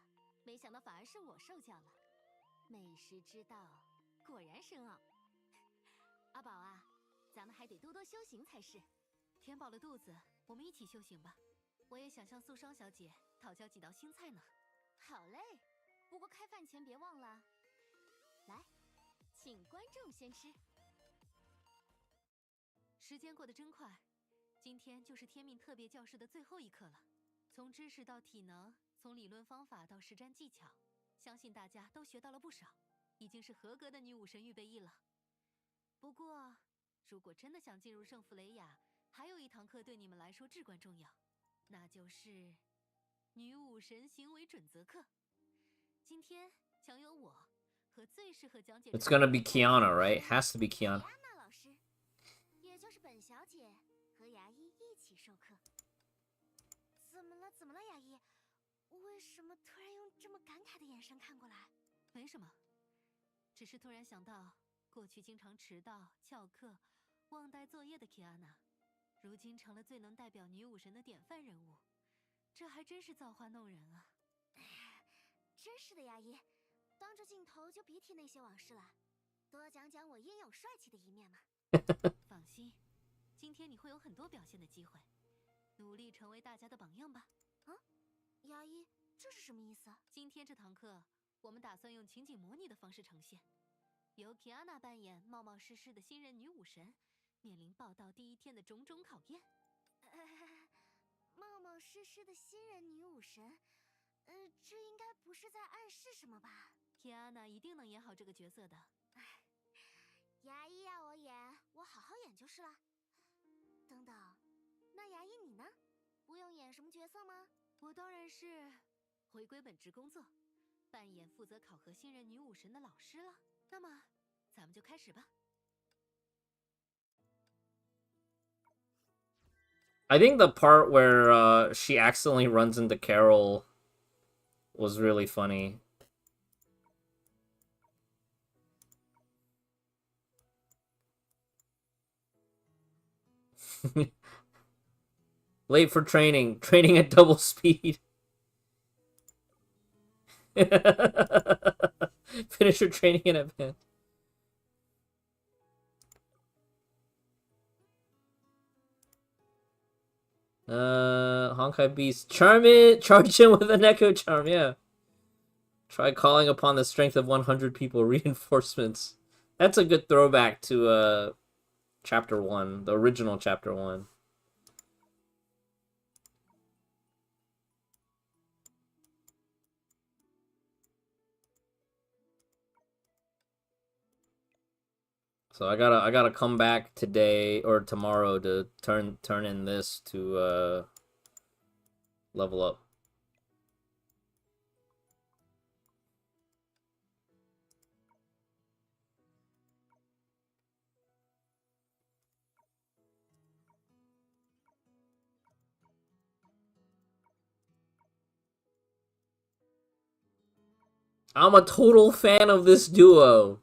没想到反而是我受教了。美食之道，果然深奥。阿宝啊，咱们还得多多修行才是。填饱了肚子，我们一起修行吧。我也想向素商小姐讨教几道新菜呢。好嘞，不过开饭前别忘了，来，请观众先吃。时间过得真快，今天就是天命特别教室的最后一课了。从知识到体能，从理论方法到实战技巧，相信大家都学到了不少，已经是合格的女武神预备役了。不过，如果真的想进入圣弗雷雅，还有一堂课对你们来说至关重要，那就是女武神行为准则课。今天将由我和最适合讲解。 It's gonna be Kiana, right? Has to be Kiana. 安娜老师，也就是本小姐和牙医一起授课。怎么了，牙医？为什么突然用这么感慨的眼神看过来？没什么，只是突然想到，过去经常迟到、翘课、忘带作业的 Kiana， 如今成了最能代表女武神的典范人物，这还真是造化弄人啊！真是的，牙医，当着镜头就别提那些往事了，多讲讲我英勇帅气的一面嘛。放心，今天你会有很多表现的机会，努力成为大家的榜样吧。牙医，这是什么意思？今天这堂课，我们打算用情景模拟的方式呈现，由 Kiana 扮演冒冒失失的新人女武神，面临报道第一天的种种考验。冒冒失失的新人女武神，这应该不是在暗示什么吧 ？Kiana 一定能演好这个角色的。牙医让我演，我好好演就是了。等等，那牙医你呢？不用演什么角色吗？我当然是回归本职工作，扮演负责考核新人女武神的老师了。那么，咱们就开始吧。I think the part where she accidentally runs into Carol was really funny. Late for training. Training at double speed. Finish your training in advance. Honkai Beast. Charm it! Charge him with an Echo Charm, yeah. Try calling upon the strength of 100 people. Reinforcements. That's a good throwback to Chapter 1. The original Chapter 1. So I gotta come back today or tomorrow to turn in this to level up. I'm a total fan of this duo.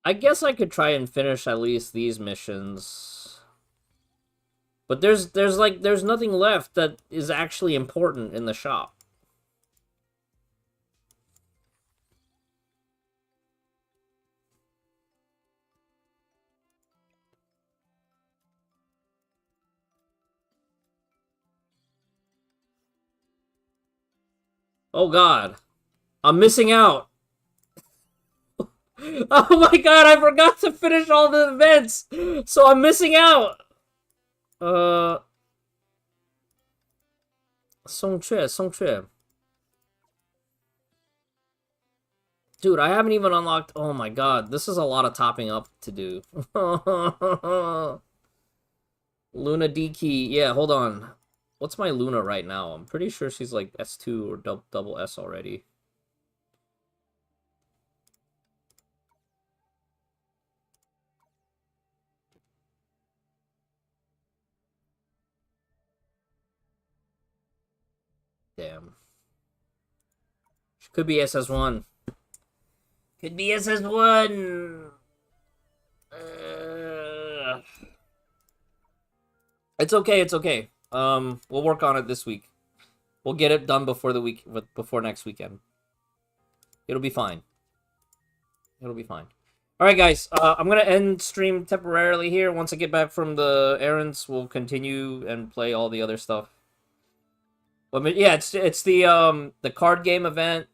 I guess I could try and finish at least these missions. But there's nothing left that is actually important in the shop. Oh god. I'm missing out. Oh my god, I forgot to finish all the events. So I'm missing out. Song Chue. Dude, I haven't even unlocked... Oh my god, this is a lot of topping up to do. Luna D key. Yeah, hold on. What's my Luna right now? I'm pretty sure she's like S2 or double S already. Damn. She could be SS1. Could be SS1. It's okay, it's okay. We'll work on it this week. We'll get it done before next weekend. It'll be fine. It'll be fine. All right, guys. I'm gonna end stream temporarily here. Once I get back from the errands, we'll continue and play all the other stuff. But yeah, it's the card game event,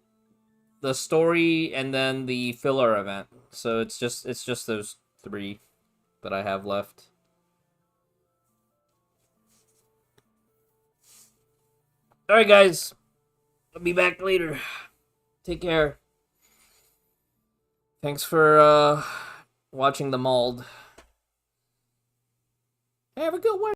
the story, and then the filler event. So it's just those 3 that I have left. All right, guys. I'll be back later. Take care. Thanks for watching the Mauled. Have a good one.